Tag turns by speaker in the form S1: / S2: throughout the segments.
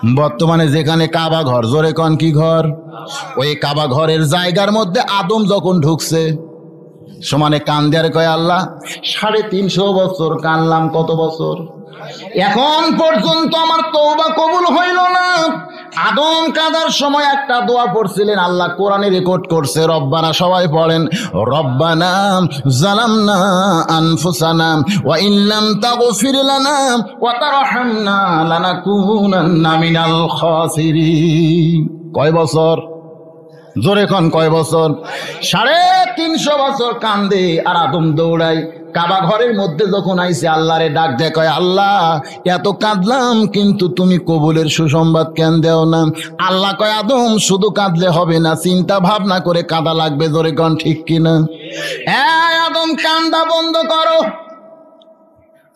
S1: বর্তমানে যেখানে কাবা ঘর, জোরে কন কি ঘর, ওই কাবা ঘরের জায়গার মধ্যে আদম যখন ঢুকছে সমানে কান দেয়ার কয় আল্লাহ 350 বছর কানলাম, কত বছর, এখন পর্যন্ত আমার তওবা কবুল হইল না। আদম কাদার সময় একটা দোয়া পড়ছিলেন, আল্লাহ কোরআনে রেকর্ড করছে, রব্বানা, সবাই পড়েন, রব্বানা জালামনা আনফুসানা ওয়া ইল্লাম তাগফির লানা ওয়া তারহামনা লানাকুনান্না মিনাল খাসিরিন। কয় বছর, জোরে কোন কয় বছর? 350 বছর কান্দে আর আদম দৌড়ায়। কাবা ঘরের মধ্যে যখন আইছে আল্লাহরে ডাক দেয়, কয় আল্লাহ এত কাঁদলাম কিন্তু তুমি কবুলের সুসংবাদ কেন দেও না? আল্লাহ কয় আদম শুধু কাঁদলে হবে না, চিন্তা ভাবনা করে কাঁদা লাগবে, জোরে কোন ঠিক কিনা? আদম কান্দা বন্ধ করো।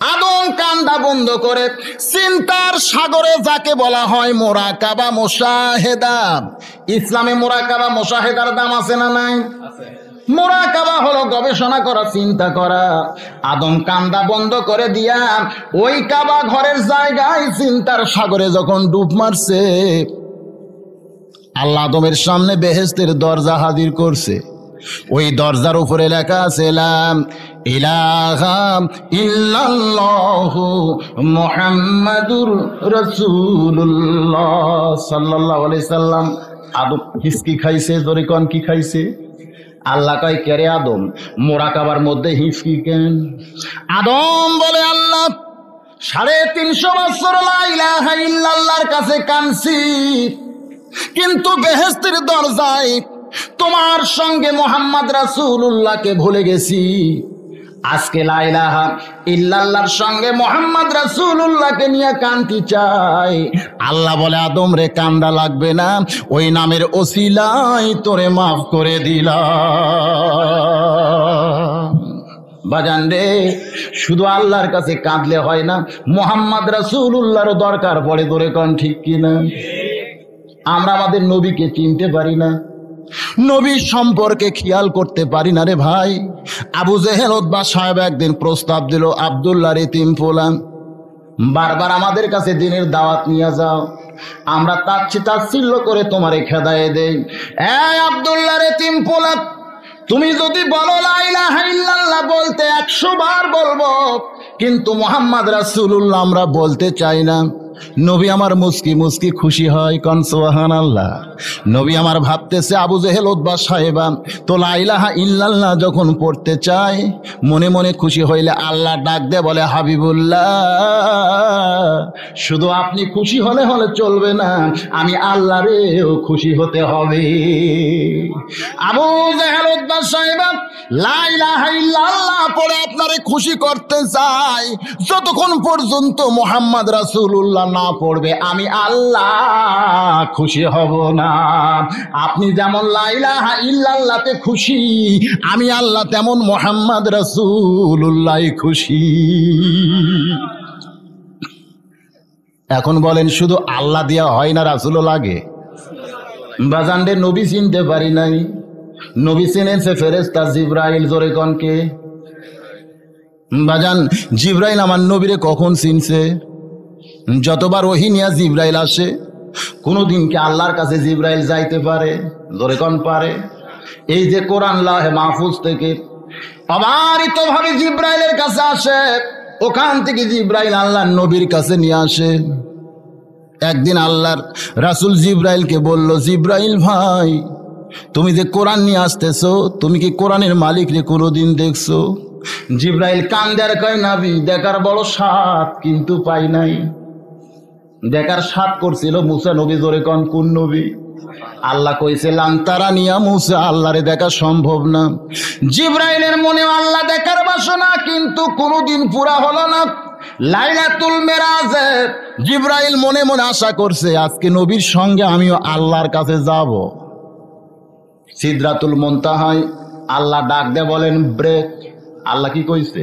S1: আদম কান্দা বন্ধ করে চিন্তার সাগরে যাকে বলা হয় মুরাকাবা মুশাহেদা। ইসলামে মুরাকাবা মুশাহেদার দাম আছে না নাই? মুরাকাবা হলো গবেষণা করা, চিন্তা করা। আদম কান্দা বন্ধ করে দিয়া ওই কাবা ঘরের জায়গায় চিন্তার সাগরে যখন ডুব মারছে, আল্লাহ আদমের সামনে বেহেশতের দরজা হাজির করছে। ওই দরজার উপরে লেখা আছে লা ইলাহা ইল্লাল্লাহু মুহাম্মাদুর রাসূলুল্লাহ সাল্লাল্লাহু আলাইহি সাল্লাম। আদম হিসকি খাইছে, জোরে কোন কি খাইছে? আল্লাহ কয় কেরে আদম মুরাকাবার মধ্যে হিসকি কেন? আদম বলে আল্লাহ 350 বছর লা ইলাহা ইল্লাল্লাহর কাছে কানছি, কিন্তু বেহেশতের দরজায় তোমার সঙ্গে মোহাম্মদ রাসূলুল্লাহকে ভুলে গেছি। আজকে লা ইলাহা ইল্লাল্লাহর সঙ্গে মোহাম্মদ রাসূলুল্লাহকে নিয়ে কান্তি চাই। আল্লাহ বলে আদম রে কান্দা লাগবে না, ওই নামের ওসিলায় তোরে মাফ করে দিলাম। বাজান রে, শুধু আল্লাহর কাছে কাঁদলে হয় না, মোহাম্মদ রাসূলুল্লাহরও দরকার পড়ে, ধরে কোন ঠিক কিনা? আমরা আমাদের নবীকে চিনতে পারি না, নবীর সম্পর্কে খেয়াল করতে পারি না রে ভাই। আবু জেহেল উতবা সাহেব একদিন প্রস্তাব দিল, আব্দুল্লাহর এতিম পোলা, বারবার আমাদের কাছে দিনের দাওয়াত নিয়ে যাও, আমরা তাচ্ছিল্য করে তোমারে খেদায়ে দেই। আব্দুল্লাহর এতিম পোলা, তুমি যদি বলো লা ইলাহা ইল্লাল্লাহ বলতে 100 বার বলবো, কিন্তু মুহাম্মদ রাসূলুল্লাহ আমরা বলতে চাই না। নবী আমার মুস্কি মুস্কি খুশি হয়, কোন সুবহানাল্লাহ। নবী আমার ভাবতেছে আবু জেহেল উতবা সাহেবা তো লা ইলাহা ইল্লাল্লাহ যখন পড়তে চায়, মনে মনে খুশি হইলে আল্লাহ ডাক দে বলে হাবিবুল্লাহ, শুধু আপনি খুশি হলে চলবে না, আমি আল্লাহরেও খুশি হতে হবে। আবু জেহেল উতবা সাহেবা লা ইলাহা ইল্লাল্লাহ পড়ে আপনারে খুশি করতে চাই, যতক্ষণ পর্যন্ত মুহাম্মদ রাসূলুল্লাহ না পড়বে আমি আল্লাহ খুশি হব না। আপনি যেমন লা ইলাহা ইল্লাল্লাহতে খুশি, আমি আল্লাহ তেমন মুহাম্মদ রাসূলুল্লাহ খুশি। এখন বলেন শুধু আল্লাহ দিয়া হয় না, রাসূলও লাগে? বাজানরে নবী চিনতে পারি নাই, নবী চিনেছে ফেরেশতা জিবরাইল, জোরে কোন কে? বাজান জিবরাইল আমার নবীরে কখন চিনছে? যতবার ওহী নিয়া জিবরাইল আসে, কোনদিন কি আল্লাহর কাছে জিবরাইল যাইতে পারে? জোরে কোন পারে? এই যে কোরআন লাহে মাহফুজ থেকে অবারিত ভাবে জিবরাইলের কাছে আসে, ওখান থেকে জিবরাইল আল্লাহর নবীর কাছে নিয়ে আসে। একদিন আল্লাহর রাসূল জিবরাইলকে বলল, জিবরাইল ভাই, তুমি যে কোরআন নিয়ে আসতেছো, তুমি কি কোরআনের মালিক রে কোনোদিন দেখছো? জিবরাইল কান্দার কয়, নবী দেখার বড় স্বাদ কিন্তু পাই নাই। দেখার স্বাদ করছিল মুসা নবী, জোরে কোন কোন নবী? আল্লাহ কইছে লান তারানিয়া মুসা, আল্লাহরে দেখা সম্ভব না। জিবরাইলের মনে আল্লাহ দেখার বাসনা, কিন্তু কোনোদিন পুরা হলো না। লাইলাতুল মেরাজে জিবরাইল মনে মনে আশা করছে আজকে নবীর সঙ্গে আমিও আল্লাহর কাছে যাব। সিদরাতুল মুনতাহায় আল্লাহ ডাক দে বলেন ব্রেক। আল্লাহ কি কইছে?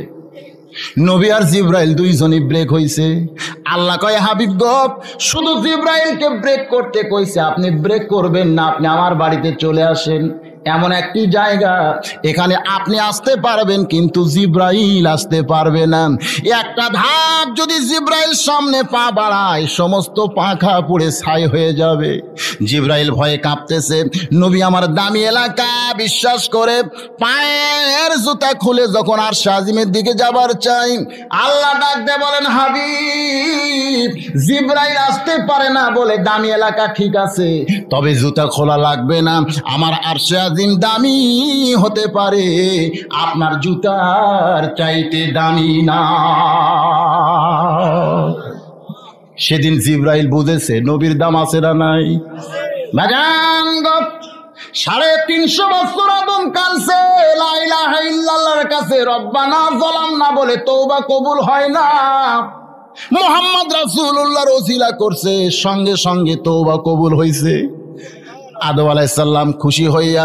S1: নবী আর জিবরাইল দুইজনই ব্রেক হইছে। আল্লাহ কয় হাবিব গো, শুধু জিবরাইলকে ব্রেক করতে কইছে, আপনি ব্রেক করবেন না, আপনি আমার বাড়িতে চলে আসেন। এমন একটি জায়গা, এখানে আপনি আসতে পারবেন কিন্তু জিব্রাইল আসতে পারবে না। একটা ধাপ যদি জিব্রাইল সামনে পা বাড়ায়, সমস্ত পাখা পুড়ে ছাই হয়ে যাবে। জিব্রাইল ভয়ে কাঁপতেছে। নবী আমার দামি এলাকা বিশ্বাস করে পায়ের জুতা খুলে যখন আরশ আজিমের দিকে যাবার চাই, আল্লাহ ডাক দিয়ে বলেন, হাবিব, জিব্রাইল আসতে পারে না বলে দামি এলাকা ঠিক আছে, তবে জুতা খোলা লাগবে না। আমার আরশে আজিম দামি হতে পারে, আপনার জুতার চাইতে দামি না। সেদিন জিব্রাইল বুঝেছে নবীর দাম আছে না নাই। বাজান গো, 350 বছর আদম কাঁদছে লা ইলাহা ইল্লাল্লাহর কাছে, রব্বানা যালামনা বলে তওবা কবুল হয় না। মুহাম্মদ রাসূলুল্লাহর ওসিলা করছে, সঙ্গে সঙ্গে তওবা কবুল হইছে। আদম আলাইহিস সালাম খুশি হইয়া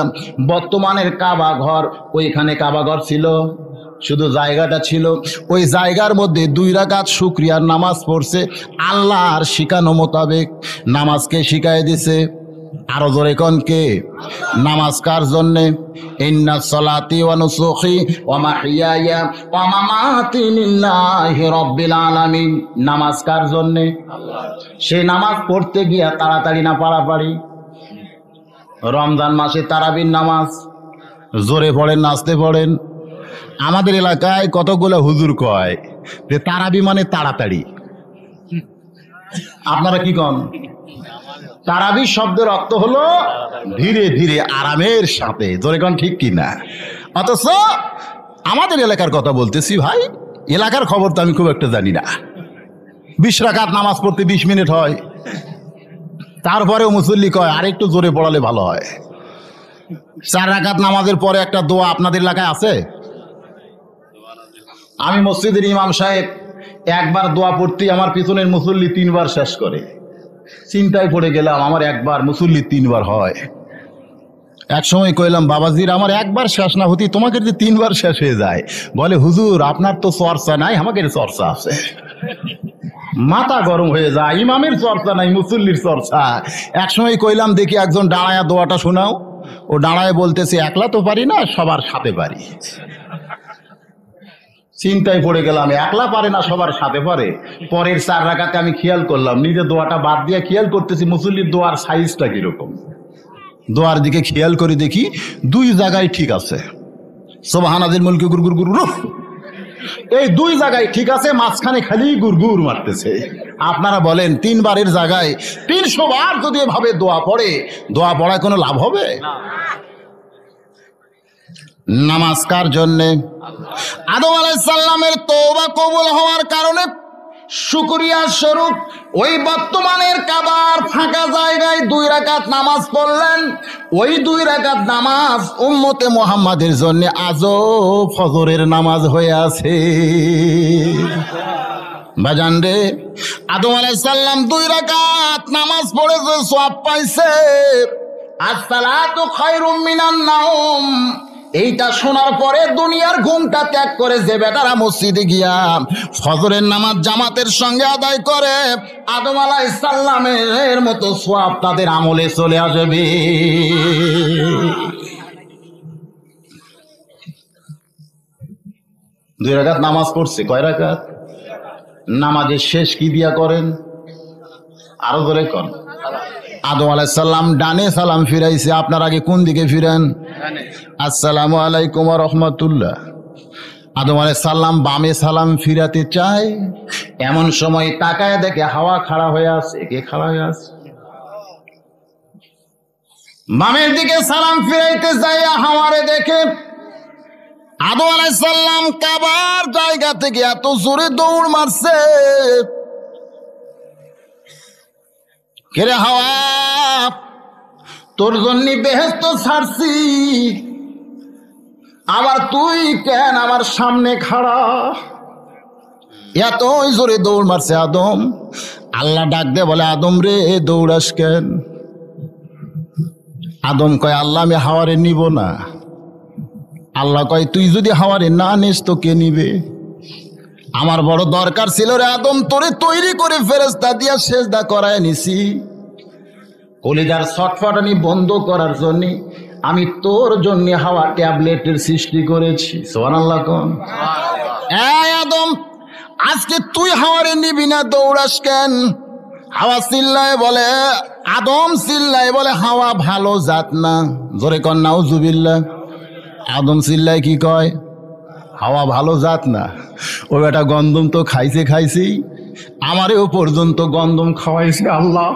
S1: বর্তমানের কাবা ঘর, ওইখানে কাবা ঘর ছিল, শুধু জায়গাটা ছিল, ওই জায়গার মধ্যে 2 রাকাত শুকরিয়ার নামাজ পড়ছে। আল্লাহর শিখানো মোতাবেক নামাজকে শিখাই দিছে। আরো জোরে কোন কে? নামাজ কার জন্যে? ইন্না সলাতি ওয়া নুসুকি ওয়া মাহইয়ায়া ওয়া মামাতি লিল্লাহি রাব্বিল আলামিন। নামাজ কার জন্যে? সেই নামাজ পড়তে গিয়া তাড়াতাড়ি না পারাপারি। রমজান মাসে তারাবির নামাজ জোরে পড়েন, নাচতে পড়েন। আমাদের এলাকায় কতগুলো হুজুর কয় যে তারাবি মানে তাড়াতাড়ি। আপনারা কি কন? তারাবি শব্দের অর্থ হলো ধীরে ধীরে, আরামের সাথে। জোরে কন ঠিক কি না? অথচ আমাদের এলাকার কথা বলতেছি ভাই, এলাকার খবর তো আমি খুব একটা জানি না। 20 রাকাত নামাজ পড়তে 20 মিনিট হয়, তারপরেও মুসল্লি কয় আর একটু জোরে পড়ালে ভালো হয়। 4 রাকাত নামাজের পরে একটা দোয়া আপনাদের এলাকায় আছে? আমি মসজিদের ইমাম সাহেব, একবার দোয়া পড়তে আমার পিছনের মুসল্লি 3 বার শেষ করে। চিন্তায় পড়ে গেলাম, আমার একবার মুসল্লি 3 বার হয়। এক সময় কইলাম, বাবাজির আমার একবার শেষ না হতি, তোমাকে যে 3 বার শেষ হয়ে যায়। বলে, হুজুর আপনার তো চর্চা নাই, আমাকে চর্চা আছে। মাথা গরম হয়ে যায়, ইমামের চর্চা নাই, মুসল্লির চর্চা। এক সময় কইলাম, দেখি একজন দাঁড়ায়া দোয়াটা শোনাও। ও দাঁড়ায় বলতেছে, একলা তো পারি না, সবার সাথে পারি। চিন্তায় পড়ে গেলাম, একলা পারে না, সবার সাথে পারে। পরের 4 রাকাতে আমি খেয়াল করলাম, নিজে দোয়াটা বাদ দিয়ে খেয়াল করতেছি মুসল্লির দোয়ার সাইজটা কিরকম। দোয়ার দিকে খেয়াল করে দেখি 2 জায়গায় ঠিক আছে। সুবহানাল্লাহিল মুলকি গুরগুর গুরু, এই 2 জায়গায় ঠিক আছে, মাঝখানে খালি গুরগুর মারতেছে। আপনারা বলেন 3 বারের জায়গায় 300 বার যদি এভাবে দোয়া পড়ে, দোয়া পড়ায় কোনো লাভ হবে? নামাজ কার জন্যে? আদম আলাইহিস সালামের তওবা কবুল হওয়ার কারণে শুকরিয়া স্বরূপ ওই বর্তমানের কাবার ফাঁকা জায়গায় 2 রাকাত নামাজ পড়লেন। ওই 2 রাকাত নামাজ উম্মতে মুহাম্মাদের জন্য আজও ফজরের নামাজ হয়ে আছে। বাজান রে, আদম আলাইহিস সালাম 2 রাকাত নামাজ পড়েছে, সওয়াব পাইছে। আসসালাতু খায়রুম মিনান নাওম। এইটা শোনার পরে দুনিয়ার ঘুমটা ত্যাগ করে যে বেটারা মসজিদে গিয়া ফজরের নামাজ জামাতের সঙ্গে আদায় করে, আদম আলাইহিস সালামের মতো সওয়াব তাদের আমলে চলে আসবে। দুই রাকাত নামাজ পড়ছে, কয় রাকাত? নামাজের শেষ কি দিয়া করেন? আরো ধরে কর। আদম আলাইহিস সালাম ডানে সালাম ফিরাইছে, আপনার আগে কোন দিকে ফিরেন? আসসালামু আলাইকুম ওয়া রাহমাতুল্লাহ। আদম আলাইহিস সালাম বামে সালাম ফিরাতে চায়, এমন সময় তাকায় দেখে হাওয়া খাড়া হয়ে আছে। কে খাড়া হয়ে আছে? বামের দিকে সালাম ফিরাইতে যায়, হাওয়ারে দেখে আদম আলাইহিস সালাম কাবার জায়গা থেকে এত জোরে দৌড় মারছে। কেরে হাওয়া, তোর জন্য বেহেশত ছাড়ছি, আবার তুই কেন আমার সামনে খাড়া? এতই জোরে দৌড় মারছে আদম। আল্লাহ ডাক দে বলে, আদম রে দৌড়াস কেন? আদম কয়, আল্লাহ আমি হাওয়ারে নিব না। আল্লাহ কয়, তুই যদি হাওয়ারে না নিস তো কে নিবে? আমার বড় দরকার ছিল রে আদম, তোরে তৈরি করে ফেরেশতা দিয়া সেজদা করায় নিছি। কলিজার ছটফটানি বন্ধ করার জন্য আমি তোর জন্য হাওয়া ট্যাবলেটের সৃষ্টি করেছি। সুবহানাল্লাহ কোন। এই আদম, আজকে তুই হাওয়ারে নিবি না, দৌড়াস কেন? হাওয়া চিল্লায় বলে, আদম চিল্লায় বলে হাওয়া ভালো জাত না। জোরে কন নাউজুবিল্লাহ। আদম চিল্লায় কি কয়? হাওয়া ভালো জাত না। ও বেটা গন্ধম তো খাইছি, আমারেও পর্যন্ত গন্ধম খাওয়াইছে আল্লাহ।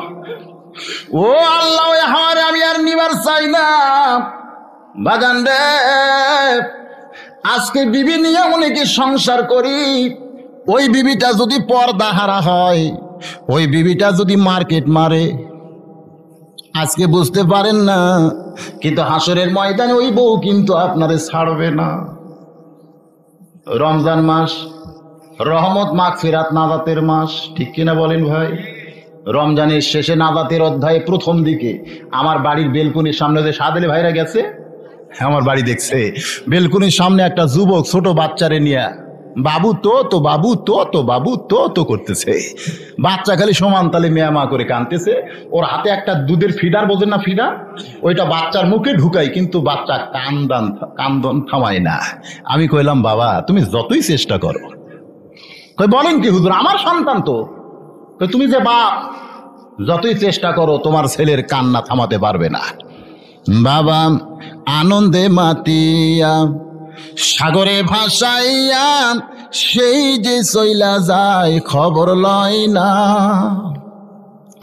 S1: ও আল্লাহ, ওই হাওয়ারে আমি আর নিবার চাই না। বাগান রে, আজকে বিবি নিয়ে অনেকে সংসার করি, ওই বিবিটা যদি পর্দা হারা হয়, ওই বিবিটা যদি মার্কেট মারে, আজকে বুঝতে পারেন না, কিন্তু হাসরের ময়দানে ওই বউ কিন্তু আপনারে ছাড়বে না। রমজান মাস রহমত, মাগফিরাত, নাজাতের মাস, ঠিক কিনা বলেন ভাই? রমজানের শেষে নাজাতের অধ্যায়ে প্রথম দিকে আমার বাড়ির বেলকুনির সামনে যে সাদেলে ভাইরা গেছে, আমার বাড়ি দেখছে, বেলকুনির সামনে একটা যুবক ছোট বাচ্চারে নিয়ে বাবু তো বাবু তো করতেছে। বাচ্চা খালি সমান তালে মেয়ামা করে কাঁদতেছে। ওর হাতে একটা দুধের ফিডার, বোঝেন না ফিডার, ওইটা বাচ্চার মুখে ঢুকাই, কিন্তু বাচ্চা কান্দন থামায় না। আমি কইলাম, বাবা তুমি যতই চেষ্টা করো। কই বলেন কি হুজুর, আমার সন্তান তো। তুমি যে বাপ, যতই চেষ্টা করো তোমার ছেলের কান্না থামাতে পারবে না। বাবা আনন্দে মাতিয়া সাগরে ভাসাইয়া সেই যে চইলা যায় খবর লয় না।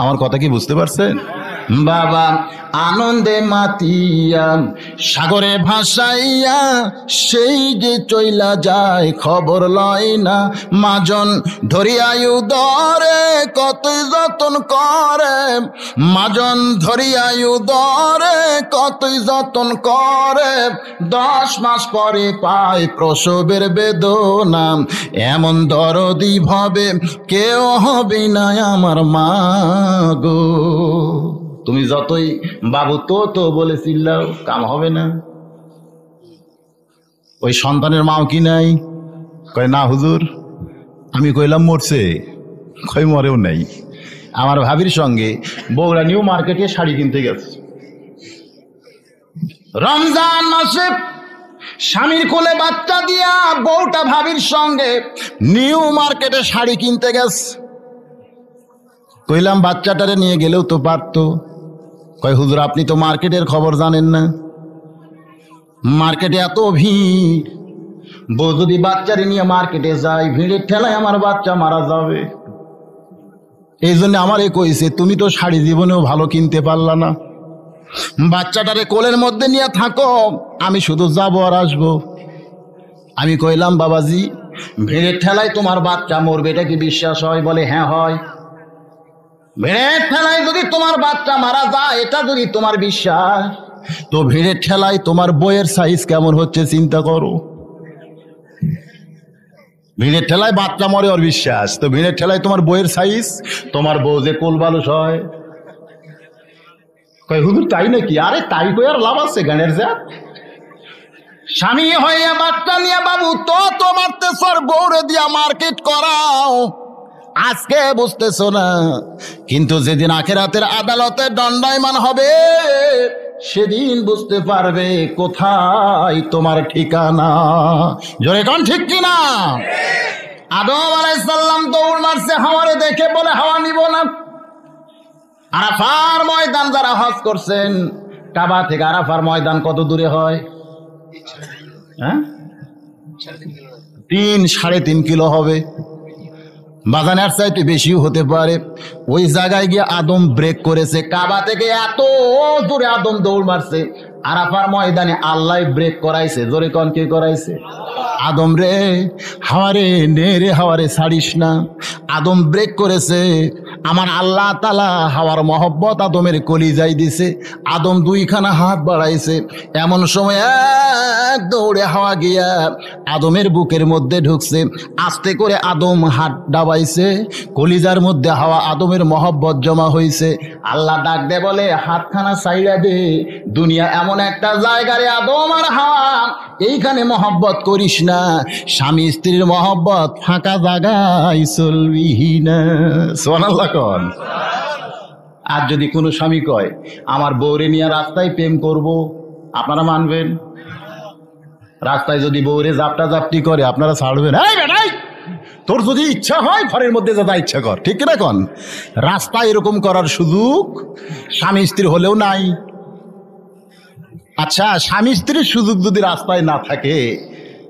S1: আমার কথা কি বুঝতে পারছেন? বাবা আনন্দে মাতিয়া সাগরে ভাসাইয়া সেই যে চইলা যায় খবর লয় না। মাজন ধরিয়ায় উদরে কতই যতন করে, মাজন ধরিয়ায় উদরে কতই যতন করে, 10 মাস পরে পায় প্রসবের বেদনা। এমন দরদি ভাবে কেউ হবে না আমার মা গো। তুমি যতই বাবু তো বলে চিল্লাও, কাম হবে না। ওই সন্তানের মাও কি নাই? কয় না হুজুর। আমি কইলাম মরছে? কই মরেও নাই। আমার ভাবির সঙ্গে বগুড়া নিউ মার্কেটে শাড়ি কিনতে গেছে। রমজান মাসে স্বামীর কোলে বাচ্চা দিয়া বউটা ভাবির সঙ্গে নিউ মার্কেটে শাড়ি কিনতে গেছে। কইলাম বাচ্চাটারে নিয়ে গেলেও তো পারতো। কয় হুজুর আপনি তো মার্কেটের খবর জানেন না, মার্কেটে এত ভিড়, বউ যদি বাচ্চারে নিয়ে মার্কেটে যায় ভিড়ের ঠেলায় আমার বাচ্চা মারা যাবে। এই জন্য আমারে কইছে তুমি তো শাড়ি জীবনেও ভালো কিনতে পারলা না, বাচ্চাটারে কোলের মধ্যে নিয়ে থাকো, আমি শুধু যাবো আর আসবো। আমি কইলাম বাবাজি ভিড়ের ঠেলায় তোমার বাচ্চা মরবে, এটা কি বিশ্বাস হয়? বলে হ্যাঁ হয়। ভিড়ের ঠেলায় যদি তোমার বাচ্চা মারা যায়, এটা যদি তোমার বিশ্বাস, তো ভিড়ের ঠেলায় তোমার বইয়ের সাইজ কেমন হচ্ছে চিন্তা করো। ভিড়ের ঠেলায় বাচ্চা মরে ওর বিশ্বাস, তো ভিড়ের ঠেলায় তোমার বইয়ের সাইজ, তোমার বউ যে কোল বালুস হয়। কয় হুজুর তাই নাকি? আরে তাই কই আর লাভ আছে গানের যা। স্বামী হইয়া বাচ্চা নিয়ে বাবু তো মারতেছ, বউরে দিয়া মার্কেট করাও। আজকে বুঝতেছো না, কিন্তু যেদিন আখিরাতের আদালতে দণ্ডায়মান হবে সেদিন বুঝতে পারবে কোথায় তোমার ঠিকানা। জোরে কোন ঠিক কিনা? আদম আলাইহিস সালাম দৌড় মারছে হাওয়ারে দেখে, বলে হাওয়া নিব না। আরাফার ময়দান যারা হজ করছেন, কাবা থেকে আরাফার ময়দান কত দূরে হয়? 3-3.5 কিলো হবে, বাজানের চাইতে বেশিও হতে পারে। ওই জায়গায় গিয়ে আদম ব্রেক করেছে। কাবা থেকে এত দূরে আদম দৌড় মারছে, আরাফার ময়দানে আল্লাহ ব্রেক করাইছে। জোরে কোন কে করাইছে? আদম রে হাওয়ারে নে রে হাওয়ারে ছাড়িস না। আদম ব্রেক করেছে, আমার আল্লাহ তাআলা হাওয়ার মহব্বত আদমের কলিজায় দিছে। আদম 2খানা হাত বাড়াইছে, এমন সময় এক দৌড়ে হাওয়া গিয়া আদমের বুকের মধ্যে ঢুকছে। আস্তে করে আদম হাত ডাবাইছে, কলিজার মধ্যে হাওয়া আদমের মহব্বত জমা হইছে। আল্লাহ ডাক দে বলে হাতখানা ছাইড়া দে, দুনিয়া এমন একটা জায়গা রে আদম আর হাওয়া, এইখানে মহব্বত করিস না। স্বামী স্ত্রীর মহব্বত ফাঁকা জায়গায় চলবি না। সুবহানাল্লাহ কোন। আর যদি কোনো স্বামী কয় আমার বউরে নিয়ে রাস্তায় প্রেম করব, আপনারা মানবেন? রাস্তায় যদি বউরে জাপটা জাপটি করে আপনারা ছাড়বেন? এই বেটাই, তোর যদি ইচ্ছা হয় ঘরের মধ্যে যা ইচ্ছা কর, ঠিক কিনা কন? রাস্তায় এরকম করার সুযোগ স্বামী স্ত্রী হলেও নাই। আচ্ছা, স্বামী স্ত্রীর সুযোগ যদি রাস্তায় না থাকে,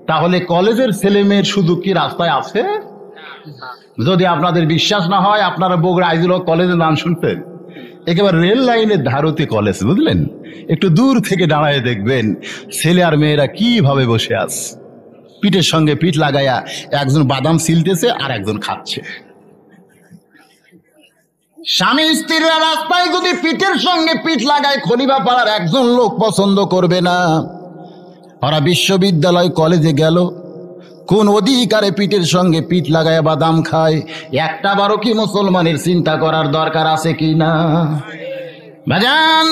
S1: তাহলে কলেজের ছেলে মেয়ের সুযোগ কি রাস্তায় আছে? যদি আপনাদের বিশ্বাস না হয়, আপনারা বগুড়া আইজুল হক কলেজের নাম শুনতেন? একেবারে রেল লাইনের ধারতে কলেজ, বুঝলেন? একটু দূর থেকে দাঁড়ায় দেখবেন ছেলে আর মেয়েরা কিভাবে বসে আছে, পিঠের সঙ্গে পিঠ লাগাইয়া একজন বাদাম ছিলতেছে আর একজন খাচ্ছে। স্বামী স্ত্রীরা রাস্তায় যদি পিঠের সঙ্গে পিঠ লাগায়, খলিফা পাড়ার একজন লোক পছন্দ করবে না। ওরা বিশ্ববিদ্যালয় কলেজে গেল, কোন অধিকারে পিঠের সঙ্গে পিঠ লাগায় বাদাম খায়? একটা বারো কি মুসলমানের চিন্তা করার দরকার আছে কি না? ভাজান,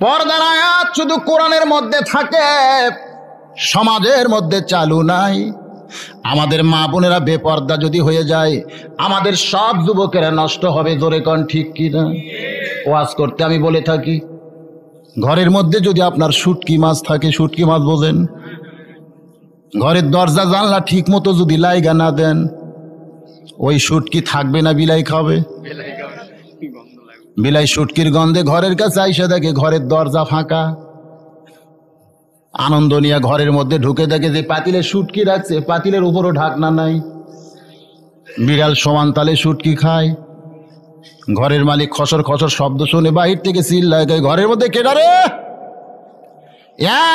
S1: পর্দার আয়াত শুধু কোরআনের মধ্যে থাকে, সমাজের মধ্যে চালু নাই। আমাদের মা বোনেরা বেপর্দা যদি হয়ে যায়, আমাদের সব যুবকেরা নষ্ট হবে। জোরে কন ঠিক কিনা? ওয়াজ করতে আমি বলে থাকি, ঘরের মধ্যে যদি আপনার শুটকি মাছ থাকে, শুটকি মাছ বোঝেন, ঘরের দরজা জানলা ঠিক মতো যদি লাইগা না দেন, ওই শুটকি থাকবে না বিলাই খাবে? বিলাই শুটকির গন্ধে ঘরের কাছে আইসা দেখে ঘরের দরজা ফাঁকা, আনন্দ নিয়ে ঘরের মধ্যে ঢুকে দেখে যে পাতিলে শুটকি রাখছে, পাতিলের উপরও ঢাকনা নাই। বিড়াল সমান তালে শুটকি খায়। ঘরের মালিক খসর খসর শব্দ শুনে বাহির থেকে চিল্লায়, ঘরের মধ্যে কেডা রে?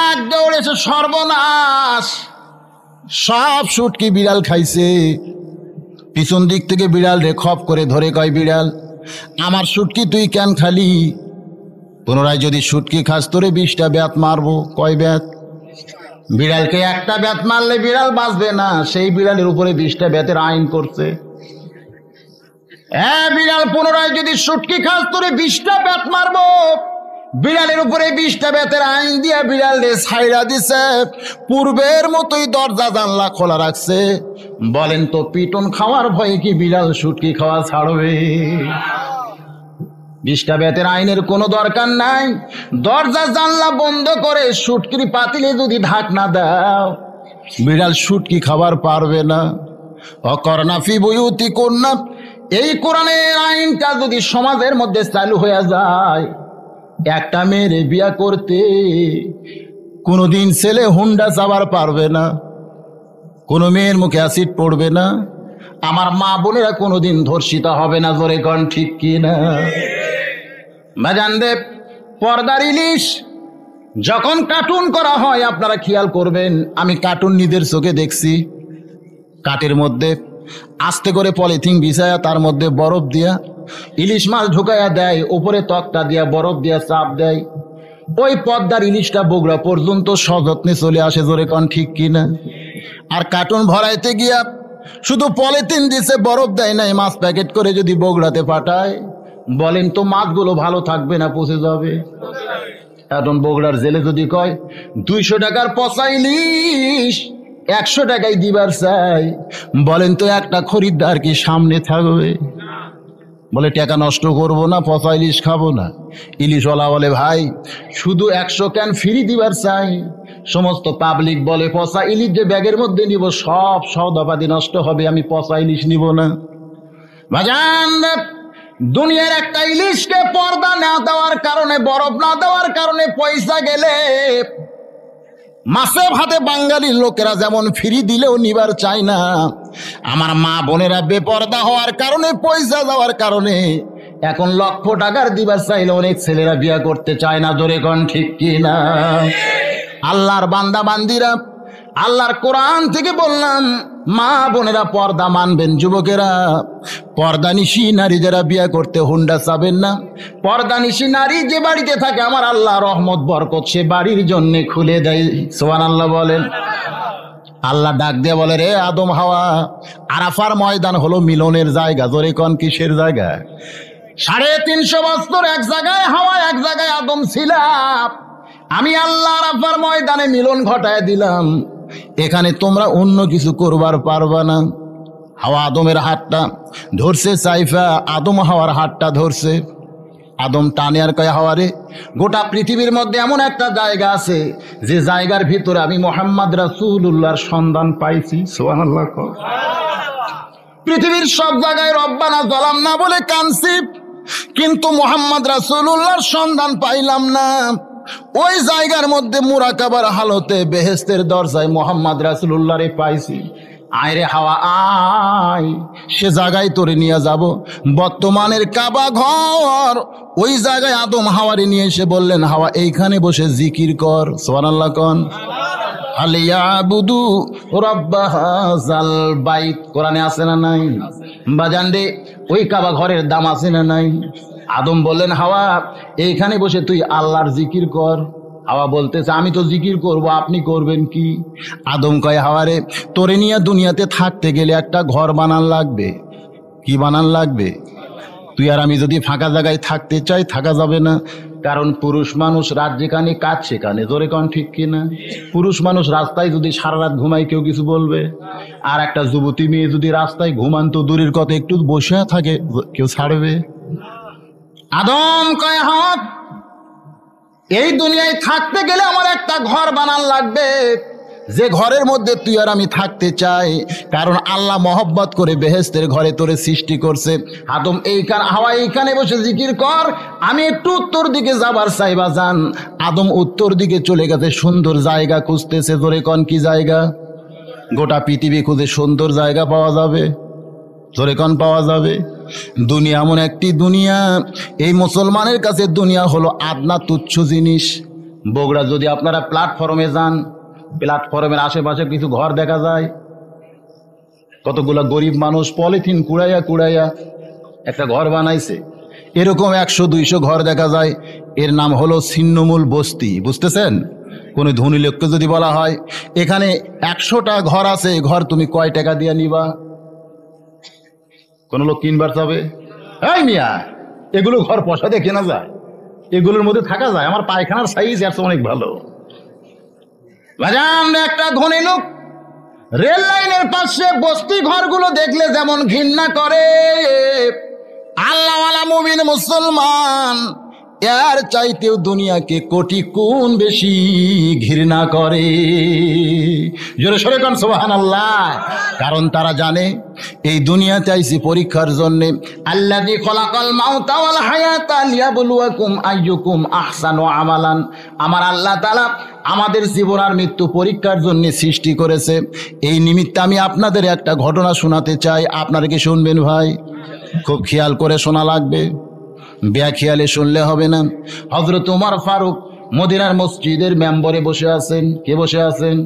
S1: এক দৌড় এসে সর্বনাশ, সব শুটকি বিড়াল খাইছে। পিছন দিক থেকে বিড়াল রে খপ করে ধরে কয়, বিড়াল আমার শুটকি তুই কেন খালি? পুনরায় যদি শুটকি খাস তোরে 20টা ব্যাত মারবো। কয় ব্যাত? বিড়ালকে একটা ব্যাত মারলে বিড়াল বাঁচবে না, সেই বিড়ালের উপরে 20টা ব্যাতের আইন করছে। বিড়াল পুনরায় যদি শুটকি খাস তোরে 20টা ব্যাত মারবো। বিড়ালের উপরে 20টা ব্যাতের আইন দিয়া বিড়াল রে ছাইড়া দিছে, পূর্বের মতোই দরজা জানলা খোলা রাখছে। বলেন তো, পিটন খাওয়ার ভয়ে কি বিড়াল শুটকি খাওয়া ছাড়বে? 20টা ব্যাতের আইনের কোনো দরকার নাই। দরজা জানলা বন্ধ করে শুটকির পাতিলে যদি ঢাকনা দাও, বিড়াল শুটকি খাবার পারবে না। অকরনা ফি বুয়ুতিকুন্না, এই কোরআনের আইনটা যদি সমাজের মধ্যে চালু হয়ে যায়, একটা মেয়ের বিয়া করতে কোনোদিন ছেলে হুন্ডা চাবার পারবে না, কোনো মেয়ের মুখে অ্যাসিড পড়বে না, আমার মা বোনেরা কোনোদিন ধর্ষিতা হবে না। জোরে কন ঠিক কিনা? ভাজানদেব, পর্দার ইলিশ যখন কার্টুন করা হয়, আপনারা খেয়াল করবেন, আমি কার্টুন নিজের চোখে দেখছি। কাঠের মধ্যে আস্তে করে পলিথিন বিছায়া তার মধ্যে বরফ দিয়া ইলিশ মাছ ঢুকাইয়া দেয়, উপরে তক্তা দিয়া বরফ দিয়া চাপ দেয়, ওই পদ্মার ইলিশটা বগুড়া পর্যন্ত সযত্নে চলে আসে। জোরে কন ঠিক কিনা? আর কার্টুন ভরাইতে গিয়া শুধু পলিথিন দিছে, বরফ দেয় নাই। মাছ প্যাকেট করে যদি বগুড়াতে পাঠায়, বলেন তো মাছগুলো ভালো থাকবে না পচে যাবে? এখন বগুড়ার জেলে যদি কয় 200 টাকার পচা ইলিশ 100 টাকায় দিবার চাই, বলেন তো একটা খরিদ্দার কি সামনে থাকবে? বলে টাকা নষ্ট করবো না, পচা ইলিশ খাবো না। ইলিশওয়ালা বলে, ভাই শুধু 100 ক্যান ফ্রি দিবার চাই। সমস্ত পাবলিক বলে, পচা ইলিশ যে ব্যাগের মধ্যে নিব সব সওদাপাতি নষ্ট হবে, আমি পচা ইলিশ নিব না। ভাজান, দুনিয়ার একটা ইলিশকে পর্দা না দেওয়ার কারণে, বরফ না দেওয়ার কারণে পয়সা গেলে, মাছে ভাতে বাঙালির লোকেরা যেমন ফ্রি দিলেও নিবার চায় না, আমার মা বোনেরা বেপর্দা হওয়ার কারণে, পয়সা দেওয়ার কারণে এখন লক্ষ টাকার দিবার চাইলে অনেক ছেলেরা বিয়ে করতে চায় না। জোরে কোন ঠিক কিনা? আল্লাহর বান্দা বান্দিরা, আল্লাহর কোরআন থেকে বললাম, মা বোনেরা পর্দা মানবেন। যুবকেরা, পর্দানিশী নারী যারা বিয়ে করতে হুন্ডা চাবেন না। পর্দানিশী নারী যে বাড়িতে থাকে, আমার আল্লাহ রহমত বরকত সে বাড়ির জন্য খুলে দেয়। সুবহানাল্লাহ বলেন। আল্লাহ ডাক দিয়ে বলে, রে আদম হাওয়া, আরাফার ময়দান হলো মিলনের জায়গা। জোরে কোন কিসের জায়গা? 350 বছর এক জায়গায় হাওয়া, এক জায়গায় আদম ছিলাম। আমি আল্লাহ আরাফার ময়দানে মিলন ঘটায় দিলাম। এখানে তোমরা অন্য কিছু করবার পারবা না। হাওয়া আদমের হাতটা ধরছে, সাইফা আদম হাওয়ার হাতটা ধরছে। আদম টানে আর কয় হাওয়ারে, গোটা পৃথিবীর মধ্যে এমন একটা জায়গা আছে যে জায়গার ভিতরে আমি মুহাম্মদ রাসূলুল্লাহর সন্ধান পাইছি। সুবহানাল্লাহ। পৃথিবীর সব জায়গায় রব্বানা যালামনা বলে কানছি, কিন্তু মুহাম্মদ রাসূলুল্লাহর সন্ধান পাইলাম না। ওই জায়গার মধ্যে মুরাকাবার হালতে বেহেশতের দরজায় মুহাম্মদ রাসূলুল্লাহরে পাইছি। আয়রে হাওয়া আয়, সে জায়গায় তোরে নিয়ে যাব। বর্তমানের কাবা ঘর, ওই জায়গায় আদম হাওয়ারে নিয়ে এসে বললেন, হাওয়া এইখানে বসে জিকির কর। সুবহানাল্লাহ কোন আলিয়াবুদু রাব্বা হাযাল বাইত, কোরআনে আছে না নাই? বাজান রে, ওই কাবা ঘরের দাম আছে না নাই? আদম বললেন, হাওয়া এইখানে বসে তুই আল্লাহর জিকির কর। হাওয়া বলতেছে, আমি তো জিকির করব, আপনি করবেন কি? আদম কয়, হাওয়ারে তোরে নিয়ে দুনিয়াতে থাকতে গেলে একটা ঘর বানান লাগবে। কি বানান লাগবে? তুই আর আমি যদি ফাঁকা জায়গায় থাকতে চাই, থাকা যাবে না। কারণ পুরুষ মানুষ রাত যেখানে কাজ সেখানে, জোরে কন ঠিক কিনা? পুরুষ মানুষ রাস্তায় যদি সারা রাত ঘুমায় কেউ কিছু বলবে? আর একটা যুবতী মেয়ে যদি রাস্তায় ঘুমান তো দূরের কথা, একটু বসে থাকে, কেউ ছাড়বে? আদম কয়, হাত এই দুনিয়ায় থাকতে গেলে আমার একটা ঘর বানান লাগবে, যে ঘরের মধ্যে তুই আর আমি থাকতে চাই। কারণ আল্লাহ মহব্বত করে বেহেশতের ঘরে তোরে সৃষ্টি করছে। আদম এইখানে, হাওয়া এইখানে বসে জিকির কর, আমি একটু উত্তর দিকে যাবার চাইবা যান। আদম উত্তর দিকে চলে গেছে, সুন্দর জায়গা খুঁজতেছে। জোরে কন কি জায়গা? গোটা পৃথিবী খুঁজে সুন্দর জায়গা পাওয়া যাবে? জোরে কন পাওয়া যাবে? দুনিয়া এমন একটি দুনিয়া, এই মুসলমানের কাছে দুনিয়া হলো আদনা তুচ্ছ জিনিস। বগুড়া যদি আপনারা প্ল্যাটফর্মে যান, প্ল্যাটফর্মের আশেপাশে কিছু ঘর দেখা যায়, কতগুলো গরিব মানুষ পলিথিন কুড়াইয়া কুড়াইয়া একটা ঘর বানাইছে। এরকম 100-200 ঘর দেখা যায়। এর নাম হলো ছিন্নমূল বস্তি। বুঝতেছেন? কোনো ধনী লোককে যদি বলা হয় এখানে 100টা ঘর আছে, ঘর তুমি কয় টাকা দিয়ে নিবা? কোন লোক কিনবার যাবে? এই মিয়া, এগুলো ঘর পয়সা দিয়ে কেনা যায়? এগুলোর মধ্যে থাকা যায়? আমার পায়খানার সাইজ এর অনেক ভালো। একটা ধনী লোক রেল লাইনের পাশে বস্তি ঘরগুলো দেখলে যেমন ঘৃণা করে, আল্লাহওয়ালা মুমিন মুসলমান এর চাইতেও দুনিয়াকে কোটি গুণ বেশি ঘৃণা করে। জোরে সরে কোন সুবহানাল্লাহ। কারণ তারা জানে এই দুনিয়াতে আইছি পরীক্ষার জন্য। আল্লাযী খলাকাল মাউতা ওয়াল হায়াতা লিয়াবলুয়াকুম আইয়ুকুম আহসানু আমালান। আমার আল্লাহ তাআলা আমাদের জীবন আর মৃত্যু পরীক্ষার জন্য সৃষ্টি করেছে। এই নিমিত্তে আমি আপনাদের একটা ঘটনা শোনাতে চাই। আপনারা কি শুনবেন ভাই? খুব খেয়াল করে শোনা লাগবে, বেখেয়ালে শুনলে হবে না। হযরত ওমর ফারুক মদিনার মসজিদের মেম্বরে বসে আছেন। কে বসে আছেন?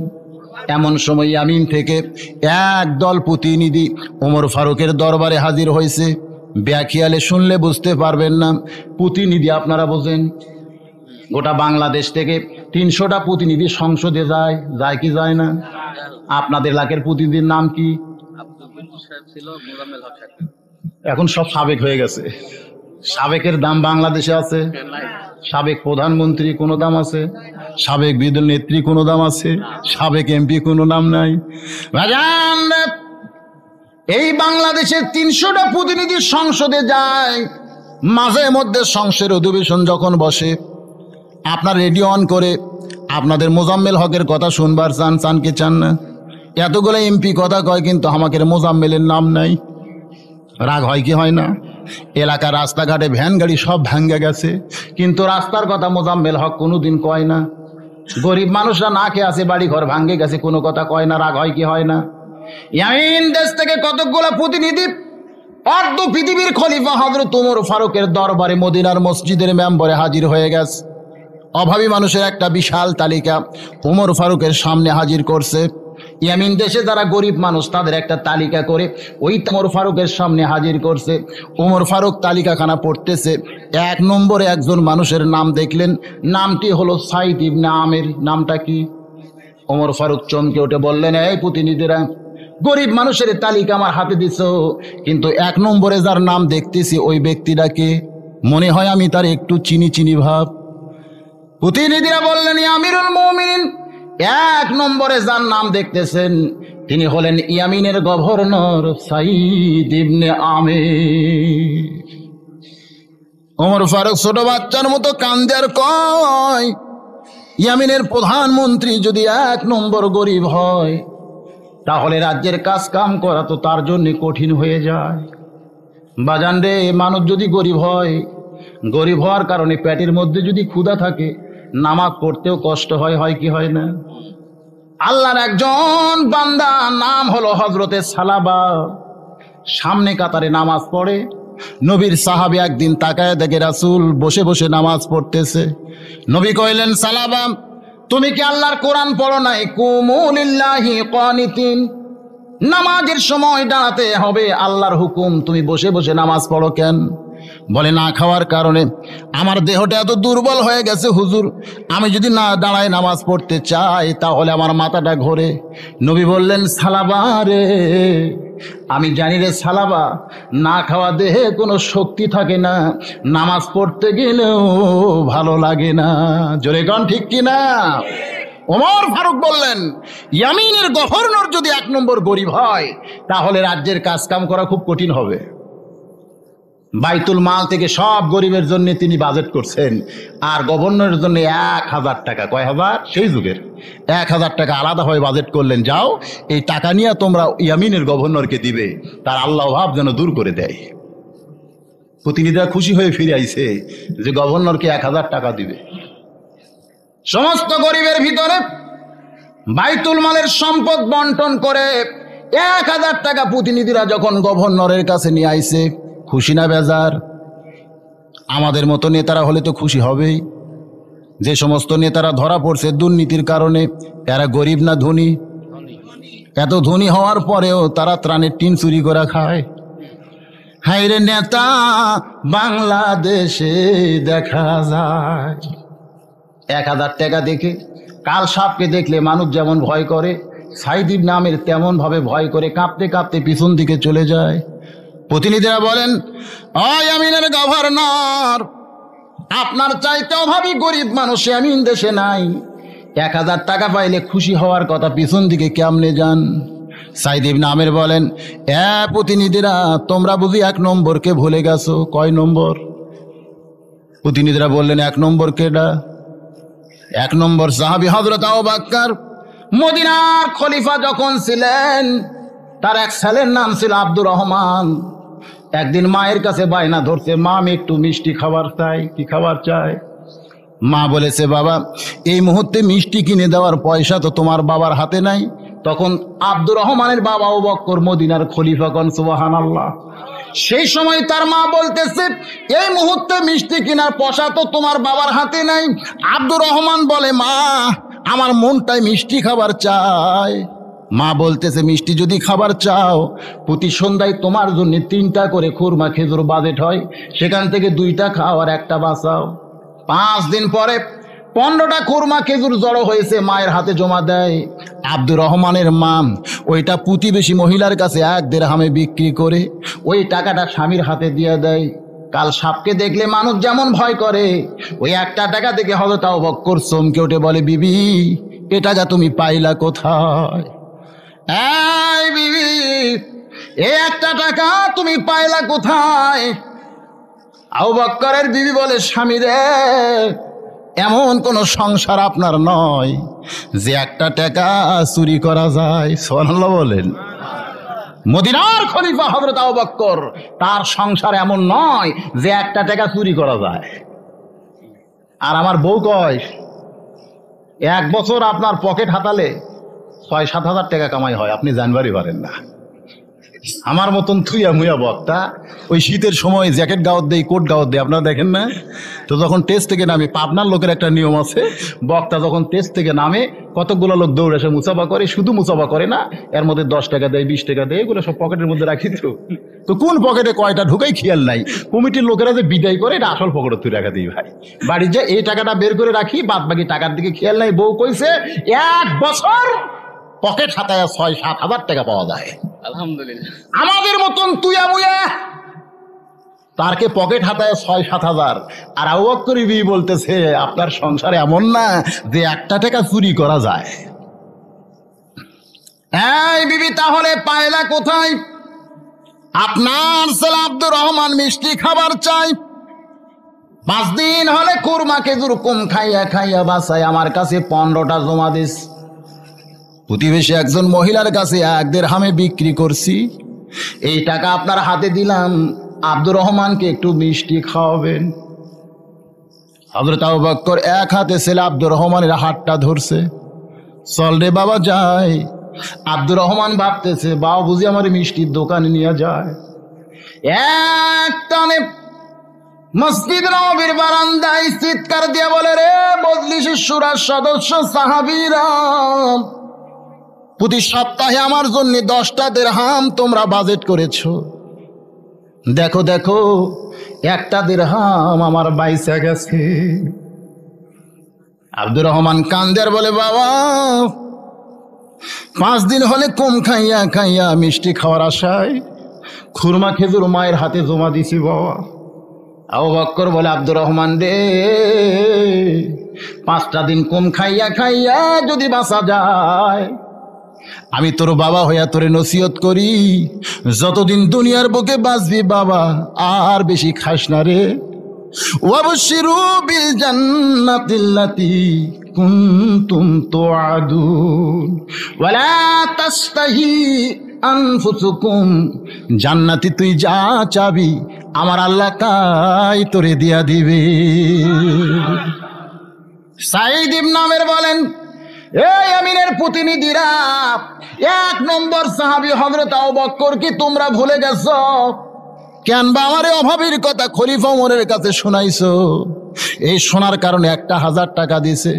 S1: এমন সময় ইয়ামিন থেকে এক দল প্রতিনিধি ওমর ফারুকের দরবারে হাজির হয়েছে। বেখেয়ালে শুনলে বুঝতে পারবেন না। প্রতিনিধি আপনারা বোঝেন, গোটা বাংলাদেশ থেকে 300টা প্রতিনিধি সংসদে যায়, যায় কি যায় না? আপনাদের এলাকার প্রতিনিধির নাম কি? এখন সব সাবেক হয়ে গেছে। সাবেকের দাম বাংলাদেশে আছে? সাবেক প্রধানমন্ত্রী কোনো দাম আছে? সাবেক বিদল নেত্রী কোনো দাম আছে? সাবেক এমপি কোনো নাম নাই? এই বাংলাদেশের 300টা প্রতিনিধি সংসদে যায়। মাঝে মধ্যে সংসদের অধিবেশন যখন বসে, আপনার রেডিও অন করে আপনাদের মোজাম্মেল হকের কথা শুনবার চান? চান কি চান না? এতগুলো এমপি কথা কয়, কিন্তু আমাদের মোজাম্মেলের নাম নাই। রাগ হয় কি হয় না? এলাকার রাস্তাঘাটে ভ্যান গাড়ি সব ভাঙ্গা গেছে, কিন্তু রাস্তার কথা মোজাম্মেল হক কোনোদিন কয় না। গরিব মানুষরা না খেয়ে আছে, বাড়ি ঘর ভাঙ্গে গেছে, কোনো কথা কয় না। রাগ হয় কি হয় না? ইয়ামিন দেশ থেকে কতগুলো প্রতিনিধি অর্ধ পৃথিবীর খলিফা হযরত ওমর ফারুকের দরবারে মদিনার মসজিদের মেম্বরে হাজির হয়ে গেছে। অভাবী মানুষের একটা বিশাল তালিকা ওমর ফারুকের সামনে হাজির করছে। ইয়ামিন দেশে যারা গরিব মানুষ তাদের একটা তালিকা করে ওই ওমর ফারুকের সামনে হাজির করছে। ওমর ফারুক তালিকাখানা পড়তেছে। 1 নম্বরে একজন মানুষের নাম দেখলেন, নামটি হলো সাইদ ইবনে আমের। নামটা কি? ওমর ফারুক চমকে উঠে বললেন, এই প্রতিনিধিরা, গরিব মানুষের তালিকা আমার হাতে দিছো, কিন্তু 1 নম্বরে যার নাম দেখতেছি ওই ব্যক্তিটাকে মনে হয় আমি তার একটু চিনি চিনি ভাব। প্রতিনিধিরা বললেন, আমিরুল মুমিনিন, 1 নম্বরে যার নাম দেখতেছেন তিনি হলেন ইয়ামিনের গভর্নর সাইদ ইবনে আমের। ওমর ফারুক ছোট বাচ্চার মতো কান্দে আর কয়, ইয়ামিনের প্রধানমন্ত্রী যদি 1 নম্বর গরিব হয় তাহলে রাজ্যের কাজ কাম করা তো তার জন্য কঠিন হয়ে যায়। বাজান রে, মানুষ যদি গরিব হয়, গরিব হওয়ার কারণে পেটের মধ্যে যদি ক্ষুধা থাকে, নামাজ পড়তেও কষ্ট হয়, হয় কি হয় না? আল্লাহর একজন বান্দা নাম হলো হযরতে সালাবা, সামনে কাতারে নামাজ পড়ে। নবীর সাহাবী একদিন তাকায় দেখে রাসূল বসে বসে নামাজ পড়তেছে। নবী কইলেন, সালাবা, তুমি কি আল্লাহর কোরআন পড়ো নাই? কুমু লিল্লাহি কানিতিন, নামাজের সময় দাঁড়াতে হবে, আল্লাহর হুকুম, তুমি বসে বসে নামাজ পড়ো কেন? বলে, না খাওয়ার কারণে আমার দেহটা এত দুর্বল হয়ে গেছে হুজুর, আমি যদি না দাঁড়ায় নামাজ পড়তে চাই তাহলে আমার মাথাটা ঘোরে। নবী বললেন, সালাবা রে, আমি জানি রে সালাবা, না খাওয়া দেহে কোনো শক্তি থাকে না, নামাজ পড়তে গেলেও ভালো লাগে না। জোরে গান ঠিক কিনা? ওমর ফারুক বললেন, ইয়ামিনের গভর্নর যদি 1 নম্বর গরিব হয় তাহলে রাজ্যের কাজ কাম করা খুব কঠিন হবে। বাইতুল মাল থেকে সব গরিবের জন্য তিনি বাজেট করছেন, আর গভর্নরের জন্য 1000 টাকা, কয় হাজার, সেই যুগের 1000 টাকা আলাদাভাবে বাজেট করলেন। যাও, এই টাকা নিয়ে তোমরা ইয়ামিনের গভর্নরকে দিবে, তার আল্লাহ অভাব যেন দূর করে দেয়। প্রতিনিধিরা খুশি হয়ে ফিরে আইছে যে গভর্নরকে 1000 টাকা দিবে। সমস্ত গরিবের ভিতরে বাইতুল মালের সম্পদ বন্টন করে 1000 টাকা প্রতিনিধিরা যখন গভর্নরের কাছে নিয়ে আইছে, খুশি না বেজার? আমাদের মতো নেতারা হলে তো খুশি হবেই। যে সমস্ত নেতারা ধরা পড়ছে দুর্নীতির কারণে, এরা গরিব না ধনী? এত ধনী হওয়ার পরেও তারা ত্রাণের টিন চুরি করে খায়। হায় রে নেতা, বাংলাদেশে দেখা যায়। 1000 টাকা দেখে কাল সাপকে দেখলে মানুষ যেমন ভয় করে, সাইদ ইবনে আমির তেমন ভাবে ভয় করে কাঁপতে কাঁপতে পিছন দিকে চলে যায়। প্রতিনিধিরা বলেন, ইয়ামিনের গভর্নর, আপনার চাইতে অভাবী গরিব মানুষ ইয়ামিন দেশে নাই, 1000 টাকা পাইলে খুশি হওয়ার কথা, পিছন দিকে কেমনে যান? সাইদ ইবনে আমির বলেন, প্রতিনিধিরা, তোমরা বুঝি 1 নম্বরকে ভুলে গেছো। কয় নম্বর? প্রতিনিধিরা বললেন, 1 নম্বর কেডা? 1 নম্বর সাহাবী হযরত আবু বকর। মদিনার খলিফা যখন ছিলেন, তার এক ছেলের নাম ছিল আব্দুর রহমান। একদিন মায়ের কাছে বায়না ধরছে, মা, আমি একটু মিষ্টি খাবার চাই। কি খাবার চাই? মা বলেছে, বাবা, এই মুহূর্তে মিষ্টি কিনে দেওয়ার পয়সা তো তোমার বাবার হাতে নাই। তখন আব্দুর রহমানের বাবা আবু বকর মদিনার খলিফা, কোন সুবহানাল্লাহ। সেই সময় তার মা বলতেছে, এই মুহূর্তে মিষ্টি কেনার পয়সা তো তোমার বাবার হাতে নাই। আব্দুর রহমান বলে, মা, আমার মনটাই মিষ্টি খাবার চায়। মা বলতেছে, মিষ্টি যদি খাবার চাও, প্রতি সন্ধ্যায় তোমার জন্য 3টা করে খুরমা খেজুর বাজেট হয়, সেখান থেকে 2টা খাও আর 1টা বাঁচাও। 5 দিন পরে 15টা খুরমা খেজুর জড়ো হয়েছে, মায়ের হাতে জমা দেয়। আব্দুর রহমানের মা ওইটা প্রতিবেশী মহিলার কাছে 1 দিরহামে বিক্রি করে ওই টাকাটা স্বামীর হাতে দিয়ে দেয়। কাল সাপকে দেখলে মানুষ যেমন ভয় করে, ওই 1টা টাকা দেখে হযরত আবু বকর চমকে উঠে বলে, বিবি, এ টাকা তুমি পাইলা কোথায়? এই বিবি, এই 1টা টাকা তুমি পাইলা কোথায়? আবু বকরের বিবি বলে, স্বামী রে, এমন কোন সংসার আপনার নয় যে 1টা টাকা চুরি করা যায়। সুবহানাল্লাহ বলেন। মদিনার খলিফা হযরত আবু বকর, তার সংসার এমন নয় যে 1টা টাকা চুরি করা যায়। আর আমার বউ কয়, 1 বছর আপনার পকেট হাতালে 6-7 হাজার টাকা কামাই হয়, আপনি জানবারই পারেন না। আমার মতন থুইয়া মুইয়া বক্তা ওই শীতের সময় জ্যাকেট গাওয়াত দেয়, কোট গাওয়াত দেয়, আপনারা দেখেন না? তো যখন টেস্ট থেকে নামে, পাবনার লোকের একটা নিয়ম আছে, বক্তা যখন টেস্ট থেকে নামে কতগুলো লোক দৌড়ে এসে মুসাফা করে, শুধু মুসাফা করে না, এর মধ্যে 10 টাকা দেয়, 20 টাকা দেয়, এগুলো সব পকেটের মধ্যে রাখি। তো কোন পকেটে কয়টা ঢুকাই খেয়াল নাই। কমিটির লোকেরা যে বিদায় করে, এটা আসল পকেটে তুই রাখা দিই ভাই, বাড়ি যে এই টাকাটা বের করে রাখি, বাদ বাকি টাকার দিকে খেয়াল নাই। বউ কইছে 1 বছর পকেট হাতায় 6-7 হাজার টাকা পাওয়া যায়। আলহামদুলিল্লাহ। আমাদের মতন তুইয়া মুয়া তারকে পকেট হাতায় 6-7 হাজার। আর আবু বকর বিবি বলতেছে, আপনার সংসারে এমন না যে 1টা টাকা চুরি করা যায়। এই বিবি, তাহলে পায়লা কোথায়? আপনার ছেলে আব্দুর রহমান মিষ্টি খাবার চাই। 5 দিন হলে কুরমা খেজুর কম খাইয়া খাইয়া বাসায় আমার কাছে 15টা জমা দিস। প্রতিবেশী একজন মহিলার কাছে 1 দিরহামে বিক্রি করছি, এই টাকা আপনার হাতে দিলাম, আব্দুর রহমানকে একটু মিষ্টি খাওয়াবেন। হযরত আবু বকর এক হাতে ছেলে আব্দুর রহমানের হাতটা ধরছে, চল রে বাবা যাই। আব্দুর রহমান ভাবতেছে বাবা বুঝি আমার মিষ্টির দোকানে নিয়ে যায়। এক টানে মসজিদ নববীর বারান্দায় চিৎকার দিয়ে বলে, রে মজলিসের শুরার সদস্য সাহাবীরা, প্রতি সপ্তাহে আমার জন্য 10টা দিরহাম তোমরা বাজেট করেছো, দেখো দেখো 1টা দিরহাম আমার বাইসা গেছে। আব্দুর রহমান কান্দের বলে, বাবা 5 দিন হলে কম খাইয়া খাইয়া মিষ্টি খাওয়ার আশায় খুরমা খেজুর মায়ের হাতে জমা দিছি বাবা। আবু বকর বলে, আব্দুর রহমান রে, 5টা দিন কম খাইয়া খাইয়া যদি বাঁচা যায়, আমি তোর বাবা হইয়া তোরে নসিহত করি, যতদিন দুনিয়ার বুকে বাঁচবি বাবা আর বেশি খাস না রে। ওয়াবশিরু বিল জান্নাতিল্লাতী কুনতুম তুআদুন ওয়ালা তাস্তাহি আনফুসুকুম, জান্নাতি তুই যা চাবি আমার আল্লাহ তাই তোরে দিয়া দিবে। সাঈদ ইবনে আমের বলেন, এই আমিনের প্রতিনিধিরা, 1 নম্বর সাহাবী হযরত আবু বকর কি তোমরা ভুলে গেছো? কেন বা আমার অভাবের কথা খলিফা ওমরের কাছে শোনাইছো? এই শোনার কারণে 1000 টাকা দিছে।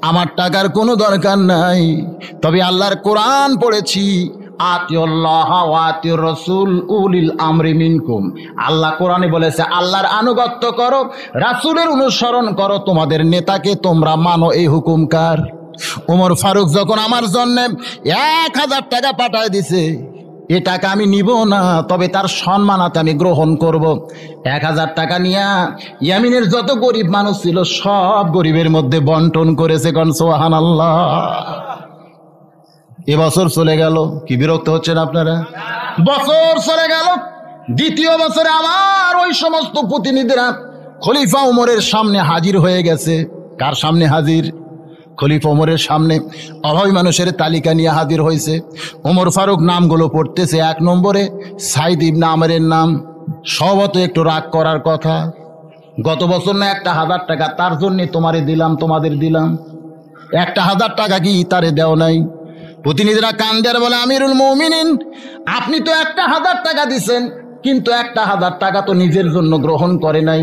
S1: আমার টাকার কোনো দরকার নাই, তবে আল্লাহর কোরআন পড়েছি, আতিউল্লাহ ওয়া আতিউর রাসূল উলিল আমরি মিনকুম। আল্লাহ কোরআনে বলেছে আল্লাহর আনুগত্য করো, রাসূলের অনুসরণ করো, তোমাদের নেতাকে তোমরা মানো, এই হুকুম কার? ওমর ফারুক যখন আমার জন্য 1000 টাকা পাঠায় দিছে, এ টাকা আমি নিব না, তবে তার সম্মানাতে আমি গ্রহণ করব। 1000 টাকা নিয়ে ইয়ামিনের যত গরিব মানুষ ছিল সব গরিবের মধ্যে বন্টন করেছে। কোন সুবহানাল্লাহ। এবছর চলে গেল, কি বিরক্ত হচ্ছেন আপনারা? বছর চলে গেল, 2য় বছরে আমার ওই সমস্ত প্রতিনিধিরা খলিফা ওমরের সামনে হাজির হয়ে গেছে। কার সামনে হাজির? খলিফা ওমরের সামনে অভাবী মানুষের তালিকা নিয়ে হাজির হয়েছে। ওমর ফারুক নামগুলো পড়তেছে। 1 নম্বরে সাঈদ ইবনে আমরের নাম। স্বভাবত একটু রাগ করার কথা, গত বছর না 1000 টাকা তার জন্য তোমারে দিলাম, তোমাদের দিলাম, 1000 টাকা কি তারে দেও নাই? প্রতিনিধিরা কান্দের বলে, আমিরুল মুমিনিন, আপনি তো 1000 টাকা দিছেন, কিন্তু 1000 টাকা তো নিজের জন্য গ্রহণ করে নাই,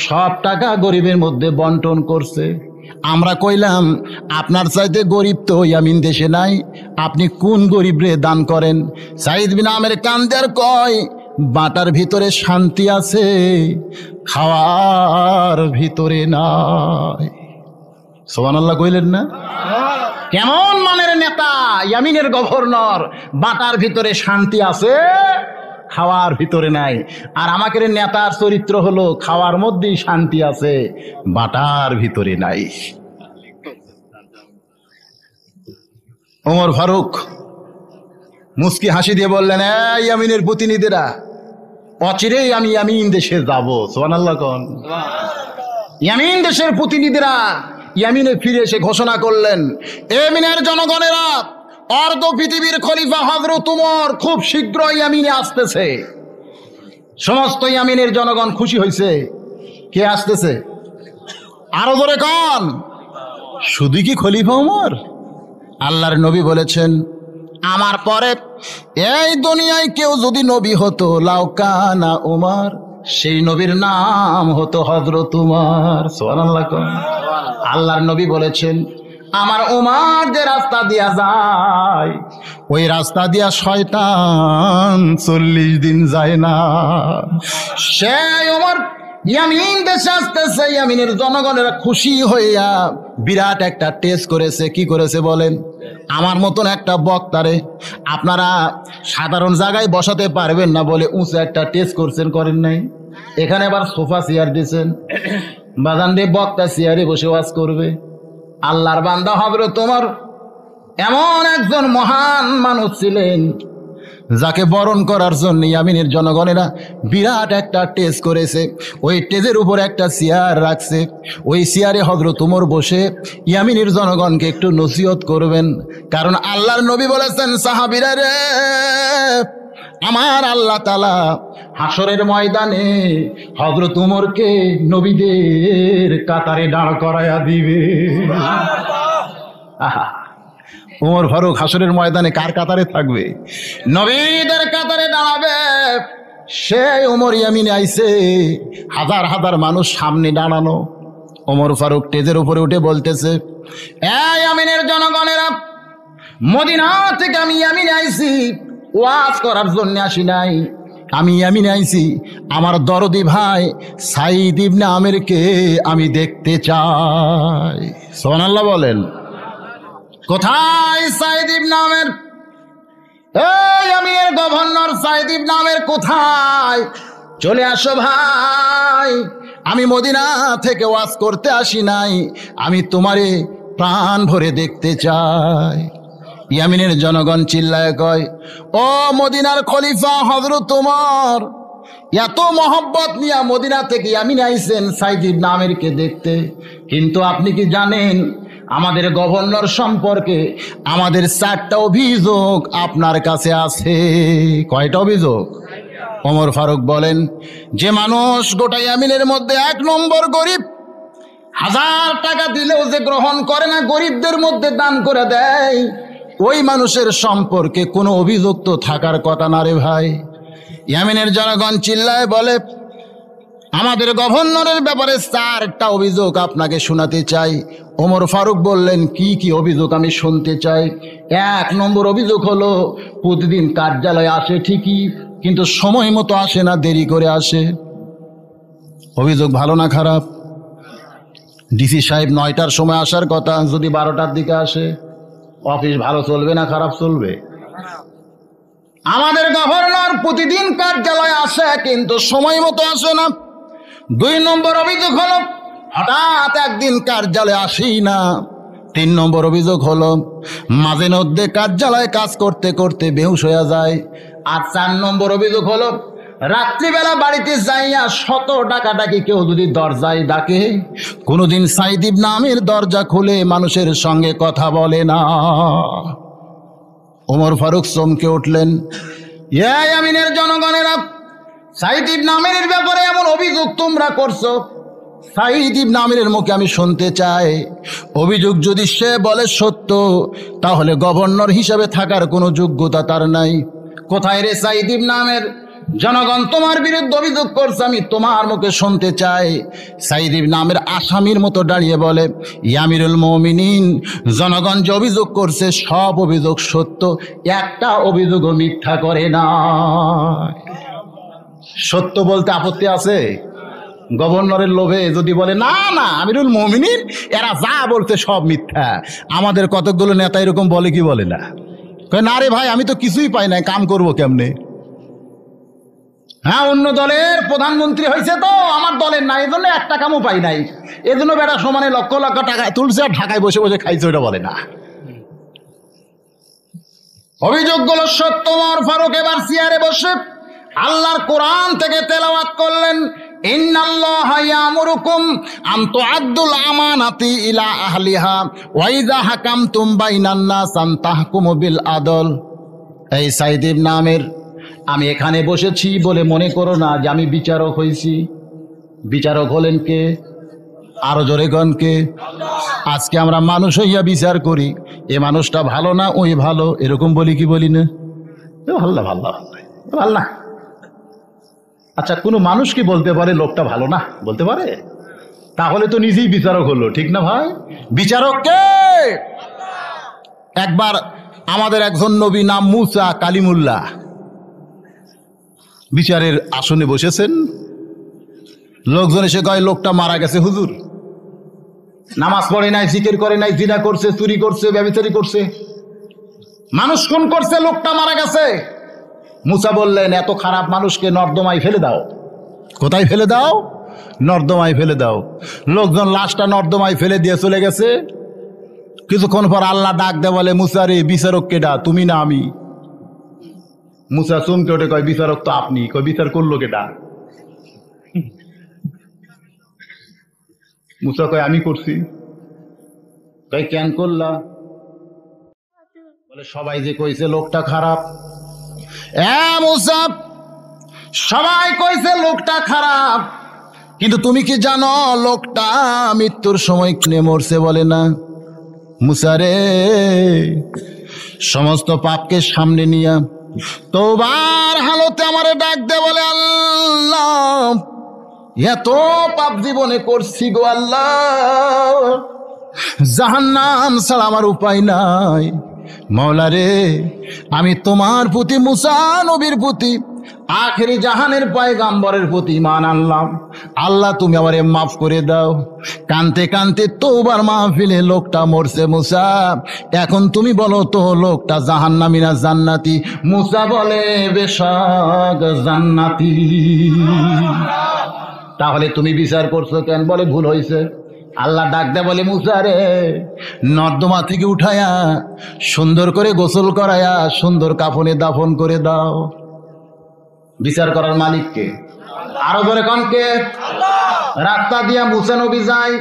S1: সব টাকা গরিবের মধ্যে বন্টন করছে। আমরা কইলাম আপনার চাইতে গরিব তো ইয়ামিন দেশে নাই, আপনি কোন গরিব রে দান করেন? সাঈদ বিন আমের কান্দের কয়, বাটার ভিতরে শান্তি আছে, খাওয়ার ভিতরে নাই। সুবহানাল্লাহ কইলেন না? কেমন মানের নেতা, ইয়ামিনের গভর্নর, বাটার ভিতরে শান্তি আছে, খাওয়ার ভিতরে নাই। আর আমাকে নেতার চরিত্র হলো খাওয়ার মধ্যেই শান্তি আছে, বাটার ভিতরে নাই। ওমর ফারুক মুস্কি হাসি দিয়ে বললেন, এই ইয়ামিনের প্রতিনিধিরা, অচিরেই আমি ইয়ামিন দেশে যাব। সুবহানাল্লাহ কোন? ইয়ামিন দেশের প্রতিনিধিরা ইয়ামিনে ফিরে এসে ঘোষণা করলেন, ইয়ামিনের জনগণেরা, অর্ধ পৃথিবীর খলিফা হযরত ওমর খুব শীঘ্রই ইয়ামিনে আসতেছে। সমস্ত ইয়ামিনের জনগণ খুশি হয়েছে। কে আসতেছে? আরো জোরে কোন? শুধু কি খলিফা ওমর? আল্লাহর নবী বলেছেন, আমার পরে এই দুনিয়ায় কেউ যদি নবী হতো, লাউকানা ওমর, সেই নবীর নাম হতো হযরত ওমর। সুবহানাল্লাহ। আল্লাহর নবী বলেছেন, আমার ওমর যে রাস্তা দিয়া যায়, ওই রাস্তা দিয়া শয়তান 40 দিন যায় না। সেই ওমর ইয়ামিন দেশে আসতেছে। ইয়ামিনের জনগণেরা খুশি হইয়া বিরাট একটা টেস্ট করেছে। কি করেছে বলেন? আমার মতন একটা বক্তারে আপনারা সাধারণ জায়গায় বসাতে পারবেন না বলে উঁচু একটা টেস্ট করছেন, করেন নাই? এখানে আবার সোফা চেয়ার দিয়েছেন, বাজান রে বক্তা চেয়ারে বসে ওয়াজ করবে। আল্লাহর বান্দা হযরত ওমর এমন একজন মহান মানুষ ছিলেন, যাকে বরণ করার জন্য ইয়ামিনের জনগণেরা বিরাট একটা টেজ করেছে। ওই টেজের উপর একটা চেয়ার রাখছে। ওই চেয়ারে হযরত ওমর বসে ইয়ামিনের জনগণকে একটু নসিহত করবেন। কারণ আল্লাহর নবী বলেছেন, সাহাবীরা রে, আমার আল্লাহ তাআলা হাসরের ময়দানে হযরত ওমরকে নবীদের কাতারে দাঁড় করায়া দিবে। আহা, ওমর ফারুক হাসরের ময়দানে কার কাতারে থাকবে? নবীদের কাতারে দাঁড়াবে। সেই ওমর ইয়ামিনে আইছে, হাজার হাজার মানুষ সামনে দাঁড়ানো। ওমর ফারুক টেজের উপরে উঠে বলতেছে, এই ইয়ামিনের জনগণেরা, মদিনা থেকে আমি ইয়ামিনে আইছি, ওয়াজ করার জন্য আসি নাই। আমি ইয়ামিনে আইছি আমার দরদি ভাই সাইদ ইবনে আমেরকে আমি দেখতে চাই। সুবহানাল্লাহ বলেন। কোথায় সাইদ ইবনে আমের? এই আমির গভর্নর সাইদ ইবনে আমের কোথায়? চলে আসো ভাই, আমি মদিনা থেকে ওয়াজ করতে আসি নাই, আমি তোমারে প্রাণ ভরে দেখতে চাই। ইয়ামিনের জনগণ চিল্লায় কয়, ও মদিনার খলিফা হযরত ওমর, এত মহব্বত নিয়ে মদিনা থেকে ইয়ামিনে আইছেন সাইদ ইবনে আমেরকে দেখতে, কিন্তু আপনি কি জানেন আমাদের গভর্নর সম্পর্কে আমাদের 4টা অভিযোগ আপনার কাছে আছে। কয়টা অভিযোগ? ওমর ফারুক বলেন, যে মানুষ গোটা ইয়ামিনের মধ্যে 1 নম্বর গরিব, 1000 টাকা দিলেও যে গ্রহণ করে না, গরিবদের মধ্যে দান করে দেয়, ওই মানুষের সম্পর্কে কোনো অভিযোগ তো থাকার কথা না রে ভাই। ইয়ামিনের জনগণ চিল্লায় বলে, আমাদের গভর্নরের ব্যাপারে 4টা অভিযোগ আপনাকে শোনাতে চাই। ওমর ফারুক বললেন, কি কি অভিযোগ আমি শুনতে চাই? 1 নম্বর অভিযোগ হলো, প্রতিদিন কার্যালয়ে আসে ঠিকই, কিন্তু সময় মতো আসে না, দেরি করে আসে। অভিযোগ ভালো না খারাপ? ডিসি সাহেব 9টার সময় আসার কথা, যদি 12টার দিকে আসে, অফিস ভালো চলবে না খারাপ চলবে? আমাদের গভর্নর প্রতিদিন কার্যালয়ে আসে কিন্তু সময় মতো আসে না। 2 নম্বর অভিযোগ হলো, হঠাৎ একদিন কার্যালয়ে আসি না। 3 নম্বর অভিযোগ হলো, মাঝে মধ্যে কার্যালয়ে কাজ করতে করতে বেহুশ হয়ে যায়। আর 4 নম্বর অভিযোগ হলো, রাত্রিবেলা বাড়িতে যাইয়া 100 ডাকাডাকি কেউ যদি দরজায় ডাকে, কোনোদিন সাইদ ইবনে আমের দরজা খুলে মানুষের সঙ্গে কথা বলে না। ওমর ফারুক চমকে উঠলেন, এই আমিনের জনগণেরা, সাইদ ইবনে আমের ব্যাপারে এমন অভিযোগ তোমরা করছো, সাইদ ইবনে আমের মুখে আমি শুনতে চাই। অভিযোগ যদি সে বলে সত্য, তাহলে গভর্নর হিসাবে থাকার কোনো যোগ্যতা তার নাই। কোথায় রে সাইদ ইবনে আমের? জনগণ তোমার বিরুদ্ধে অভিযোগ করছে, আমি তোমার মুখে শুনতে চাই। সাইদ ইবনে আমের আসামির মতো দাঁড়িয়ে বলে, আমিরুল মুমিনিন, জনগণ যে অভিযোগ করছে সব অভিযোগ সত্য, একটা অভিযোগও মিথ্যা করে না। সত্য বলতে আপত্তি আছে? গভর্নরের লোভে যদি বলে না না আমিরুল মুমিনিন এরা যা বলতে সব মিথ্যা, আমাদের কতগুলো নেতা এরকম বলে কি বলে না? না রে ভাই, আমি তো কিছুই পাই নাই, কাম করবো কেমনে? হ্যাঁ, অন্য দলের প্রধানমন্ত্রী হয়েছে তো আমার দলের নাই, এই জন্য 1 টাকাও পাই নাই, এজন্য বেটা সমানে লক্ষ লক্ষ টাকা তুলছে আর ঢাকায় বসে বসে খাইছে, ওটা বলে না। অভিযোগগুলো সত্য। ওমর ফারুক এবার চেয়ারে বসে আল্লাহর কোরআন থেকে তেলাওয়াত করলেন, ইন্নাল্লাহা ইয়ামুরুকুম আন তুআদ্দুল আমানাতি ইলা আহলিহা ওয়া ইযা হাকামতুম বাইনান নাস আন তাহকুমু বিল আদল। এই সাইদ ইবনে আমের, আমি এখানে বসেছি বলে মনে করো না যে আমি বিচারক হয়েছি। বিচারক হলেন কে? আরো জোরে গণ কে? আজকে আমরা মানুষ হইয়া বিচার করি, এ মানুষটা ভালো না ওই ভালো, এরকম বলি কি বলি না? ভালো না, ভালো ভালো না। আচ্ছা, কোনো মানুষ কি বলতে পারে লোকটা ভালো না? বলতে পারে? তাহলে তো নিজেই বিচারক হলো, ঠিক না ভাই? বিচারক কে? একবার আমাদের একজন নবী নাম মুসা কালিমুল্লাহ বিচারের আসনে বসেছেন। লোকজন এসে কয় লোকটা মারা গেছে হুজুর, নামাজ পড়ে নাই, জিকির করে নাই, জিনা করছে, চুরি করছে, ব্যভিচারী করছে, মানুষ খুন করছে, লোকটা মারা গেছে। মুসা বললেন, এত খারাপ মানুষকে নর্দমায় ফেলে দাও। কোথায় ফেলে দাও? নর্দমায় ফেলে দাও। লোকজন লাশটা নর্দমায় ফেলে দিয়ে চলে গেছে। কিছুক্ষণ পর আল্লাহ ডাক দে বলে, মুসা রে, বিচারক কেডা, তুমি না আমি? মুসা চমকে ওঠে, কয় বিচারক তো আপনি। কয় বিচার করলো কেটা? মুসা কয় আমি করছি। কয় কেন করলা? বলে সবাই যে কইছে লোকটা খারাপ। মুসা, সবাই কইছে লোকটা খারাপ, কিন্তু তুমি কি জানো লোকটা মৃত্যুর সময় কিনে মরছে বলে না? মুসা রে, সমস্ত পাপকে সামনে নিয়া তওবার হালতে আমারে ডাক দে, বলে আল্লাহ এত পাপ জীবনে করছি গো আল্লাহ, জাহান্নাম ছাড়া আমার উপায় নাই। মাওলা রে, আমি তোমার প্রতি, মুসা নবীর প্রতি, আখেরি জাহানের পয়গাম্বরের প্রতি ঈমান আনলাম। আল্লাহ তুমি আমারে মাফ করে দাও। কানতে কানতে তওবার মাহফিলে লোকটা মরছে। মুসা, এখন তুমি বলো তো লোকটা জাহান্নামী না জান্নাতি? মুসা বলে বেশক জান্নাতি। তাহলে তুমি বিচার করছো কেন? বলে ভুল হয়েছে। আল্লাহ ডাক দেয়, বলে মুসা রে, নর্দমা থেকে উঠায়া সুন্দর করে গোসল করায়া সুন্দর কাফনে দাফন করে দাও। বিচার করার মালিককে? আরো ধরে কনকে? রাস্তা দিয়া মুসা নবী যায়,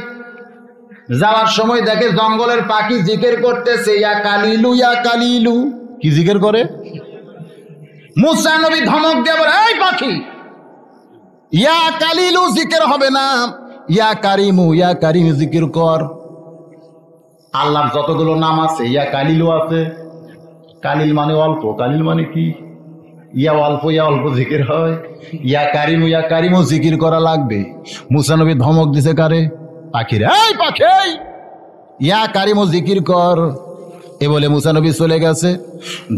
S1: যাওয়ার সময় দেখে জঙ্গলের পাখি জিকির করতেছে, ইয়া কালিলু ইয়া কালিলু। কি জিকির করে? মুসা নবী ধমক দিয়ে বলে, এই পাখি, ইয়া কালিলু জিকির হবে না, ইয়া কারিমু, ইয়া কারিম জিকির কর। আল্লাহর যতগুলো নাম আছে ইয়া কালিলু আছে। কালিল মানে অল্প, কালিল মানে কি? ইয়া অল্প, ইয়া অল্প জিকির হয়। ইয়া কারিমু জিকির করা লাগবে। মুসা নবী ধমক দিছে কারে? পাখিরে, এই পাখি, ইয়া কারিমু জিকির কর। এ বলে মুসা নবী চলে গেছে।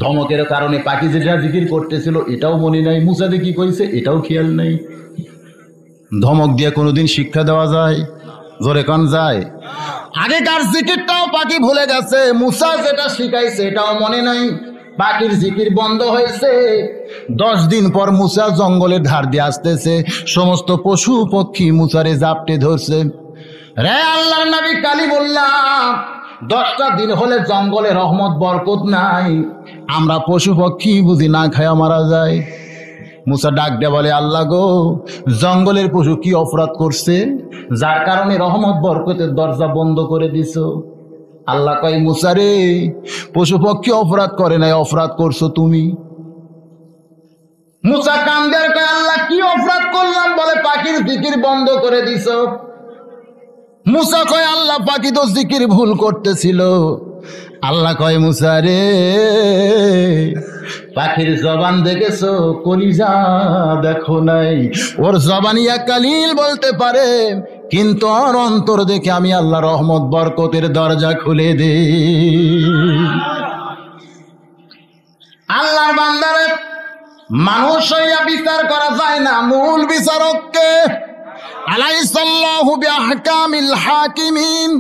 S1: ধমকের কারণে পাখি যেটা জিকির করতেছিল এটাও মনে নাই, মুসা যে কি কইছে এটাও খেয়াল নাই। ধমক দিয়ে কোনোদিন শিক্ষা দেওয়া যায়? জোরে কান যায়? আগেকার জিকিরটাও পাখি ভুলে গেছে, মুসা যেটা শিখাইছে এটাও মনে নাই। পাখির জিকির বন্ধ হয়েছে। 10 দিন পর মুসা জঙ্গলের ধার দিয়ে আসতেছে, সমস্ত পশু পক্ষী মুসারে জাপটে ধরছে। রে আল্লাহর নবী কালিমুল্লাহ, 10টা দিন হলে জঙ্গলে রহমত বরকত নাই, আমরা পশু পক্ষী বুঝি না খায়া মারা যায়। মুসা ডাক দে বলে, আল্লাহ গো, জঙ্গলের পশু কি অপরাধ করছে যার কারণে রহমত বরকতের দরজা বন্ধ করে দিছো? আল্লাহ কয়, মুসা রে, পশু পক্ষী অপরাধ করে নাই, অপরাধ করছো তুমি। মুসা কান্দের কয়, আল্লাহ কি অপরাধ করলাম? বলে পাখির জিকির বন্ধ করে দিছো। মুসা কয়, আল্লাহ পাখি তো জিকির ভুল করতেছিল। আল্লাহ কয়, মুসা রে, পাখির জবান দেখেছো, কলিজা দেখো নাই। ওর জবান ইয়া কালিল বলতে পারে, কিন্তু ওর অন্তর দেখে আমি আল্লাহ রহমত বরকতের দরজা খুলে দে। আল্লাহর বান্দারে মানুষ হইয়া বিচার করা যায় না, মূল বিচারককে। আলাইসাল্লাহু বিআহকামিল হাকিমিন।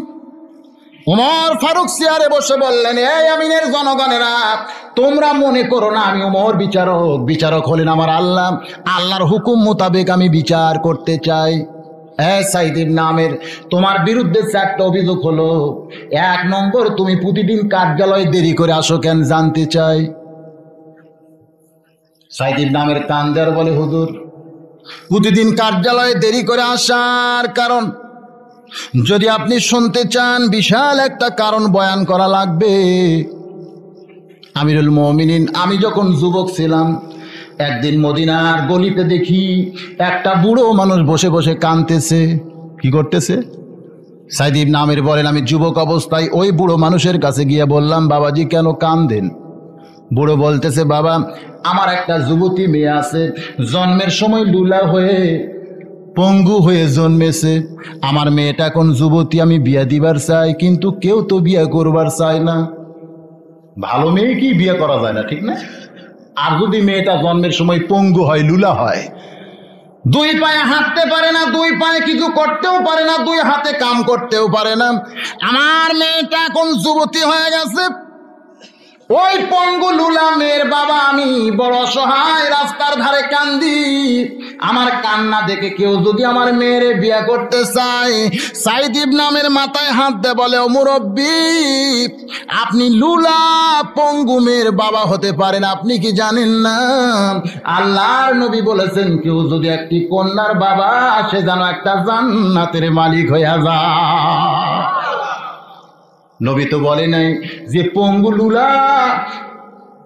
S1: উমর ফারুক চেয়ারে বসে বললেন, এই আমিনের জনগণেরা, তোমরা মনে করো না আমি উমর বিচারক। বিচারক হলেন আমার আল্লাহ। আল্লাহর হুকুম মোতাবেক আমি বিচার করতে চাই। সাইদ ইবনে আমের, তোমার বিরুদ্ধে 4টা অভিযোগ হলো। 1 নম্বর, তুমি প্রতিদিন কার্যালয়ে দেরি করে আসো কেন, জানতে চাই। সাইদ ইবনে আমের কান্দার বলে, হুজুর, প্রতিদিন কার্যালয়ে দেরি করে আসার কারণ যদি আপনি শুনতে চান, বিশাল একটা কারণ বয়ান করা লাগবে। আমিরুল মুমিনিন, আমি যখন যুবক ছিলাম, একদিন মদিনার গলিতে দেখি একটা বুড়ো মানুষ বসে বসে কাঁদতেছে। কি করতেছে? সাইদ ইবনে আমের বলেন, আমি যুবক অবস্থায় ওই বুড়ো মানুষের কাছে গিয়ে বললাম, বাবাজি কেন কাঁদেন? বুড়ো বলতেছে, বাবা, আমার একটা যুবতী মেয়ে আছে, জন্মের সময় লুলা হয়ে পঙ্গু হয়ে জন্মেছে। আমার মেয়েটা এখন যুবতী, আমি বিয়া দিবার চাই, কিন্তু কেউ তো বিয়া করবার চায় না। ভালো মেয়ে কি বিয়ে করা যায় না, ঠিক না? আর যদি মেয়েটা জন্মের সময় পঙ্গু হয়, লুলা হয়, 2 পায়ে হাঁটতে পারে না, 2 পায়ে কিছু করতেও পারে না, 2 হাতে কাম করতেও পারে না, আমার মেয়েটা এখন যুবতী হয়ে গেছে, ওই পঙ্গু লুলা মেয়ের বাবা আমি বড় অসহায়, রাস্তার ধারে কান্দি। আমার কান্না দেখে কেউ যদি আমার মেয়েরে বিয়ে করতে চায়, সাইদিব নামের মাথায় হাত দেয়, বলে ও মুরব্বি, আপনি লুলা পঙ্গু মেয়ের বাবা হতে পারেন, আপনি কি জানেন না আল্লাহর নবী বলেছেন কেউ যদি একটি কন্যার বাবা সে যেন একটা জান্নাতের মালিক হইয়া যায়। নবী তো বলে নাই যে পঙ্গু লুলা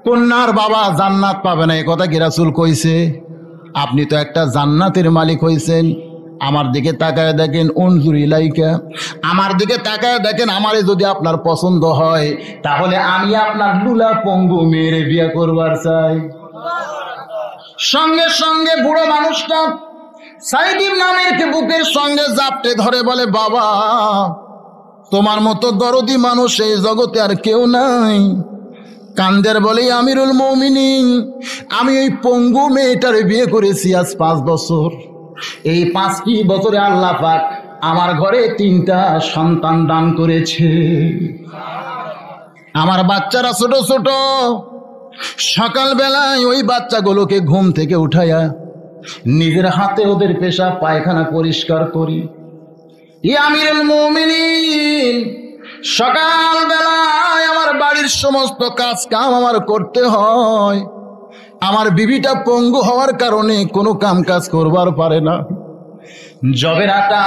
S1: কন্যার বাবা জান্নাত পাবে না, এ কথা কি রাসূল কইছে? আপনি তো একটা জান্নাতের মালিক হইছেন। আমার দিকে তাকায় দেখেন, উনজুর ইলাইকা, আমার দিকে তাকায় দেখেন, আমারে যদি আপনার পছন্দ হয় তাহলে আমি আপনার লুলা পঙ্গু মেয়েরে বিয়ে করবার চাই। সঙ্গে সঙ্গে বুড়ো মানুষটা সাইদিব নামের বুকের সঙ্গে জাপটে ধরে বলে, বাবা তোমার মতো দরদি মানুষ এই জগতে আর কেউ নাই। কান্দের বলে, আমিরুল মুমিনিন, আমি ওই পঙ্গু মেয়েটার বিয়ে করেছি আজ 5 বছর। এই 5টি বছরে আল্লাহ পাক আমার ঘরে 3টা সন্তান দান করেছে। আমার বাচ্চারা ছোট ছোট, সকালবেলায় ওই বাচ্চাগুলোকে ঘুম থেকে উঠাইয়া নিজের হাতে ওদের পেশাব পায়খানা পরিষ্কার করি। আমিরুল মুমিনিন, সকালবেলায় আমার বাড়ির সমস্ত কাজ কাম আমার করতে হয়। আমার বিবিটা পঙ্গু হওয়ার কারণে কোনো কাম কাজ করবার পারে না। জবের আটা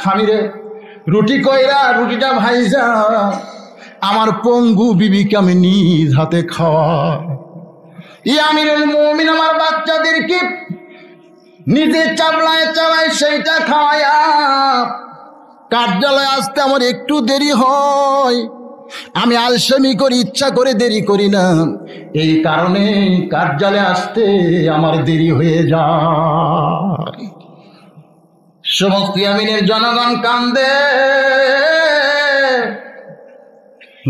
S1: খামিরে রুটি কইরা রুটিটা ভাইজা আমার পঙ্গু বিবিকে আমি নিজ হাতে খাওয়াই। আমিরুল মুমিন আমার বাচ্চাদেরকে নিজে চাবলায় চালায় সেইটা খাওয়ায়া কার্যালয়ে আসতে আমার একটু দেরি হয়। আমি আলসেমি করি, ইচ্ছা করে দেরি করি না, এই কারণে কার্যালয়ে আসতে আমার দেরি হয়ে যায়। সমস্ত ইয়ামিনের জনগণ কান্দে।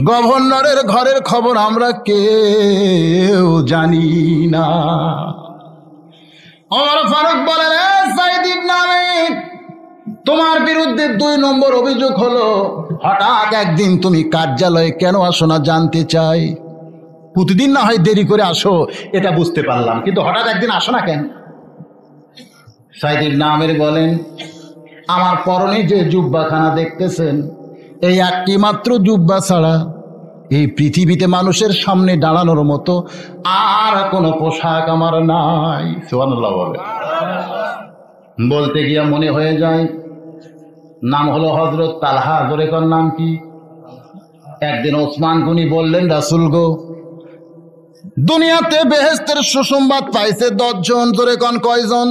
S1: গভর্নরের ঘরের খবর আমরা কেউ জানি না। ওমর ফারুক বলেন, সাইদিব নামে তোমার বিরুদ্ধে 2 নম্বর অভিযোগ হলো। হঠাৎ একদিন তুমি কার্যালয়ে কেন আসো না জানতে চাই। প্রতিদিন না হয় দেরি করে আসো, এটা বুঝতে পারলাম, কিন্তু হঠাৎ একদিন আসো না কেন? সাইদিব নামের বলেন, আমার পরনে যে জুব্বাখানা দেখতেছেন, এই একটি মাত্র জুব্বা ছাড়া এই পৃথিবীতে মানুষের সামনে দাঁড়ানোর মতো আর কোনো পোশাক আমার নাই। সুবহানাল্লাহ বলে। বলতে গিয়া মনে হয়ে যায়, নাম হলো হযরত তালহা। জোরে কোন নাম কি? একদিন ওসমান গনি বললেন, রাসূল গো, দুনিয়াতে বেহেশতের সুসংবাদ পাইছে 10 জন। জোরে কোন কয়জন?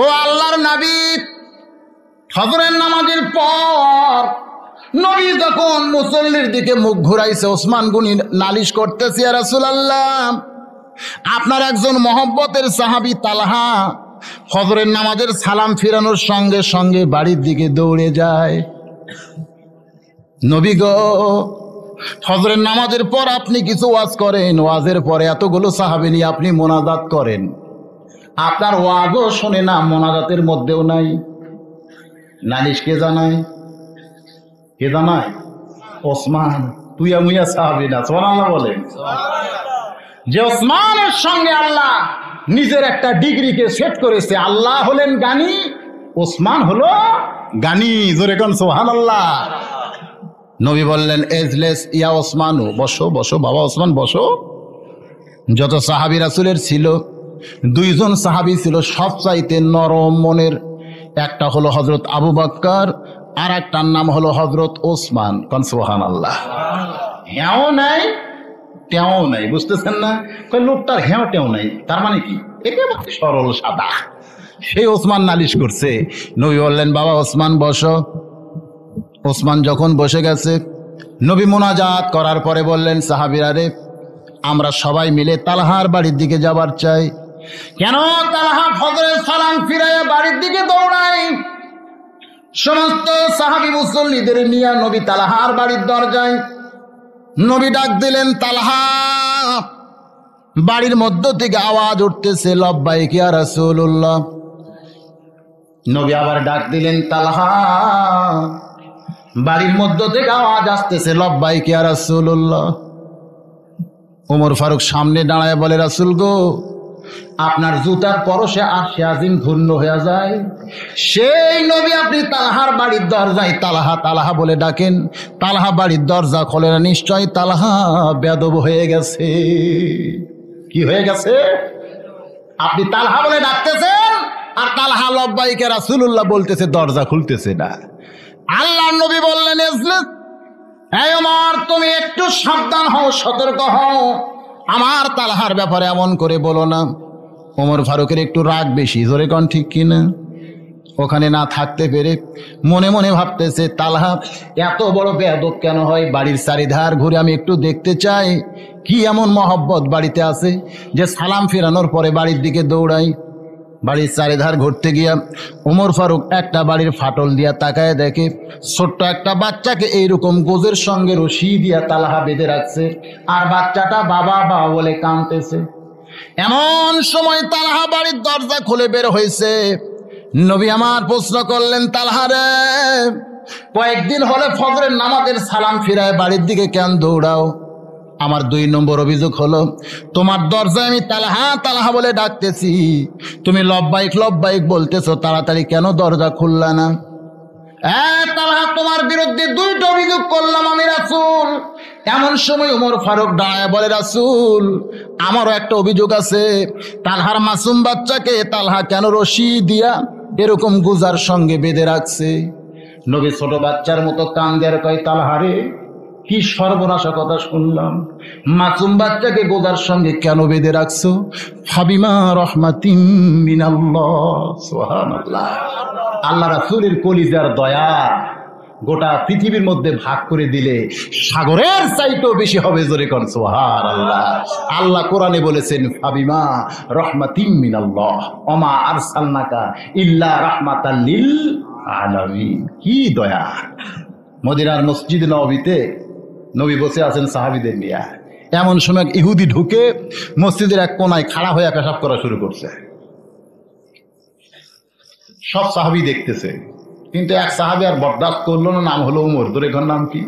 S1: ও আল্লাহর নবী, ফজরের নামাজের পর নবী যখন মুসল্লির দিকে মুখ ঘুরাইছে, ওসমান গনি নালিশ করতেছে, ইয়া রাসূলুল্লাহ, আপনার একজন মহব্বতের সাহাবী তালহা ফজরের নামাজের সালাম ফিরানোর সঙ্গে সঙ্গে বাড়ির দিকে দৌড়ে যায়। নবী গো, ফজরের নামাজের পর আপনি কিছু ওয়াজ করেন, ওয়াজের পরে এতগুলো সাহাবী নিয়ে আপনি মোনাজাত করেন, আপনার ওয়াজও শোনে না, মোনাজাতের মধ্যেও নাই। নালিশ কে জানায়? কে জানায়? ওসমান। তুই আমিয়া সাহাবী না? সুবহানাল্লাহ বলেন। যে ওসমানের সঙ্গে আল্লাহ নিজের একটা ডিগ্রিকে সেট করেছে। আল্লাহ হলেন জ্ঞানী, ওসমান হলো জ্ঞানী। জোরে কোন সুবহানাল্লাহ। নবী বললেন, এজলেস ইয়া ওসমানু, বসো বসো বাবা ওসমান বসো। যত সাহাবী রাসূলের ছিল, 2 জন সাহাবী ছিল সবচাইতে নরম মনের। একটা হলো হযরত আবু বকর, আর একটার নাম হলো হযরত ওসমান। কোন সুবহানাল্লাহ। হ্যাঁও নাই তেও নাই, বুঝতেছেন না? লোকটার হ্যাঁ তেও নাই, তার মানে কি? একেবারে সরল সাদা। সেই ওসমান নালিশ করছে। নবী বললেন, বাবা ওসমান বসো। ওসমান যখন বসে গেছে, নবী মোনাজাত করার পরে বললেন, সাহাবীরা রে, আমরা সবাই মিলে তালহার বাড়ির দিকে যাবার চাই। কেন? তালহা ফজরের সালাম ফিরাইয়া বাড়ির দিকে দৌড়ায়। সমস্ত সাহাবী মুসল্লিদের নিয়ে নবী তালহার বাড়ির দরজায়। নবী ডাক দিলেন, তালহা। বাড়ির মধ্য থেকে আওয়াজ উঠতেছে, লব্বাইক ইয়া রাসূলুল্লাহ। নবী আবার ডাক দিলেন, তালহা। বাড়ির মধ্য থেকে আওয়াজ আসতেছে, লব্বাইক ইয়া রাসূলুল্লাহ। ওমর ফারুক সামনে দাঁড়ায় বলে, রাসূল গো, আপনার জুতার পরশে আরশে আজিম ধন্য হয়ে যায়। সেই নবী আপনি তালহার বাড়ির দরজায় তালহা তালহা বলে ডাকেন, তালহা বাড়ির দরজা খোলে না, নিশ্চয় তালহা বেয়াদব হয়ে গেছে। কি হয়ে গেছে? আপনি তালহা বলে ডাকতেছেন আর তালহা লব্বাইকে রাসূলুল্লাহ বলতেছে, দরজা খুলতেছে না। আল্লাহর নবী বললেন, এই ওমর, তুমি একটু সাবধান হও, সতর্ক হও, আমার তালহার ব্যাপারে এমন করে বলো না। ওমর ফারুকের একটু রাগ বেশি, জোরে কোন ঠিক কিনা? ওখানে না থাকতে পেরে মনে মনে ভাবতেছে, তালহা এত বড় বেয়াদব কেন হয়? বাড়ির চারিধার ঘুরে আমি একটু দেখতে চাই কি এমন মহব্বত বাড়িতে আছে যে সালাম ফেরানোর পরে বাড়ির দিকে দৌড়াই। বাড়ির চারিধার ঘুরতে গিয়া ওমর ফারুক একটা বাড়ির ফাটল দিয়া তাকায় দেখে ছোট্ট একটা বাচ্চাকে এইরকম গোজের সঙ্গে রশি দিয়া তালহা বেঁধে রাখছে, আর বাচ্চাটা বাবা বাবা বলে কাঁদতেছে। এমন সময় তালহা বাড়ির দরজা খুলে বের হয়েছে। নবী আমার প্রশ্ন করলেন, তালহা রে, কয়েকদিন হলে ফজরের নামাজের সালাম ফিরায় বাড়ির দিকে কেন দৌড়াও? আমার 2 নম্বর অভিযোগ হলো, তোমার দরজায় আমি তালহা তালহা বলে ডাকতেছি, তুমি লব্বাইক লব্বাইক বলতেছো, তাড়াতাড়ি কেন দরজা খুললা না? তালহা, তোমার বিরুদ্ধে 2টা অভিযোগ করলাম আমি রাসূল। এমন সময় ওমর ফারুক দাঁড়ায় বলে, রাসূল, আমারও একটা অভিযোগ আছে। তালহার মাসুম বাচ্চাকে তালহা কেন রশি দিয়া এরকম গুজার সঙ্গে বেঁধে রাখছে? নবী ছোট বাচ্চার মতো কান্দে আর কয়, তালহারে, কি সর্বনাশা কথা শুনলাম, মাসুম বাচ্চাকে গোদার সঙ্গে কেন বেঁধে রাখছো? ফাবিমা রহমাতিম মিনাল্লাহ। সুবহানাল্লাহ। আল্লাহ রাসূলের কলিজার দয়া গোটা পৃথিবীর মধ্যে ভাগ করে দিলে সাগরের চাইতেও বেশি হবে, জোরে কোন সুবহানাল্লাহ। আল্লাহ কোরআনে বলেছেন, ফাবিমা রহমাতিম মিনাল্লাহ ওমা আরসালনাকা ইল্লা রাহমাতাল লিল আলামিন। কি দয়া! মদিনার মসজিদ নববীতে নবী বসে আছেন সাহাবীদের নিয়ে। এমন সময় ইহুদি ঢুকে মসজিদের এক কোনায় খাড়া হয়ে পেশাব করা শুরু করছে। সব সাহাবী দেখতেছে, কিন্তু এক সাহাবী আর বরদাস্ত করলো না, নাম হলো উমর। তোর এখন নাম কি?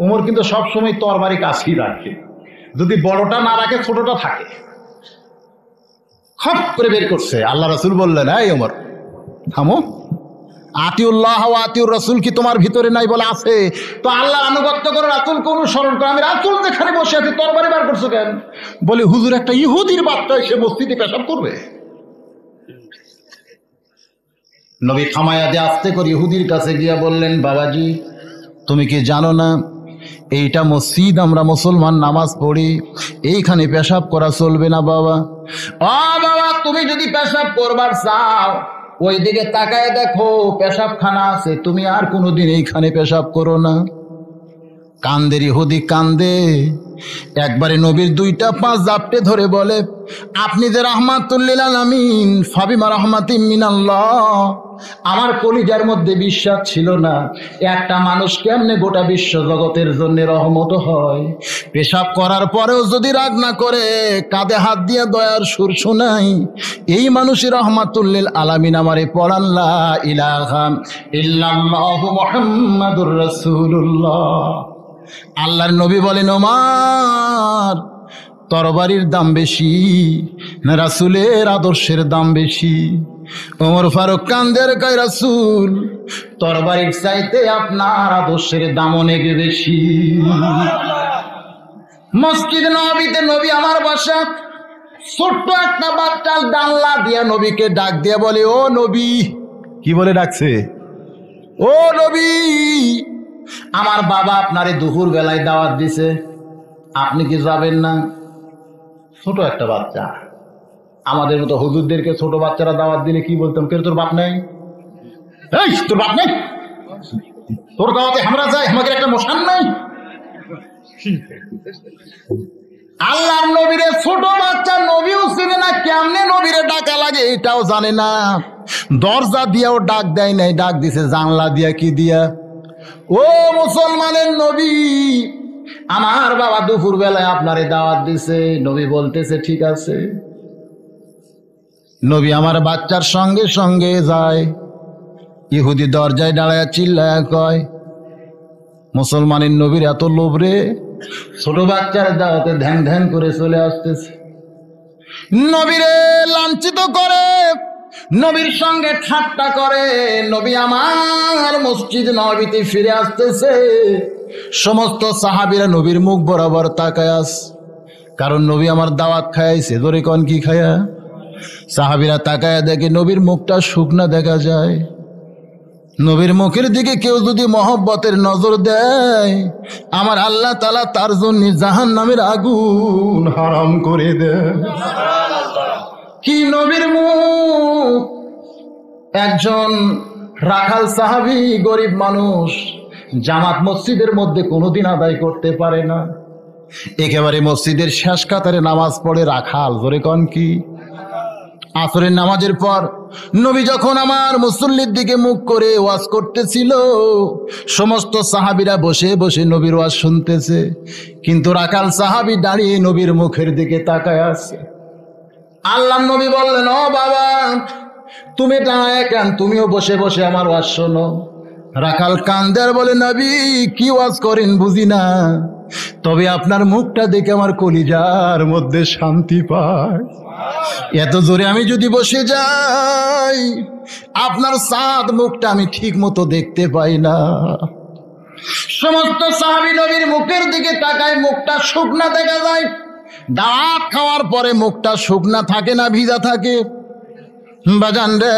S1: উমর কিন্তু সবসময় তরবারি কাছেই রাখে, যদি বড়টা না রাখে ছোটটা থাকে। খপ করে বের করছে। আল্লাহ রাসূল বললেন, এই উমর, থামো। আতিউল্লাহ ওয়া আতিউর রাসূল কি তোমার ভিতরে নাই? বলে আছে। তো আল্লাহর আনুগত্য করো, রাসূলকে অনুসরণ করো। আমি রাসূল যেখানে বসে আছি তরবারি বার করছো কেন? বলে, হুজুর, একটা ইহুদির বাচ্চা এসে মসজিদে পেশাব করবে। নবী থামায়া দিয়ে আস্তে করে ইহুদির কাছে গিয়া বললেন, বাবাজি, তুমি কি জানো না এইটা মসজিদ, আমরা মুসলমান নামাজ পড়ি, এইখানে পেশাব করা চলবে না বাবা। ও বাবা, তুমি যদি পেশাব করবার চাও ওই দিকে তাকায় দেখো, পেশাবখানা আছে, তুমি আর কোনোদিন এইখানে পেশাব করো না। কান্দের ইহুদি কান্দে, একবারে নবীর 2টা পা জাপটে ধরে বলে, আপনি যে রাহমাতুল লিল আলামিন, ফাবিমা রাহমাতিম মিনাল্লাহ, আমার কলিজার মধ্যে বিশ্বাস ছিল না একটা মানুষ কেমনে গোটা বিশ্ব জগতের জন্য রহমত হয়। পেশাব করার পরেও যদি রাগ না করে কাঁধে হাত দিয়ে দয়ার সুর শোনাই, এই মানুষই রাহমাতুল লিল আলামিন আমারে পড়ান লা ইলাহা ইল্লাল্লাহু মুহাম্মাদুর রাসূলুল্লাহ। আল্লাহর নবী বলেন, ওমর, তরবারির দাম বেশি না রাসূলের আদর্শের দাম বেশি? ওমর ফারুক কান্দের কয়, রাসূল, তরবারির চাইতে আপনার আদর্শের দাম অনেক বেশি। মসজিদ নববীতে নবী আমার বাসা, ছোট্ট একটা বাচ্চা জানলা দিয়া নবীকে ডাক দিয়ে বলে, ও নবী। কি বলে ডাকছে? ও নবী, আমার বাবা আপনারে দুপুর বেলায় দাওয়াত দিছে, আপনি কি যাবেন না? ছোট একটা বাচ্চা। আমাদের মতো হুজুরদেরকে ছোট বাচ্চারা দাওয়াত দিলে কি বলতাম? কে তোর বাপ নেই? এই তোর বাপ নেই? তোর দাওয়াতে আমরা যাই, আমাদের একটা মশান নাই? আল্লাহর নবীরে ছোট বাচ্চা নবীও চিনে না, কেমনে নবীরে ডাকা লাগে এটাও জানে না। দরজা দিয়াও ডাক দেয় নাই, ডাক দিছে জানলা দিয়া। কি দিয়া? ও মুসলমানের নবী, আমার বাবা দুপুর বেলায় আপনারে দাওয়াত দিছে। নবী বলতেছে, ঠিক আছে। নবী আমার বাচ্চার সঙ্গে সঙ্গে যায়। ইহুদি দরজায় দাঁড়ায় চিল্লায় কয়, মুসলমানের নবীর এত লোভ রে, ছোট বাচ্চার দাওয়াতে ধ্যান ধ্যান করে চলে আসতেছে, নবীরে লাঞ্ছিত করে, নবীর সঙ্গে ঠাট্টা করে। নবী আমার মসজিদ নববীতে ফিরে আসতেছে, সমস্ত সাহাবীরা নবীর মুখ বরাবর তাকায় আছে, কারণ নবী আমার দাওয়াত খাইছে। ধরে কোন কি খায়া? সাহাবীরা তাকায় দেখে নবীর মুখটা শুকনা দেখা যায়। নবীর মুখের দিকে কেউ যদি মহব্বতের নজর দেয়, আমার আল্লাহ তাআলা তার জন্য জাহান্নামের আগুন হারাম করে দেয়। কি নবীর মুখ! একজন রাখাল সাহাবী, গরিব মানুষ, জামাত মসজিদের মধ্যে কোনোদিন আদায় করতে পারে না, একেবারে মসজিদের শেষ কাতারে নামাজ পড়ে রাখাল। ধরে কোন কি? আসরের নামাজের পর নবী যখন আমার মুসল্লির দিকে মুখ করে ওয়াজ করতেছিল, সমস্ত সাহাবীরা বসে বসে নবীর ওয়াজ শুনতেছে, কিন্তু রাখাল সাহাবী দাঁড়িয়ে নবীর মুখের দিকে তাকায় আছে। আল্লাহর নবী বললেন, ও বাবা, তুমি দাঁড়ায় কেন? তুমিও বসে বসে আমার ওয়াজ শোনো। রাখাল কান্দে আর বলে, নবী কি ওয়াজ করেন বুঝি না, তবে আপনার মুখটা দেখে আমার কলিজার মধ্যে শান্তি পায়। এত জোরে আমি যদি বসে যাই, আপনার সাদ মুখটা আমি ঠিক মতো দেখতে পাই না। সমস্ত সাহাবী নবীর মুখের দিকে তাকায়, মুখটা শুকনা দেখা যায়। দাওয়াত খাওয়ার পরে মুখটা শুকনা থাকে না, ভিজা থাকে। বাজান রে,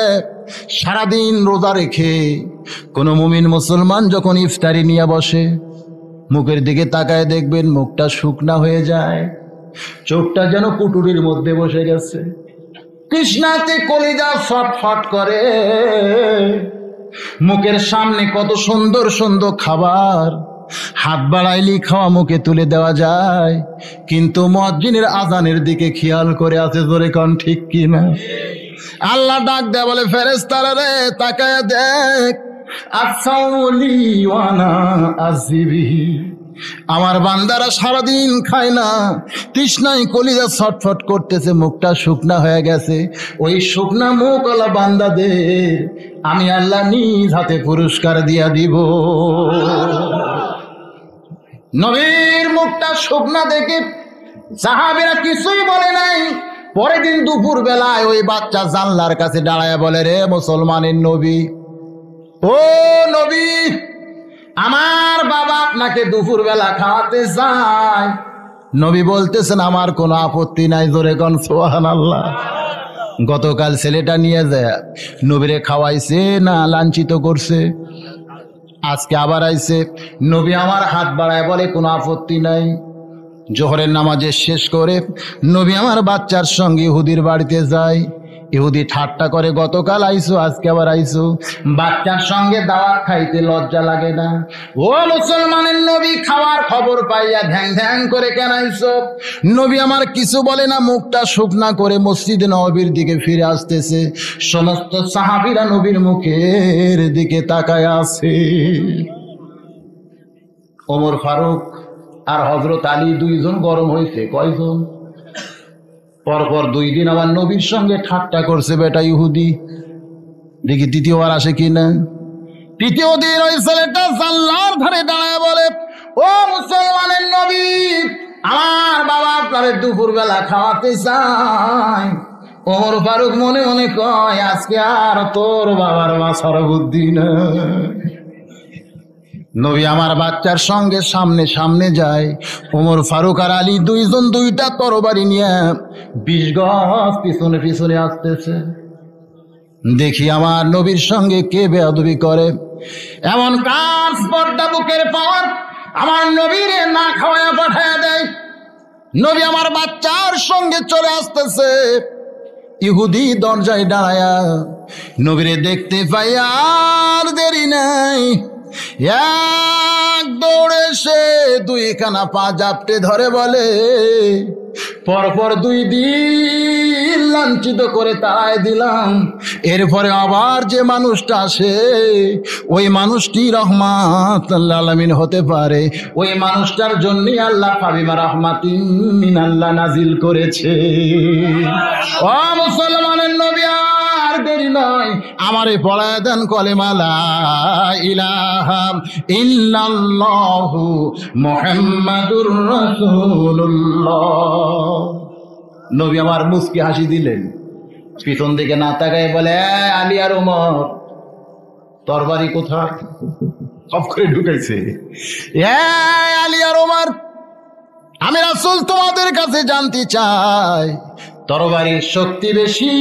S1: সারাদিন রোজা রেখে কোন মুমিন মুসলমান যখন ইফতারি নিয়ে বসে, মুখের দিকে তাকায় দেখবেন মুখটা শুকনা হয়ে যায়, চোখটা যেন কুটুরির মধ্যে বসে গেছে, তৃষ্ণাতে কলিজা ফটফট করে। মুখের সামনে কত সুন্দর সুন্দর খাবার, হাত বাড়াইলি খাওয়া মুখে তুলে দেওয়া যায়, কিন্তু মুয়াজ্জিনের আজানের দিকে খেয়াল করে আছে। জোরে কোন ঠিক কি না? আল্লাহ ডাক দেয়, বলে ফেরেশতারা রে তাকায় দেখ, আসাউলি ওয়ানা আজিবি, আমার বান্দারা সারাদিন খায় না, তৃষ্ণায় কলিজা ছটফট করতেছে, মুখটা শুকনা হয়ে গেছে। ওই শুকনা মুখওয়ালা বান্দাদের আমি আল্লাহ নিজ হাতে পুরস্কার দিয়া দিব। নবীর মুখটা শুকনা দেখে সাহাবীরা কিছুই বলে নাই। পরের দিন দুপুর বেলায় ওই বাচ্চা জানলার কাছে দাঁড়ায় বলে, রে মুসলমানের নবী, ও নবী, আমার বাবা আপনাকে দুপুর বেলা খাওয়াতে চায়। নবী বলতেছেন, আমার কোনো আপত্তি নাই। জোরে কোন সুবহানাল্লাহ। গতকাল ছেলেটা নিয়ে যায় নবীরে খাওয়াইছে না লাঞ্ছিত করছে, আজকে আবার আইছে। নবী আমার হাত বাড়ায় বলে, কোনো আপত্তি নাই। জোহরের নামাজে শেষ করে নবী আমার বাচ্চার সঙ্গে ইহুদির বাড়িতে যায়। ইহুদি ঠাট্টা করে, গতকাল আইসো আজকে আবার আইসো, বাচ্চার সঙ্গে দাওয়াত খাইতে লজ্জা লাগে না? ও মুসলমানের নবী, খাওয়ার খবর পাইয়া ধ্যান ধ্যান করে কেন আইসো? নবী আমার কিছু বলে না, মুখটা শুকনা করে মসজিদে নববীর দিকে ফিরে আসতেছে। সমস্ত সাহাবীরা নবীর মুখের দিকে তাকায় আছে। ওমর ফারুক আর হযরত আলী দুইজন গরম হয়েছে। কয়জন? পরপর 2 দিন আমার নবীর সঙ্গে ঠাট্টা করছে বেটা ইহুদি। দেখি তৃতীয়বার আসে কিনা। তৃতীয় দিন ওই ছেলেটা জানলার ধারে দাঁড়ায় বলে, ও মুসলমানের নবী, আমার বাবা আপনারে দুপুর বেলা খাওয়াতে চায়। ওমর ফারুক মনে মনে কয়, আজকে আর তোর বাবার মাথার বুদ্ধি না। নবী আমার বাচ্চার সঙ্গে সামনে সামনে যায়। ওমর ফারুক আর আলী দুইজন দুইটা তরবারি নিয়ে 20 গজ পিছনে পিছনে আসতেছে। দেখি আমার নবীর সঙ্গে কে বেয়াদবি করে। এমন কাজ পর্দা বুকের পাওয়ার আমার নবীরে না খাওয়ায়া পাঠায়া দেয়। নবী আমার বাচ্চার সঙ্গে চলে আসতেছে। ইহুদি দরজায় দাঁড়ায়া নবীরে দেখতে পাই, আর দেরি নাই, এক দৌড়ে সে 2 খানা পা জাপটে ধরে বলে, পরপর 2 দিন লাঞ্ছিত করে তাড়ায় দিলাম, এরপরে আবার যে মানুষটা আসে ওই মানুষটি রহমাতুল আলামিন হতে পারে। ওই মানুষটার জন্যই আল্লাহ ফাবিমা রাহমাতিন মিনাল্লাহ নাজিল করেছে। ও মুসলমানের নবী, আর দেরি গয় আমারে পড়ায় দেন কলেমা লা ইলাহা ইল্লাল্লাহু মুহাম্মাদুর রাসূলুল্লাহ। নবী আমার মুস্কি হাসি দিলেন, পিছন দিকে না তাকায় বলে, আলী আর ওমর তরবারি কোথায়? সব করে ঢুকেছে। আলী আর ওমর, আমি রাসূল তোমাদের কাছে জানতে চাই, তরবারির শক্তি বেশি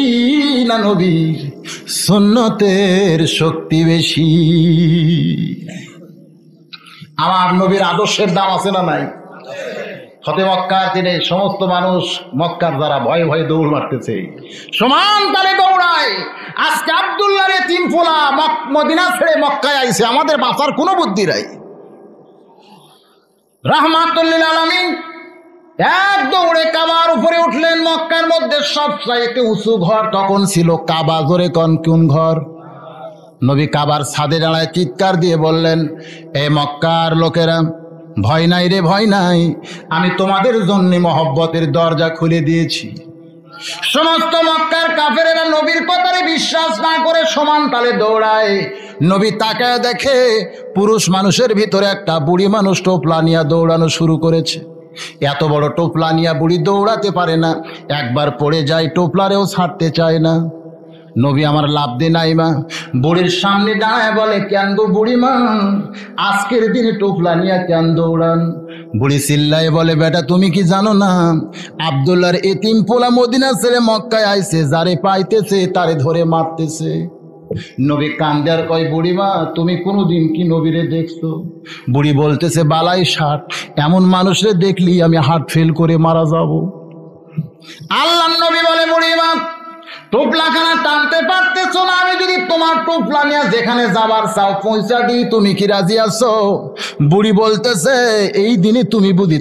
S1: না নবীর সুন্নতের শক্তি বেশি? আমার নবীর আদর্শের দাম আছে না নাই? ফতে মক্কার দিনে সমস্ত মানুষ মক্কার দ্বারা ভয়ে ভয়ে দৌড় মারতেছে, সমান তালে দৌড়ায়। আজকে আব্দুল্লাহর এতিম ফোলা মদিনা ছেড়ে মক্কায় আইছে, আমাদের বাঁচার কোনো বুদ্ধি নাই। রাহমাতুল লিল আলামিন এক দৌড়ে কাবার উপরে উঠলেন। মক্কার মধ্যে সবচাইতে উঁচু ঘর তখন ছিল কাবা। জোরে কোন ঘর? নবী কাবার ছাদে দাঁড়ায় চিৎকার দিয়ে বললেন, এ মক্কার লোকেরা, ভয় নাই রে, ভয় নাই, আমি তোমাদের জন্য মহব্বতের দরজা খুলে দিয়েছি। সমস্ত মক্কার কাফেরেরা নবীর কথারে বিশ্বাস না করে সমান তালে দৌড়ায়। নবী তাকায় দেখে পুরুষ মানুষের ভিতরে একটা বুড়ি মানুষ টোপলা নিয়ে দৌড়ানো শুরু করেছে। এত বড় টোপলা নিয়ে বুড়ি দৌড়াতে পারে না, একবার পড়ে যায় টোপলারেও ছাড়তে চায় না। নবী আমার লাভ দে নাই মা, বুড়ির সামনে দাঁড়ায় বলে, কেন গো বুড়ি মা, আজকের দিনে টোপলা নিয়ে কেন দৌড়ান? বুড়ি চিল্লায় বলে, বেটা তুমি কি জানো না, আব্দুল্লাহর এতিম পোলা মদিনা ছেড়ে মক্কায় আইছে, যারে পাইতেছে তারে ধরে মারতেছে। নবী কান্দে আর কয়, বুড়িমা তুমি কোনোদিন কি নবীরে দেখছো? বুড়ি বলতেছে, বালাই ষাট, এমন মানুষরে দেখলি আমি হার্ট ফেল করে মারা যাব। আল্লাহ নবী বলে, বুড়িমা টোপলাখানা টানতে পারতেছো না, আমি যদি তোমার টোপলা নিয়ে যেখানে যাবার চাও পৌঁছা দিই, তুমি কি রাজি আছো? বুড়ি বলতেছে, এই দিনে তুমি বুঝি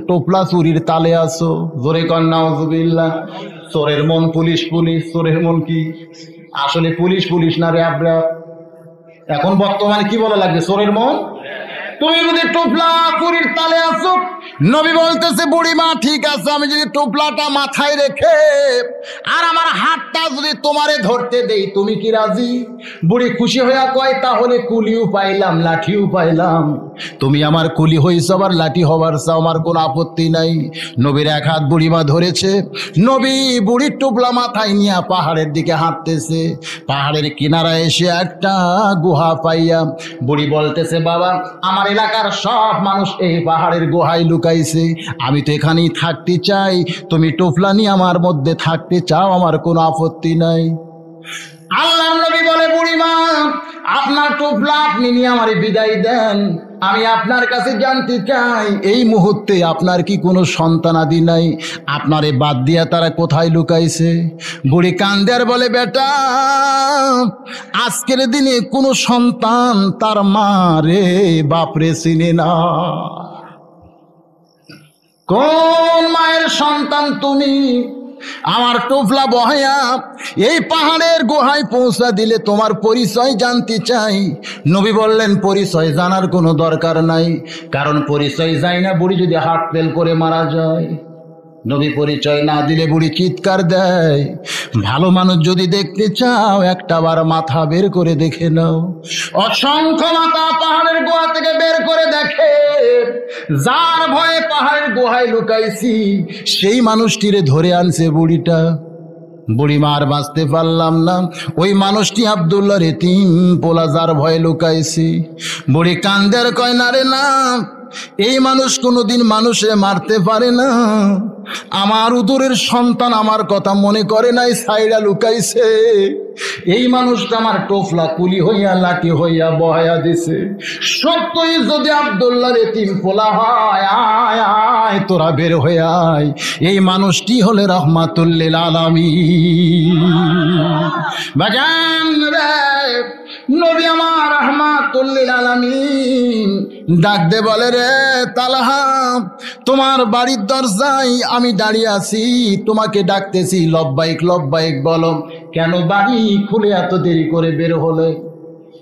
S1: টোপলা চুরির তালে আছো? জোরে কর নাউজুবিল্লাহ। চোরের মন পুলিশ পুলিশ, চোরের মন কি আসলে পুলিশ পুলিশ না রে আবরা? এখন বর্তমানে কি বলা লাগবে, চোরের মন? তুমি যদি টোপলা চুরির তালে আছো। নবী বলতেছে, বুড়িমা ঠিক আছে, আমি যদি টোপলাটা মাথায় রেখে আর আমার হাতটা যদি তোমারে ধরতে দেই, তুমি কি রাজি? বুড়ি খুশি হইয়া কয়, তাহলে কুলিও পাইলাম লাঠিও পাইলাম, তুমি আমার কুলি হইছ আবার লাঠি হবার চাও, আমার কোনো আপত্তি নাই। নবীর এক হাত বুড়িমা ধরেছে। নবী বুড়ির টোপলা মাথায় নিয়ে পাহাড়ের দিকে হাঁটতেছে। পাহাড়ের কিনারায় এসে একটা গুহা পাইয়া বুড়ি বলতেছে, বাবা আমার এলাকার সব মানুষ এই পাহাড়ের গুহায় লুকাইছে, আমি তো এখানেই থাকতে চাই, তুমি টোপলা নিয়ে আমার মধ্যে থাকতে চাও, আমার কোনো আপত্তি নাই। আল্লাহ নবী বলে, বুড়িমা আপনার টোপলা আপনি নিয়ে আমারে বিদায় দেন, আমি আপনার কাছে জানতে চাই, এই মুহূর্তে আপনার কি কোনো সন্তানাদি নাই? আপনারে বাদ দিয়া তারা কোথায় লুকাইছে? বুড়ি কান্দে আর বলে, বেটা আজকের দিনে কোনো সন্তান তার মা রে বাপরে চিনে না। কোন মায়ের সন্তান তুমি? আমার টোপলা বহায়া এই পাহাড়ের গুহায় পৌঁছা দিলে তোমার পরিচয় জানতে চাই। নবী বললেন, পরিচয় জানার কোনো দরকার নাই, কারণ পরিচয় যায় না বুড়ি যদি হার্ট ফেল করে মারা যায়। নবী পরিচয় না দিলে বুড়ি চিৎকার দেয়। ভালো মানুষ যদি দেখতে চাও একটাবার মাথা বের করে দেখে নাও। অসংখ্য মাথা পাহাড়ের গুহা থেকে বের করে দেখে, যার ভয়ে পাহাড়ের গুহায় লুকাইছি সেই মানুষটিরে ধরে আনছে বুড়িটা। বুড়িমা আর বাঁচতে পারলাম না, ওই মানুষটি আব্দুল্লাহর এতিম পোলা, যার ভয়ে লুকাইছি। বুড়ি কান্দের কয়, না রে না, এই মানুষ কোনোদিন মানুষে মারতে পারে না, আমার উদরের সন্তান আমার কথা মনে করে নাই, সাইডা লুকাইছে। এই মানুষটা আমার টোফলা কুলি হইয়া লাঠি হইয়া বহায়া দিছে। সত্যই যদি আব্দুল্লাহর এতিম পোলা হয়, আয় আয় তোরা বের হয়ে আয়, এই মানুষটি হলে রহমাতুল লিল আলামিন। বাজান রে, নবী আমার রহমাতুল লিল আলামিন ডাক দে বলে, রে তালহা তোমার বাড়ির দরজায় আমি দাঁড়িয়ে আছি, তোমাকে ডাকতেছি, লব্বাইক লব্বাইক বলো। কেন বাড়ি খুলে এত দেরি করে বের হলে?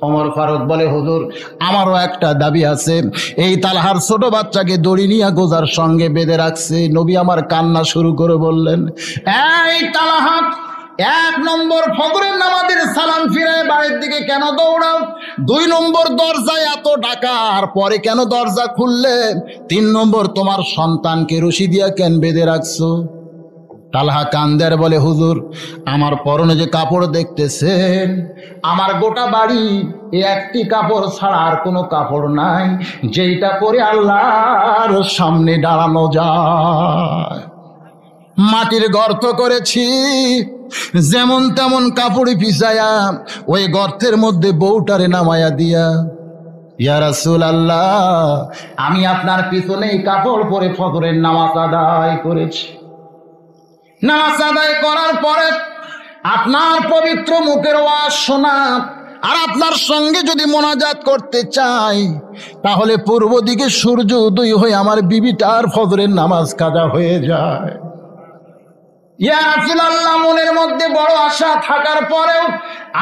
S1: ওমর ফারুক বলে, হুজুর আমারও একটা দাবি আছে। এই তালহার ছোট বাচ্চাকে দড়ি নিয়ে গোজার সঙ্গে বেঁধে রাখছে। নবী আমার কান্না শুরু করে বললেন, এই তালহা এক নম্বর, ফজরের নামাজের সালাম ফিরায় বাড়ির দিকে কেন দৌড়াও? দুই নম্বর, দরজায় এত ডাকা আর পরে কেন দরজা খুললে? তিন নম্বর, তোমার সন্তানকে রশি দিয়া কেন বেঁধে রাখছো? তালহা কান্দের বলে, হুজুর, আমার পরনে যে কাপড় দেখতেছেন, আমার গোটা বাড়ি এই একটি কাপড় ছাড়া আর কোনো কাপড় নাই যেইটা পরে আল্লাহর সামনে দাঁড়ানো যায়। মাটির গর্ত করেছি, যেমন তেমন কাপড় পিছায়া ওই গর্তের মধ্যে বউটারে নামায়া দিয়া, ইয়া রাসূলুল্লাহ, আমি আপনার পিছনেই কাপড় পরে ফজরের নামাজ আদায় করেছি। নামাজ আদায় করার পরে আপনার পবিত্র মুখের ওয়াজ শোনা আর আপনার সঙ্গে যদি মোনাজাত করতে চাই, তাহলে পূর্ব দিকে সূর্য উদয় হয়ে আমার বিবিটার ফজরের নামাজ কাজা হয়ে যায়। ইয়া রাসূলুল্লাহ, মনের মধ্যে বড় আশা থাকার পরেও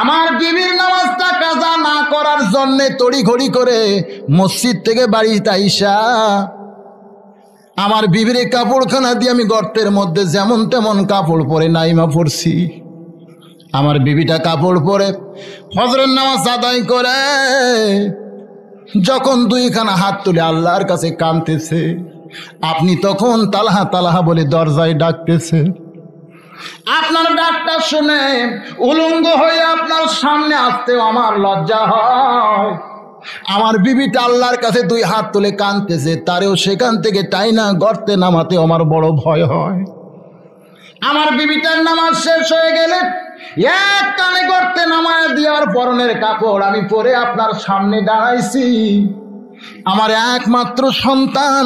S1: আমার বিবির নামাজটা কাজা না করার জন্য তড়িঘড়ি করে মসজিদ থেকে বাড়িতে আইসা আমার বিবির কাপড়খানা দিয়ে আমি গর্তের মধ্যে যেমন তেমন কাপড় পরে নাইমা পড়ছি। আমার বিবিটা কাপড় পরে ফজরের নামাজ আদায় করে যখন দুইখানা হাত তুলে আল্লাহর কাছে কাঁদতেছে, আপনি তখন তালহা তালহা বলে দরজায় ডাকতেছে। আপনার ডাকটা শুনে উলঙ্গ হয়ে আপনার সামনে আসতেও আমার লজ্জা হয়। আমার বিবিটা আল্লাহর কাছে দুই হাত তুলে কাঁদতেছে, তারেও সেখান থেকে টাইনা গর্তে নামাতে আমার বড় ভয় হয়। আমার বিবিটার নামাজ শেষ হয়ে গেলে এক কানে গর্তে নামায় দেওয়ার পরনের কাপড় আমি পরে আপনার সামনে দাঁড়াইছি। আমার একমাত্র সন্তান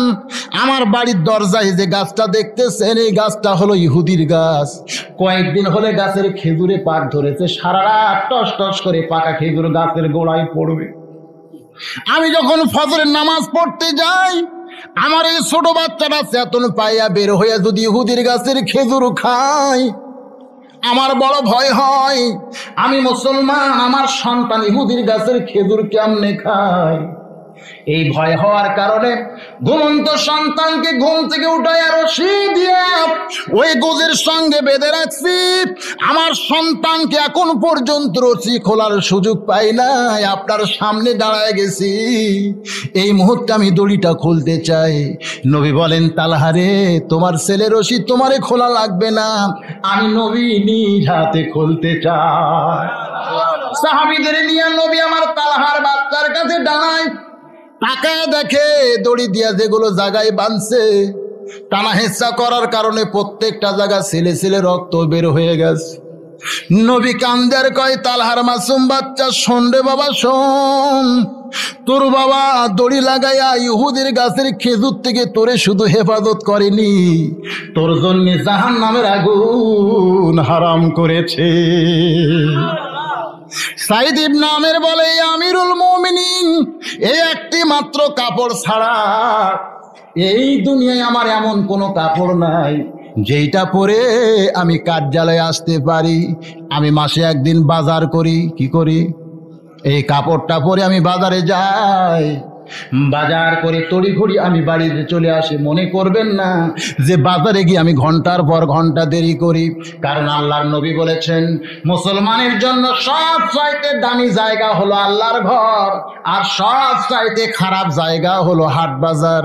S1: আমার বাড়ির দরজায় যে গাছটা দেখতেছেন, এই গাছটা হলো ইহুদির গাছ। কয়েকদিন হলে গাছের খেজুরে পাক ধরেছে, সারা রাত টস টস করে পাকা খেজুর গাছের গোড়ায় পড়বে। আমি যখন ফজরের নামাজ পড়তে যাই, আমার এই ছোট বাচ্চাটা চেতন পাইয়া বের হইয়া যদি ইহুদির গাছের খেজুর খায়, আমার বড় ভয় হয়। আমি মুসলমান, আমার সন্তান ইহুদির গাছের খেজুর কেমনে খায়? এই ভয় হওয়ার কারণে ঘুমন্ত সন্তানকে ঘুম থেকে উঠায় রশি দিয়ে ওই গোজের সঙ্গে বেঁধে রাখছি। আমার সন্তানকে এখন পর্যন্ত রশি খোলার সুযোগ পাই নাই। আপনার সামনে দাঁড়ায় গেছি, এই মুহূর্তে আমি দড়িটা খুলতে চাই। নবী বলেন, তালহারে, তোমার ছেলে রশি তোমারে খোলা লাগবে না, আমি নবী নিজ হাতে খুলতে চাই। সাহাবীদের নিয়ে নবী আমার তালহার বাচ্চার কাছে দাঁড়ায়, তাকায় দেখে দড়ি দিয়া যেগুলো জায়গায় বাঁধছে, টানা হেঁচা করার কারণে প্রত্যেকটা জায়গা ছেলে ছেলে রক্ত বের হয়ে গেছে। নবী কান্দের কয়, তালহার মাসুম বাচ্চা, শোন রে বাবা, শোন, তোর বাবা দড়ি লাগাইয়া ইহুদির গাছের খেজুর থেকে তোরে শুধু হেফাজত করেনি, তোর জন্য জাহান্নামের আগুন হারাম করেছে। সাইদ ইবনে আমের বলে, আমিরুল মুমিনিন, এই একটি মাত্র কাপড় ছাড়া এই দুনিয়ায় আমার এমন কোনো কাপড় নাই যেইটা পরে আমি কার্যালয়ে আসতে পারি। আমি মাসে একদিন বাজার করি। কি করি? এই কাপড়টা পরে আমি বাজারে যাই, বাজার করে তড়িঘড়ি আমি বাড়িতে চলে আসি। মনে করবেন না যে বাজারে গিয়ে আমি ঘন্টার পর ঘন্টা দেরি করি, কারণ আল্লাহর নবী বলেছেন, মুসলমানের জন্য সব চাইতে দামি জায়গা হলো আল্লাহর ঘর, আর সব চাইতে খারাপ জায়গা হলো হাট বাজার।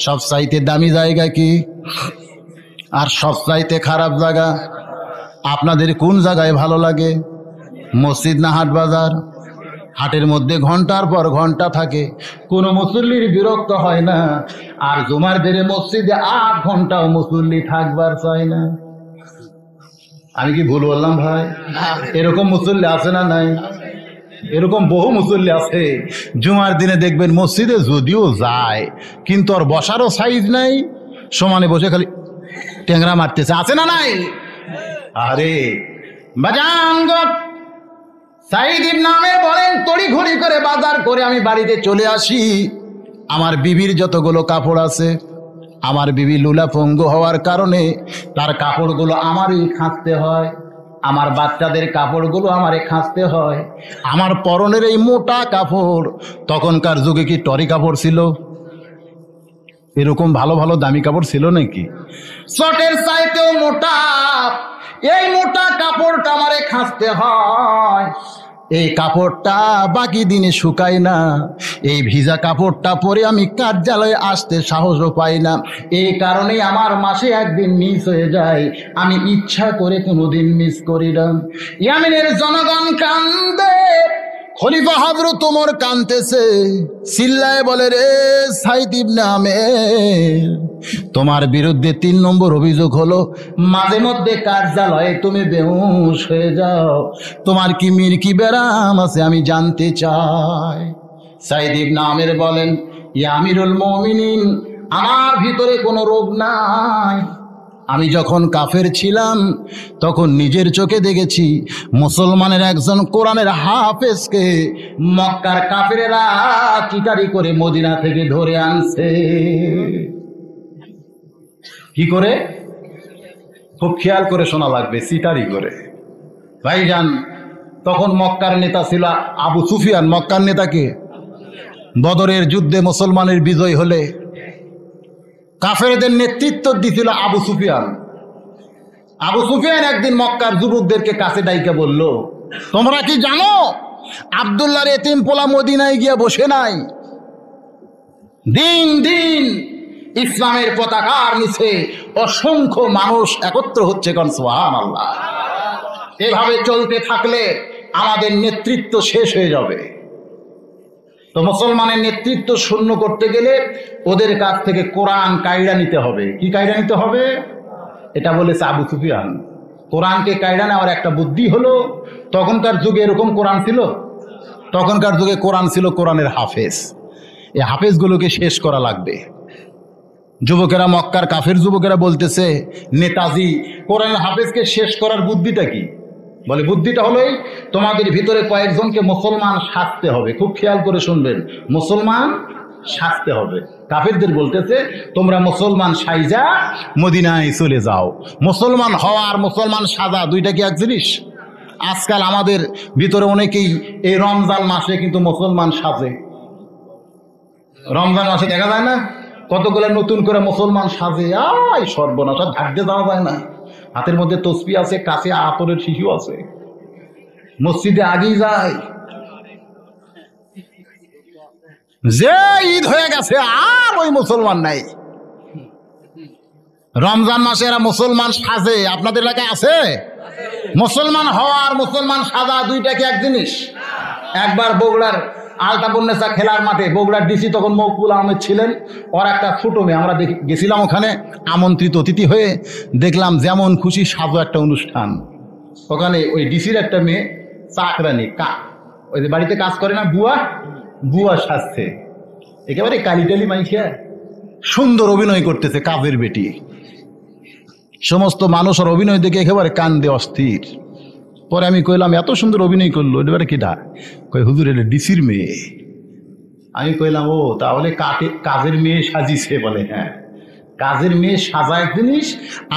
S1: সব চাইতে দামি জায়গা কি আর সব চাইতে খারাপ জায়গা? আপনাদের কোন জায়গায় ভালো লাগে, মসজিদ না হাট বাজার? হাটের মধ্যে ঘন্টার পর ঘন্টা থাকে, কোনো মুসল্লির বিরক্ত হয় না। আর জুমার দিনে মসজিদে 8 ঘন্টাও মুসল্লি থাকবার চায় না। আমি কি ভুল বললাম ভাই? এরকম মুসল্লি আছে না নাই? এরকম বহু মুসল্লি আছে, জুমার দিনে দেখবেন মসজিদে যদিও যায়, কিন্তু আর বসারও সাইজ নাই, সমানে বসে খালি ট্যাংরা মারতেছে। আছে না নাই? আরে বাজান, সাইদ ইবনে আমের বলেন, তড়িঘড়ি করে বাজার করে আমি বাড়িতে চলে আসি। আমার বিবির যতগুলো কাপড় আছে, আমার বিবি লুলা পঙ্গু হওয়ার কারণে তার কাপড়গুলো আমারই খাঁচতে হয়, আমার বাচ্চাদের কাপড়গুলো আমারে খাঁচতে হয়। আমার পরনের এই মোটা কাপড়, তখনকার যুগে কি টরি কাপড় ছিল? এরকম ভালো ভালো দামি কাপড় ছিল নাকি? চটের চাইতেও মোটা এই মোটা কাপড়টা আমারে খাঁচতে হয়, এই কাপড়টা বাকি দিনে শুকায় না, এই ভিজা কাপড়টা পরে আমি কার্যালয়ে আসতে সাহসও পাই না। এই কারণেই আমার মাসে একদিন মিস হয়ে যায়, আমি ইচ্ছা করে কোনোদিন মিস করি না। ইয়ামিনের জনগণ কান্দে, খলিফা হযরত ওমর কাঁদতেছে, চিল্লায় বলে, রে সাইদ ইবনে আমের, তোমার বিরুদ্ধে 3 নম্বর অভিযোগ হলো মাঝে মধ্যে কার্যালয়ে তুমি বেহুশ হয়ে যাও, তোমার কি মির্কি ব্যারাম আছে আমি জানতে চাই। সাইদ ইবনে আমের বলেন, ইয়া আমিরুল মুমিনিন, আমার ভিতরে কোনো রোগ নাই। আমি যখন কাফের ছিলাম তখন নিজের চোখে দেখেছি মুসলমানের একজন কোরআনের হাফেজকে মক্কার কাফেরেরা চিটারি করে মদিনা থেকে ধরে আনছে। কি করে? খুব খেয়াল করে শোনা লাগবে, চিটারি করে। ভাইজান, তখন মক্কার নেতা ছিল আবু সুফিয়ান। মক্কার নেতাকে বদরের যুদ্ধে মুসলমানের বিজয় হলে কাফেরদের নেতৃত্ব দিছিল আবু সুফিয়ান। আবু সুফিয়ান একদিন মক্কার যুবকদেরকে কাছে ডাইকে বলল, তোমরা কি জানো আব্দুল্লাহর এতিম পোলা মদিনায় গিয়ে বসে নাই? দিন দিন ইসলামের পতাকার নিচে অসংখ্য মানুষ একত্র হচ্ছে, কোন সুবহানাল্লাহ। এভাবে চলতে থাকলে আমাদের নেতৃত্ব শেষ হয়ে যাবে। তো মুসলমানের নেতৃত্ব শূন্য করতে গেলে ওদের কাছ থেকে কোরআন কায়রা নিতে হবে। কি কায়রা নিতে হবে? এটা বলেছে আবু সুফিয়ান। কোরআনকে কায়রা নেওয়ার একটা বুদ্ধি হলো, তখনকার যুগে এরকম কোরআন ছিল? তখনকার যুগে কোরআন ছিল কোরআনের হাফেজ। এই হাফেজগুলোকে শেষ করা লাগবে। যুবকেরা, মক্কার কাফের যুবকেরা বলতেছে, নেতাজি কোরআনের হাফেজকে শেষ করার বুদ্ধিটা কি? বলে, বুদ্ধিটা হলো তোমাদের ভিতরে কয়েকজনকে মুসলমান সাজতে হবে। খুব খেয়াল করে শুনবেন, মুসলমান সাজতে হবে। কাফেরদের বলতেছে, তোমরা মুসলমান সাইজা মদিনায় চলে যাও। মুসলমান হওয়া আর মুসলমান সাজা দুইটা কি এক জিনিস? আজকাল আমাদের ভিতরে অনেকেই এই রমজান মাসে কিন্তু মুসলমান সাজে। রমজান মাসে দেখা যায় না কতগুলো নতুন করে মুসলমান সাজে? আয় সর্বনাশ, ঢাকতে যাওয়া যায় না। হাতের মধ্যে তসবি আছে, কাছে আতরের শিশু আছে, মসজিদে আগেই যায়। যে ঈদ হয়ে গেছে আর ওই মুসলমান নাই। রমজান মাসে এরা মুসলমান সাজে। আপনাদের এলাকায় আছে? মুসলমান হওয়া আর মুসলমান সাজা দুইটা কি এক জিনিস? একবার বগুড়ার আলতাবন্নেসা খেলার মাঠে, বগুড়ার ডিসি তখন মকবুল আহমেদ ছিলেন, ওর একটা ছোট মেয়ে, আমরা গেছিলাম ওখানে আমন্ত্রিত অতিথি হয়ে। দেখলাম যেমন খুশি সাজো একটা অনুষ্ঠান। ওখানে ওই ডিসির একটা মেয়ে চাকরানি, ওই যে বাড়িতে কাজ করে না, বুয়া সাজছে, একেবারে কালিটালি মাইখিয়া সুন্দর অভিনয় করতেছে, কাজের বেটি। সমস্ত মানুষ আর অভিনয় দেখে একেবারে কান্দে অস্থির। পরে আমি কইলাম, এত সুন্দর অভিনয় করলো, এবারে কিটা? কই, হুজুর এটা ডিসির মেয়ে। আমি কইলাম, ও তাহলে কাজের মেয়ে সাজিছে? বলে, হ্যাঁ, কাজের মেয়ে সাজা এক জিনিস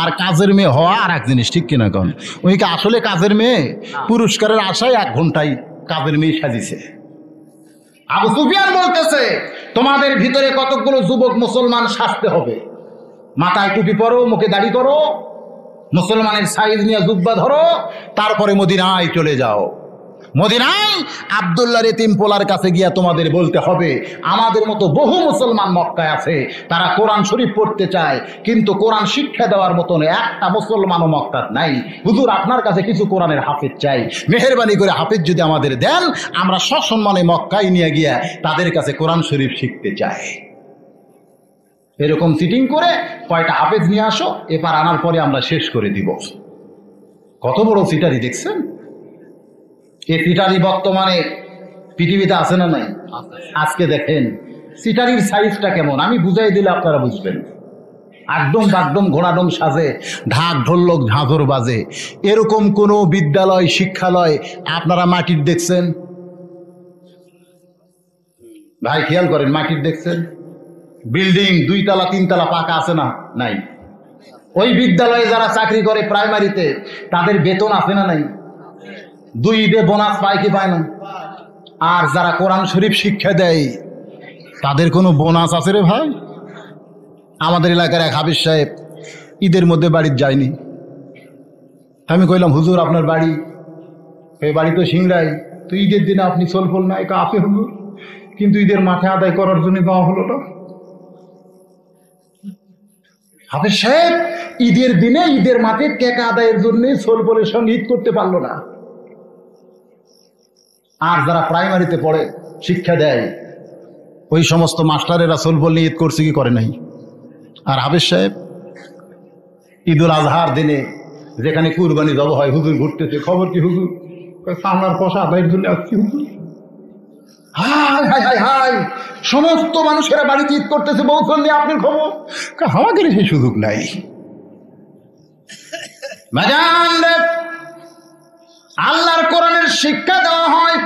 S1: আর কাজের মেয়ে হওয়া আর এক জিনিস, ঠিক কিনা কন? ওইকে আসলে কাজের মেয়ে, পুরস্কারের আশায় 1 ঘন্টায় কাজের মেয়ে সাজিছে। আবু সুফিয়ান বলতেছে, তোমাদের ভিতরে কতগুলো যুবক মুসলমান সাজতে হবে। মাথায় টুপি পরো, মুখে দাড়ি করো, মুসলমানের সাইজ নিয়ে জুব্বা ধরো, তারপরে মদিনায় চলে যাও। মদিনায় আব্দুল্লাহর এতিম পোলার কাছে গিয়া তোমাদের বলতে হবে, আমাদের মতো বহু মুসলমান মক্কায় আছে, তারা কোরআন শরীফ পড়তে চায়, কিন্তু কোরআন শিক্ষা দেওয়ার মতন একটা মুসলমানও মক্কার নাই। হুজুর, আপনার কাছে কিছু কোরআনের হাফেজ চাই, মেহেরবানি করে হাফেজ যদি আমাদের দেন, আমরা সসম্মানে মক্কায় নিয়ে গিয়া তাদের কাছে কোরআন শরীফ শিখতে চাই। এরকম চিটিং করে কয়টা হাফেজ নিয়ে আসো, এবার আনার পরে আমরা শেষ করে দিব। কত বড় চিটারি দেখছেন? এই চিটারি বর্তমানে পৃথিবীতে আছে না নাই? আজকে দেখেন চিটারির সাইজটা কেমন, আমি বুঝাই দিলে আপনারা বুঝবেন। একদম ঘোড়াডোম সাজে, ঢাক ঢোলক ঝাঁঝর বাজে। এরকম কোনো বিদ্যালয়, শিক্ষালয় আপনারা মাটির দেখছেন? ভাই খেয়াল করেন, মাটির দেখছেন? বিল্ডিং 2 তলা 3 তলা পাকা আছে না? নাই। ওই বিদ্যালয়ে যারা চাকরি করে প্রাইমারিতে, তাদের বেতন আছে না নাই? 2 ঈদে বোনাস পায় কি পায় না? আর যারা কোরআন শরীফ শিক্ষা দেয়, তাদের কোনো বোনাস আছে রে ভাই? আমাদের এলাকার এক হাফেজ সাহেব ঈদের মধ্যে বাড়িতে যায়নি। আমি কইলাম হুজুর আপনার বাড়ি? এই বাড়ি তো সিংড়াই। তো ঈদের দিনে আপনি সোলফল নাই? আছে হুজুর, কিন্তু ঈদের মাঠে আদায় করার জন্য পাওয়া হলো না। হাফেজ সাহেব ঈদের দিনে ঈদের মাঠে টেকা আদায়ের জন্য সোলফলের সঙ্গে ঈদ করতে পারলো না। আর যারা প্রাইমারিতে পড়ে শিক্ষা দেয় ওই সমস্ত মাস্টারেরা সোলফল নিয়ে ঈদ করছে কি করে নাই? আর হাফেজ সাহেব ঈদুল আজহার দিনে যেখানে কুরবানি জব হয় হুজুর ঘুরতেছে। খবর কি হুজুর? সামনার পয়সা আদায়ের জন্য আসছি হুজুর। হাই হাই হাই হাই, সমস্ত মানুষেরা বাড়িতে ঈদ করতেছে, বলছেন যে আপনার খবর? আমাদের সেই সুযোগ নাই। আল্লাহর কোরআনের শিক্ষা দেওয়া হয়,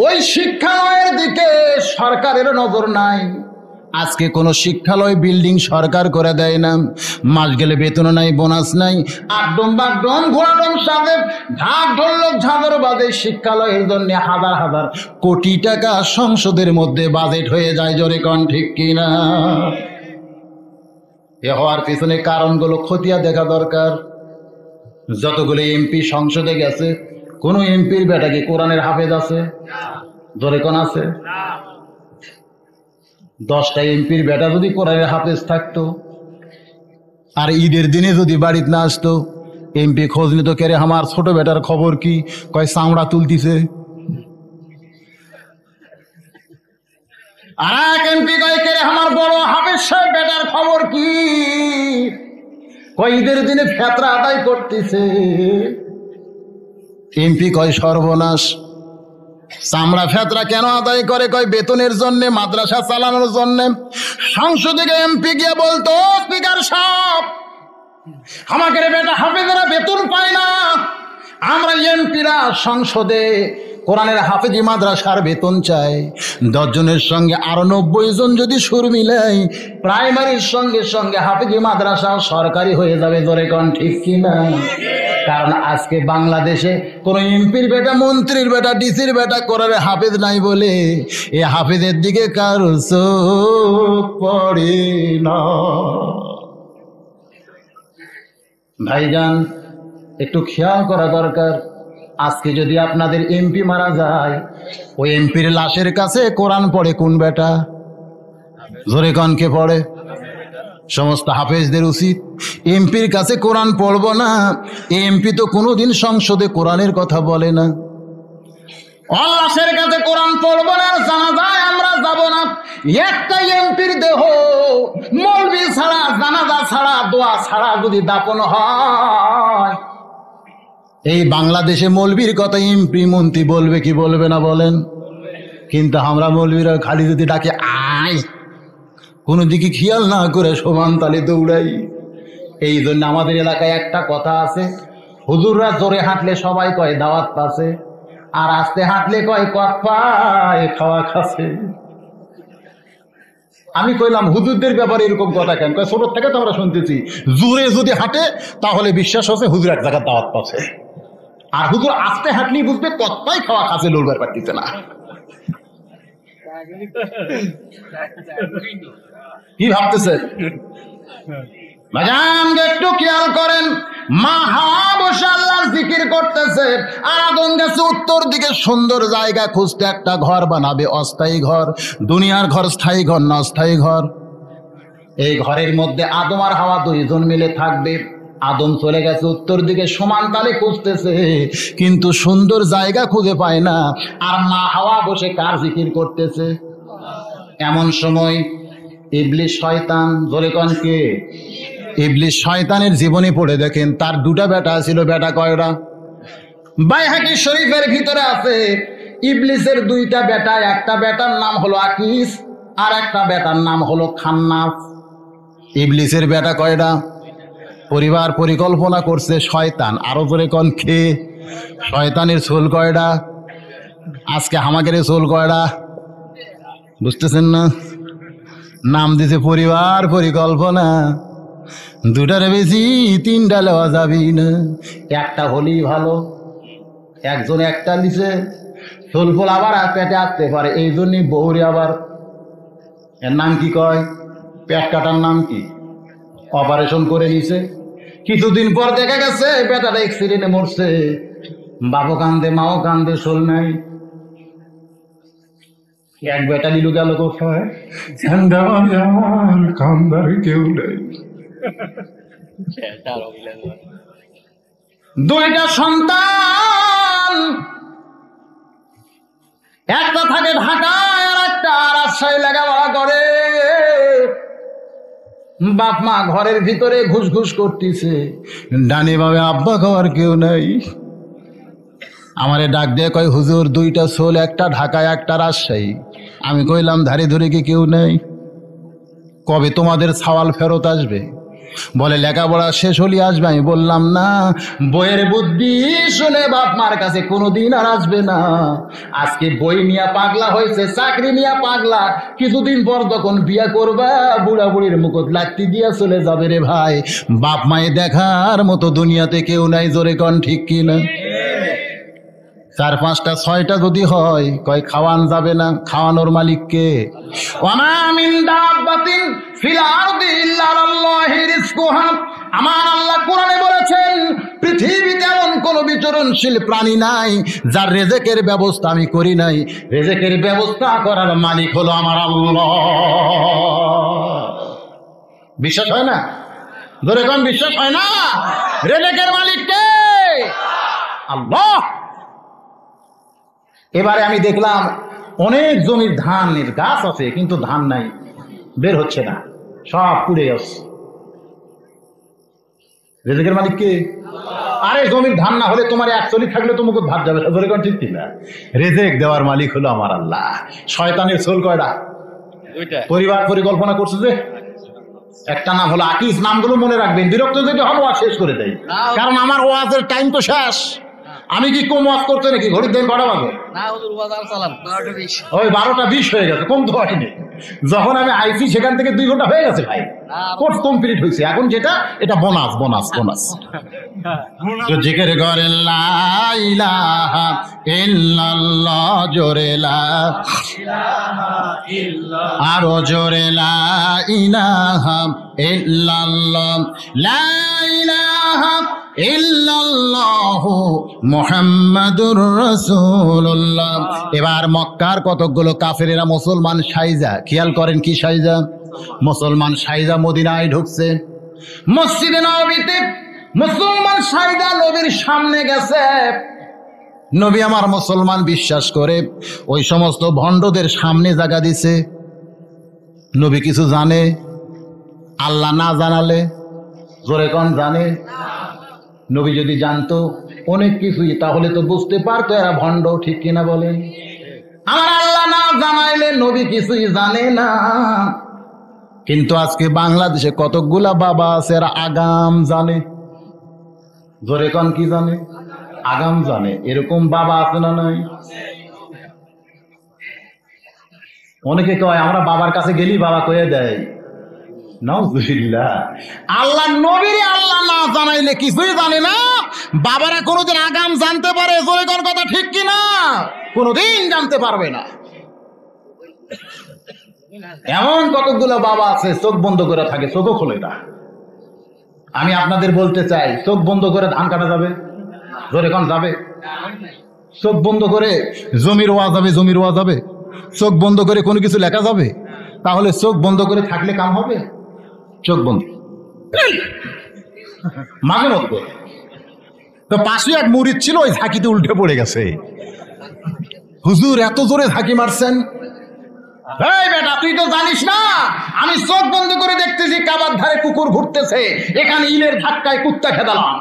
S1: ওই শিক্ষালয়ের দিকে সরকারের নজর নাই। আজকে কোনো শিক্ষালয় বিল্ডিং সরকার করে দেয় না, মাস গেলে বেতন নাই, বোনাস নাই, আড্ডম বাড্ডম ঘোরাডম সাজে ঢাক ঢোলক ঝাঁঝর বাজে। শিক্ষালয়ের জন্য হাজার হাজার কোটি টাকা সংসদের মধ্যে বাজেট হয়ে যায়। জোরে কোন ঠিক কিনা? এ হওয়ার পিছনে কারণগুলো খতিয়ে দেখা দরকার। যতগুলো এমপি সংসদে গেছে, কোন এমপির বেটা কি কোরআনের হাফেজ আছে? জোরে কোন আছে? 10টা এমপির বেটা যদি কোরআনের হাফেজ থাকতো, আর ঈদের দিনে যদি বাড়িতে না আসতো, এমপি খোঁজ নিত, কেরে আমার ছোট বেটার খবর কি? কয় চামড়া তুলতিছে। আর এক এমপি কয়, কেরে আমার বড় হাফেজ সাহেব বেটার খবর কি? কয় ঈদের দিনে ফেতরা আদায় করতেছে। এমপি কয় সর্বনাশ, চামড়া ফেতরা কেন আদায় করে? কয় বেতনের জন্য, মাদ্রাসা চালানোর জন্য। সংসদে এমপি গিয়ে বলতো, স্পিকার সাহেব আমাকে বেটা হাফেজেরা বেতন পায় না, আমরা এমপিরা সংসদে কোরআনের হাফেজি মাদ্রাসার বেতন চাই। 10 জনের সঙ্গে আরো 90 জন যদি সুর মিলাই, প্রাইমারির সঙ্গে সঙ্গে হাফেজি মাদ্রাসাও সরকারি হয়ে যাবে। জোরে কোন ঠিক কিনা? কারণ আজকে বাংলাদেশে কোন এমপির বেটা, মন্ত্রীর বেটা, ডিসির বেটা কোরআনের হাফেজ নাই বলে এ হাফেজের দিকে কারো চোখ পড়ে না। ভাইজান একটু খেয়াল করা দরকার। আজকে যদি আপনাদের এমপি মারা যায়, ওই এমপির লাশের কাছে কোরআন পড়ে কোন বেটা? জোরে কোন কে পড়ে? সমস্ত হাফেজদের উচিত এমপির কাছে কোরআন পড়ব না। এমপি তো কোনোদিন সংসদে কোরআনের কথা বলে না। লাশের কাছে কোরআন পড়ব না, জানাজায় আমরা যাব না। একটা এমপির দেহ মৌলবি ছাড়া, জানাজা ছাড়া, দোয়া ছাড়া যদি দাপন হয়, এই বাংলাদেশে মৌলবীর কথা এমপি মন্ত্রী বলবে কি বলবে না বলেন? কিন্তু আমরা মৌলবীরা খালি যদি ডাকে আয়, কোনো দিকে খেয়াল না করে সমান তালে দৌড়াই। এই জন্য আমাদের এলাকায় একটা কথা আছে, হুজুররা জোরে হাঁটলে সবাই কয় দাওয়াত পাচ্ছে, আর আস্তে হাঁটলে কয় পায় খাওয়া খাচ্ছে। আমি কইলাম হুজুরদের ব্যাপারে এরকম কথা কেন? কয় ছোট থেকে তো আমরা শুনতেছি, জোরে যদি হাঁটে তাহলে বিশ্বাস হচ্ছে হুজুর এক জায়গায় দাওয়াত পাচ্ছে, আর হুজুর আস্তে হাঁটলেই বুঝবে কতটাই খাওয়া খাচ্ছে, লড়বার পারতেছে না। কি ভাবতেছে? একটু খেয়াল করেন, মা হাওয়া বসে আল্লাহর জিকির করতেছে, আর আদম গেছে উত্তর দিকে সুন্দর জায়গা খুঁজতে, একটা ঘর বানাবে, অস্থায়ী ঘর। দুনিয়ার ঘর স্থায়ী ঘর না অস্থায়ী ঘর? এই ঘরের মধ্যে আদম আর হাওয়া 2 জন মিলে থাকবে। আদম চলে গেছে উত্তর দিকে, সমান তালে খুঁজতেছে, কিন্তু সুন্দর জায়গা খুঁজে পায় না। আর মা হাওয়া বসে কার জিকির করতেছে? এমন সময় ইবলিস শয়তান, জোরে কোন কে? ইবলিস শয়তানের জীবনী পড়ে দেখেন, তার 2টা বেটা ছিল। বেটা কয়টা? বাইহাকি শরীফের ভিতরে আছে ইবলিসের 2টা বেটা। একটা বেটার নাম হলো আকিস, আর একটা বেটার নাম হলো খান্নাস। ইবলিসের বেটা কয়টা? পরিবার পরিকল্পনা করছে শয়তান। আরো জোরে কোন কে? শয়তানের চুল কয়টা? আজকে আমাদের চুল কয়টা? বুঝতেছেন না? নাম দিছে পরিবার পরিকল্পনা। 2টার বেশি 3টা লেওয়া যাবি না, একটা হলেই ভালো। একজন একটা নিছে, চুলফুল আবার পেটে আসতে পারে, এই জন্যই বউরে আবার, এর নাম কি কয়? পেট কাটার নাম কি? অপারেশন করে নিছে, কিছুদিন পর দেখা গেছে বেটাটা অ্যাক্সিডেন্টে মরছে। বাবু কান্দে, মাও কান্দে, শোল নাই। এক বেটা লিলু গেল কোথায়, কান্দার কেউ নেই। দুইটা সন্তান, একটা থাকে ঢাকায় আর একটা রাজশাহী লেখাপড়া করে। বাপ মা ঘরের ভিতরে ঘুষ ঘুষ করতেছে, ডানে ভাবে আব্বা খাওয়ার কেউ নাই। আমারে ডাক দিয়ে কয়, হুজুর দুইটা সোল, একটা ঢাকায় একটা রাজশাহী। আমি কইলাম ধারে ধরে কি কেউ নাই? কবে তোমাদের সওয়াল ফেরত আসবে? বলে লেখাপড়া শেষ হলে আসবে। আমি বললাম না, বইয়ের বুদ্ধি শুনে বাপ মার কাছে কোনোদিন আর আসবে না। আজকে বই নিয়ে পাগলা হয়েছে, চাকরি নিয়ে পাগলা, কিছুদিন পর যখন বিয়া করবা বুড়া বুড়ির মুকুট লাত্তি দিয়া চলে যাবে রে ভাই। বাপ মায়ে দেখার মতো দুনিয়াতে কেউ নাই, জোরে কন ঠিক কিনা? 4, 5টা 6টা যদি হয়, কয় খাওয়ান যাবে না, খাওয়ানোর মালিক কে? ওয়ামা মিন দাব্বাতিন ফিল আরদি ইল্লা আলাল্লাহি রিজকুহা। আমার আল্লাহ কোরআনে বলেছেন, পৃথিবীতে এমন কোন বিচরণশীল প্রাণী নাই যার রিজকের ব্যবস্থা আমি করি নাই। রিজকের ব্যবস্থা করার মালিক হলো আমার আল্লাহ। বিশ্বাস হয় না? ধরে কোন বিশ্বাস হয় না? রিজকের মালিক কে? আল্লাহ। এবারে আমি দেখলাম অনেক জমির ধানের গাছ আছে, কিন্তু ধান নাই, বের হচ্ছে না, সব পুড়ে যাচ্ছে। রিজকের মালিক কে? আরে জমির ধান না হলে তোমার একচল্লিশ থাকলে তো মুকুট ভাত যাবে, ঠিক ঠিক না? রিজেক দেওয়ার মালিক হলো আমার আল্লাহ। শয়তানের সোল কয়টা? পরিবার পরিকল্পনা করছে যে একটা নাম হলো আকিস। নামগুলো মনে রাখবেন, বিরক্ত যদি হবো আর শেষ করে দেয়, কারণ আমার ওয়াজের টাইম তো শেষ। আমি কি কম ওয়াজ করতে নাকি? ঘড়ির দিন কটা বাজে? ওই 12টা 20 হয়ে গেছে, কম তো হয়নি। যখন আমি আইসি সেখান থেকে 2 ঘন্টা হয়ে গেছে ভাই, কোর্স কমপ্লিট হয়েছে। এখন যেটা এটা বোনাস বোনাস বোনাস। তো জিকির করে লা ইলাহা ইল্লাল্লাহ, জোরে লা ইলাহা ইল্লাল্লাহ, আরো জোরে লা ইলাহা ইল্লাল্লাহ, লা ইলাহা ইল্লাল্লাহু মুহাম্মাদুর রাসূলুল্লাহ। এবার মক্কার কতগুলো কাফেরেরা মুসলমান সাইজা, খেয়াল করেন কি সাইজা? মুসলমান সাইজা মদিনায় ঢুকছে। মসজিদে নববীতে মুসলমান সাইজা নবীর সামনে গেছে। নবী আমার মুসলমান বিশ্বাস করে ওই সমস্ত ভণ্ডদের সামনে জায়গা দিছে। নবী কিছু জানে? আল্লাহ না জানালে, জোরে কোন জানে? নবী যদি জানতো অনেক কিছুই, তাহলে তো বুঝতে পারতো এরা ভণ্ড, ঠিক কিনা বলেন? আমার আল্লাহ না জানাইলে নবী কিছুই জানে না। কিন্তু আজকে বাংলাদেশে কতগুলা বাবা আছে এরা আগাম জানে। জোরে কোন কি জানে? আগাম জানে। এরকম বাবা আছে না নাই? অনেকে কয় আমরা বাবার কাছে গেলি বাবা কয়ে দেয়। নাউজুবিল্লাহ। আল্লাহ নবীর আল্লাহ না জানাইলে কিছুই জানে না। বাবারা কোনোদিন আগাম জানতে পারে? জোরে কোন কথা ঠিক কিনা? কোনোদিন জানতে পারবে না। এমন কতগুলো বাবা আছে চোখ বন্ধ করে থাকে, চোখও খোলে না। আমি আপনাদের বলতে চাই, চোখ বন্ধ করে ধান কাটা যাবে? জোরে কোন যাবে? চোখ বন্ধ করে জমির ওয়া যাবে? জমির ওয়া যাবে? চোখ বন্ধ করে কোনো কিছু লেখা যাবে? তাহলে চোখ বন্ধ করে থাকলে কাম হবে? চোখ বন্ধ মাঝে মধ্যে তো পাশে এক মুরিদ ছিল, ওই ঝাঁকিতে উল্টে পড়ে গেছে। হুজুর এত জোরে ঝাঁকি মারছেন। এই বেটা, তুই তো জানিস না আমি চোখ বন্ধ করে দেখতেছি কাবার ধারে কুকুর ঘুরতেছে, এখানে ইলের ধাক্কায় কুত্তা খেদালাম।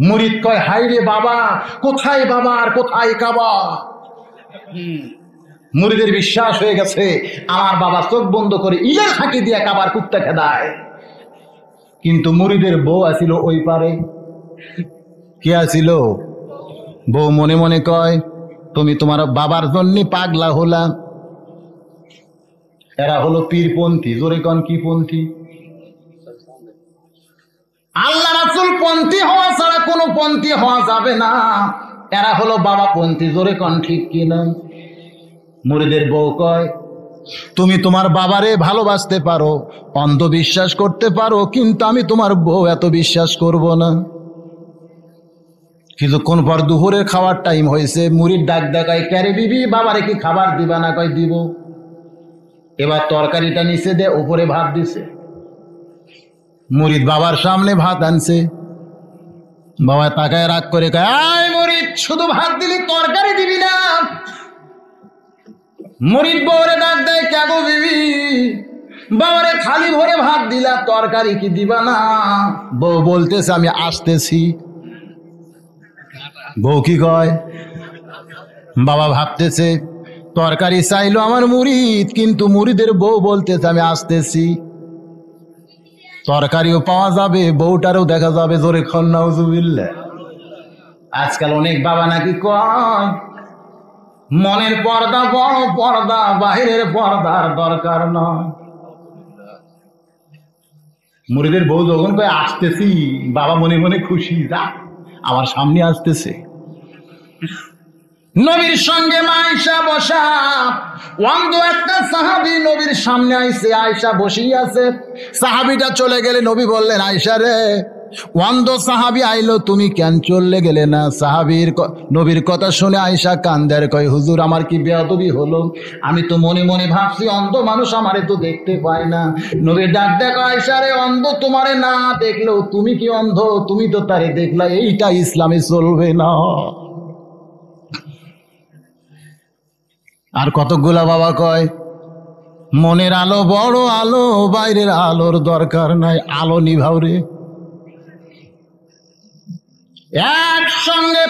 S1: মুরিদ কয়, হাই রে বাবা, কোথায় বাবা আর কোথায় কাবা? মুরিদের বিশ্বাস হয়ে গেছে আমার বাবা চোখ বন্ধ করে ইলের ফাঁকি দিয়ে কাবার কুত্তা খেদায়। কিন্তু মুরিদের বউ আসিল ওই পারে। কে আসিল? বউ মনে মনে কয়, তুমি তোমার বাবার জন্য পাগলা হলা। এরা হলো পীরপন্থী। জোরে কন কি পন্থী? আল্লাহ রাসূল পন্থী হওয়া ছাড়া কোনো পন্থী হওয়া যাবে না। এরা হলো বাবা পন্থী। জোরে কন ঠিক কিনা? মুরিদের বউ কয়, তুমি তোমার বাবারে ভালোবাসতে পারো, অন্ধবিশ্বাস করতে পারো, কিন্তু আমি তোমার বউ এত বিশ্বাস করব না। কিছুক্ষণ পর দুপুরের খাওয়ার টাইম হয়েছে, মুড়ির ডাক দেখায়, ক্যারে বিবি বাবারে কি খাবার দিবা না? কয় দিব। এবার তরকারিটা নিচে দে, উপরে ভাত দিছে। মুরিদ বাবার সামনে ভাত আনছে, বাবা তাকায় রাগ করে কয়, আয় মুরিদ, শুধু ভাত দিলি, তরকারি দিবি না? মুরিদ বউরে ডাক দেয়, কে গো বিবি, বাবারে খালি ভরে ভাত দিলা, তরকারি কি দিবা না? বউ বলতেছে, আমি আসতেছি। বউ কি কয়? বাবা ভাবতেছে, তরকারি চাইলো আমার মুরিদ, কিন্তু মুরিদের বউ বলতেছে আমি আসতেছি। তরকারিও পাওয়া যাবে, বউটারও দেখা যাবে। জোরে খন নাউজুবিল্লাহ। আজকাল অনেক বাবা নাকি কয়, মনের পর্দা বড় পর্দা, বাহিরের পর্দার দরকার নয়। মুরিদের বউ যখন কয় আসতেছি, বাবা মনে মনে খুশি, যা আমার সামনে আসতেছে। নবীর সঙ্গে আয়েশা বসা, অন্ধ একটা সাহাবী নবীর সামনে আইছে, আয়েশা বসেই আছে। সাহাবীটা চলে গেলে নবী বললেন, আয়েশা রে, অন্ধ সাহাবী আইলো, তুমি কেন চলে গেলে না? নবীর কথা শুনে আয়েশা কান্দার কয়, হুজুর আমার কি বেয়াদবি হলো? আমি তো মনে মনে ভাবছি অন্ধ মানুষ আমারে তো দেখতে পায় না। নবীর ডাক দেখো, আয়েশা রে, অন্ধ তোমারে না দেখলেও তুমি কি অন্ধ? তুমি তো তারে দেখলা। এইটা ইসলামে চলবে না। আর কতগুলা বাবা কয়, মনের আলো বড় আলো, বাইরের আলোর দরকার নাই, আলো নিভাও রে। একসঙ্গে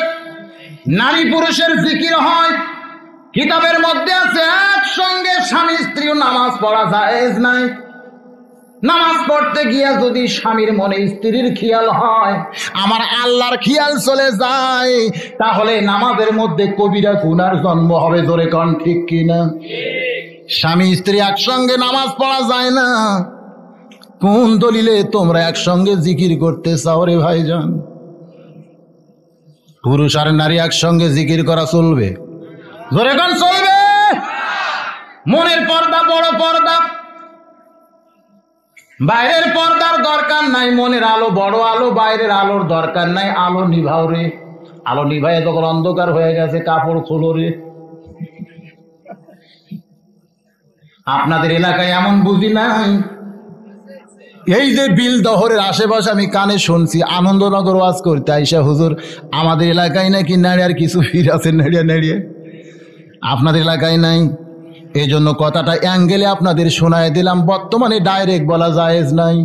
S1: নারী পুরুষের জিকির হয়, কিতাবের মধ্যে আছে একসঙ্গে স্বামী স্ত্রীও নামাজ পড়া জায়েজ নাই। নামাজ পড়তে গিয়া যদি স্বামীর মনে স্ত্রীর খেয়াল হয়, আমার আল্লাহর খেয়াল চলে যায়, তাহলে নামাজের মধ্যে কবিরা গুনার জন্ম হবে। জোরে কোন ঠিক কিনা? স্বামী স্ত্রী একসঙ্গে নামাজ পড়া যায় না। কোন দলিলে তোমরা একসঙ্গে জিকির করতে চাও রে ভাইজান? পুরুষ আর নারী একসঙ্গে জিকির করা চলবে? জোরে কোন চলবে? মনের পর্দা বড় পর্দা, বাইরের পর্দার দরকার নাই। মনের আলো বড় আলো, বাইরের আলোর দরকার নাই। আলো নিভাও রে। আলো নিভাই তখন অন্ধকার হয়ে গেছে, কাপড় খোলো রে। আপনাদের এলাকায় এমন বুঝি নাই? এই যে বিল দহরের আশেপাশে আমি কানে শুনছি, আনন্দনগর ওয়াজ করতে আইসা হুজুর, আমাদের এলাকায় নাকি নাড়িয়ার কিছু ফির আছে, নেড়িয়ে নেড়িয়ে। আপনাদের এলাকায় নাই, এই জন্য কথাটা অ্যাঙ্গেলে আপনাদের শোনায় দিলাম। বর্তমানে ডাইরেক্ট বলা জায়েজ নাই।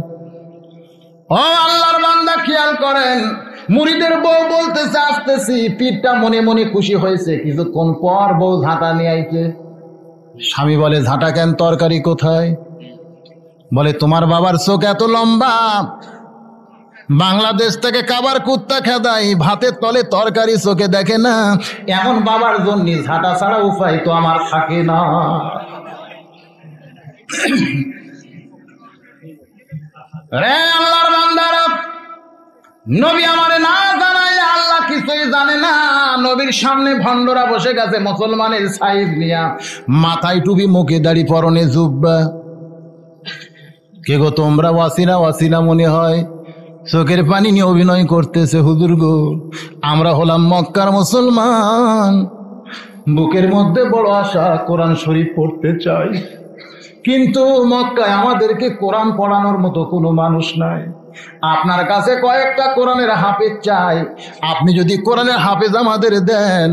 S1: ও আল্লাহর বান্দা, খেয়াল করেন, মুরিদের বউ বলতেছে আসতেছি। পীরটা মনে মনে খুশি হয়েছে। কিছুক্ষণ পর বউ ঝাঁটা নিয়ে আইছে। স্বামী বলে, ঝাঁটা কেন? তরকারি কোথায়? বলে, তোমার বাবার চোখ এত লম্বা, বাংলাদেশ থেকে কাবার কুত্তা খেদাই, ভাতের তলে তরকারি চোখে দেখে না। এমন বাবার জন্য ঝাঁটা ছাড়া উপায় তো আমার থাকে না। রে আল্লাহর বান্দারা, নবী আমারে না জানাইলে আল্লাহ কিছুই জানে না। নবীর সামনে ভণ্ডরা বসে গেছে মুসলমানের সাইজ নিয়া, মাথায় টুপি, মুখে দাড়ি, পরনে জুব্বা। কে গো তোমরা? ওয়াসিনা ওয়াসিনা মনে হয়, চোখের পানি নিয়ে অভিনয় করতেছে। হুজুর গো, আমরা হলাম মক্কার মুসলমান, বুকের মধ্যে বড় আশা, কোরআন শরীফ পড়তে চাই, কিন্তু মক্কায় আমাদেরকে কোরআন পড়ানোর মতো কোনো মানুষ নাই। আপনার কাছে কয়েকটা কোরআনের হাফেজ চাই। আপনি যদি কোরআনের হাফেজ আমাদের দেন,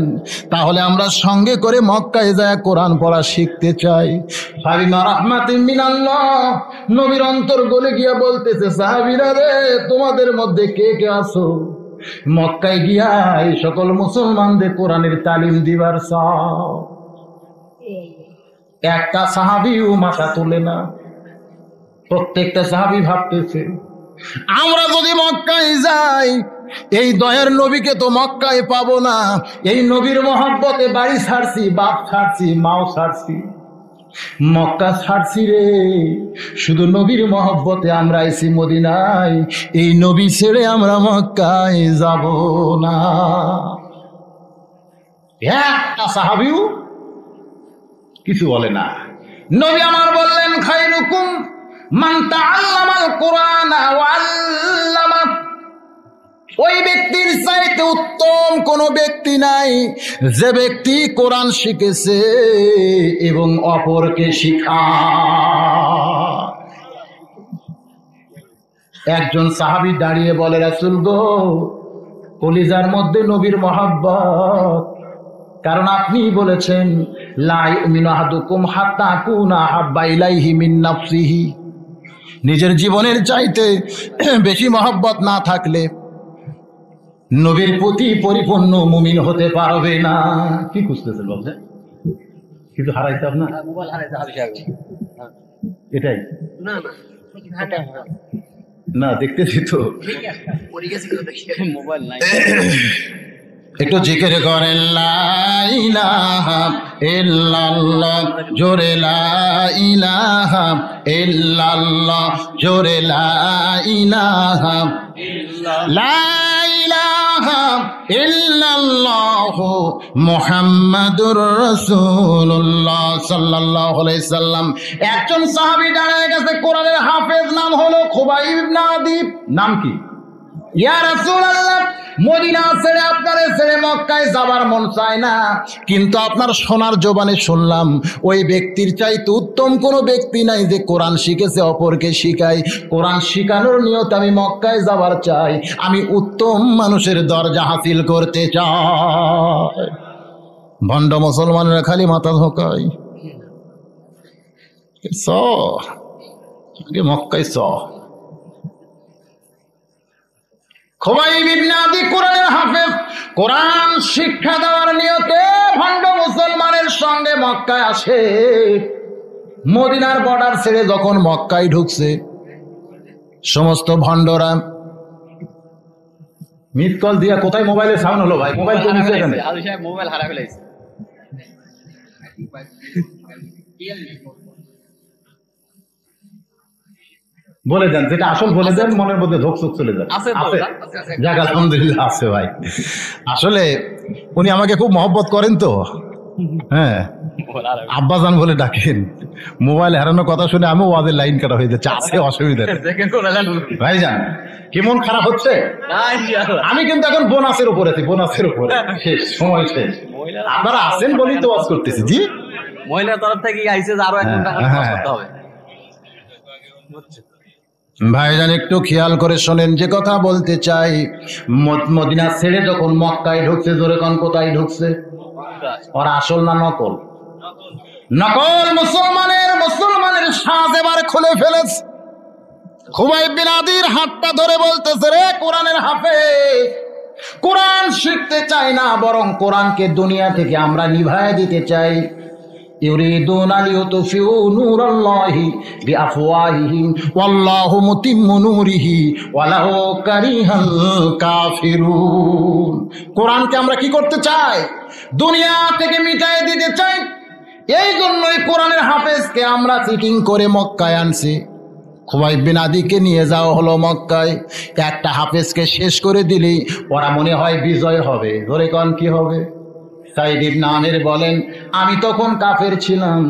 S1: তাহলে আমরা সঙ্গে করে মক্কায় যায় কোরআন পড়া শিখতে চাই। ফাবিমা রাহমাতিন মিনাল্লাহ, নবীর অন্তর গলে গিয়া বলতেছে, সাহাবীরা রে, তোমাদের মধ্যে কে কে আছো মক্কায় গিয়া এই সকল মুসলমানদের কোরআনের তালিম দিবার চাও? একটা সাহাবীও মাথা তোলে না। প্রত্যেকটা সাহাবী ভাবতেছে, আমরা যদি মক্কায় যাই, এই দয়ার নবীকে তো মক্কায় পাবো না। এই নবীর মহব্বতে বাড়ি ছাড়ছি, বাপ ছাড়ছি, মাও ছাড়ছি, মক্কা ছাড়ছি রে, শুধু নবীর মহব্বতে আমরা আইছি মদিনায়। এই নবী ছেড়ে আমরা মক্কায় যাব না। একটা সাহাবীও কিছু বলে না। নবী আমার বললেন, খায়রুকুম মান তাআল্লামাল কুরআনা ওয়া আল্লামা। ওই ব্যক্তির চাইতে উত্তম কোন ব্যক্তি নাই যে ব্যক্তি কোরআন শিখেছে এবং অপরকে শিখায়। একজন সাহাবী দাঁড়িয়ে বলে, রাসূল গো, কলিজার মধ্যে নবীর মহব্বত, কারণ আপনি বলেছেন লা ইউমিনু আহাদুকুম হাত্তা আকুনা আহাব্বা ইলাইহি মিন নাফসিহি। নিজের জীবনের চাইতে বেশি মহব্বত না থাকলে নবীর প্রতি পরিপূর্ণ মুমিন হতে পারবে না। কি খুঁজতেছেন বলছে? কিছু হারাইছে আপনার? মোবাইল হারাইছে। এটাই না, দেখতেছি তো। মোবাইল নাই। একটু জিকির করেন লা ইলাহা ইল্লাল্লাহ, জোরে লা ইলাহা ইল্লাল্লাহ, জোরে লা ইলাহা লা ইলাহা ইল্লাল্লাহ মুহাম্মাদুর রাসূলুল্লাহ সাল্লাল্লাহু আলাইহি সাল্লাম। একজন সাহাবী দাঁড়িয়ে গেছে, কোরআনের হাফেজ, নাম হলো খুবাইব ইবনে আদি। নাম কি? ইয়া রাসূলুল্লাহ, মদিনা ছেড়ে আপনারে ছেড়ে মক্কায় যাবার মন চায় না, কিন্তু আপনার সোনার জবানে শুনলাম ওই ব্যক্তির চাইতে উত্তম কোনো ব্যক্তি নাই যে কোরআন শিখেছে অপরকে শিখায়। কোরআন শিখানোর নিয়ত আমি মক্কায় যাবার চাই, আমি উত্তম মানুষের দরজা হাসিল করতে চাই। ভণ্ড মুসলমানরা খালি মাথা ঝোঁকায়, মক্কায় খুবাইব ইবনে আদি কোরআনের হাফেজ, কোরআন শিক্ষা দেওয়ার নিয়তে ভণ্ড মুসলমানের সঙ্গে মক্কায় আসে। মদিনার বর্ডার ছেড়ে যখন মক্কায় ঢুকছে, সমস্ত ভণ্ডরা মিস কল দিয়া, কোথায় মোবাইলের সাউন্ড হলো ভাই? মোবাইল তো নিচে, এখানে মোবাইল হারা ফেলাইছে। বলে দেন, যেটা আসল বলে দেন, মনের মধ্যে ধোকচোক চলে যায়। যাক আলহামদুলিল্লাহ আছে ভাই। আসলে উনি আমাকে খুব মহব্বত করেন তো, হ্যাঁ, আব্বাজান বলে ডাকেন। মোবাইল হারানোর কথা শুনে আমি ওয়াজের লাইন কাটা হয়ে যাচ্ছে। আছে অসুবিধা ভাই জান, কি মন খারাপ হচ্ছে? আমি কিন্তু এখন বোনাসের উপরে আছি, বোনাসের উপরে। শেষ সময় শেষ, আপনারা আছেন বলেই তো ওয়াজ করতেছি। জি, মহিলার তরফ থেকে আইসে আরো 1 ঘন্টা করতে হবে। ভাইজান একটু খেয়াল করে শোনেন যে কথা বলতে চাই। মদিনা ছেড়ে যখন মক্কায় ঢুকছে, জোরে কোন কোথায় ঢুকছে? ওরা আসল না নকল? নকল। মুসলমানের সাজ এবার খুলে ফেলেছে। খুবাইব বিন আদির হাতটা ধরে বলতেছে, রে কোরআনের হাফেজ, কোরআন শিখতে চাই না, বরং কোরআনকে দুনিয়া থেকে আমরা নিভায় দিতে চাই। ইউরিদুনা লিউতফিউ নূরাল্লাহি বিআফওয়াহিহিম ওয়াল্লাহু মুতিম্মু নূরিহি ওয়ালাউ কারিহাল কাফিরুন। কোরআনকে আমরা কি করতে চাই? দুনিয়া থেকে মিটাই দিতে চাই। এই জন্যই কোরআনের হাফেজকে আমরা চিটিং করে মক্কায় আনছি। খুবাইব বিন আদিকে নিয়ে যাওয়া হলো মক্কায়। একটা হাফেজকে শেষ করে দিলেই ওরা মনে হয় বিজয় হবে। ধরে কোন কি হবে? সাইদ ইবনে আমির বলেন, আমি তখন কাফের ছিলাম,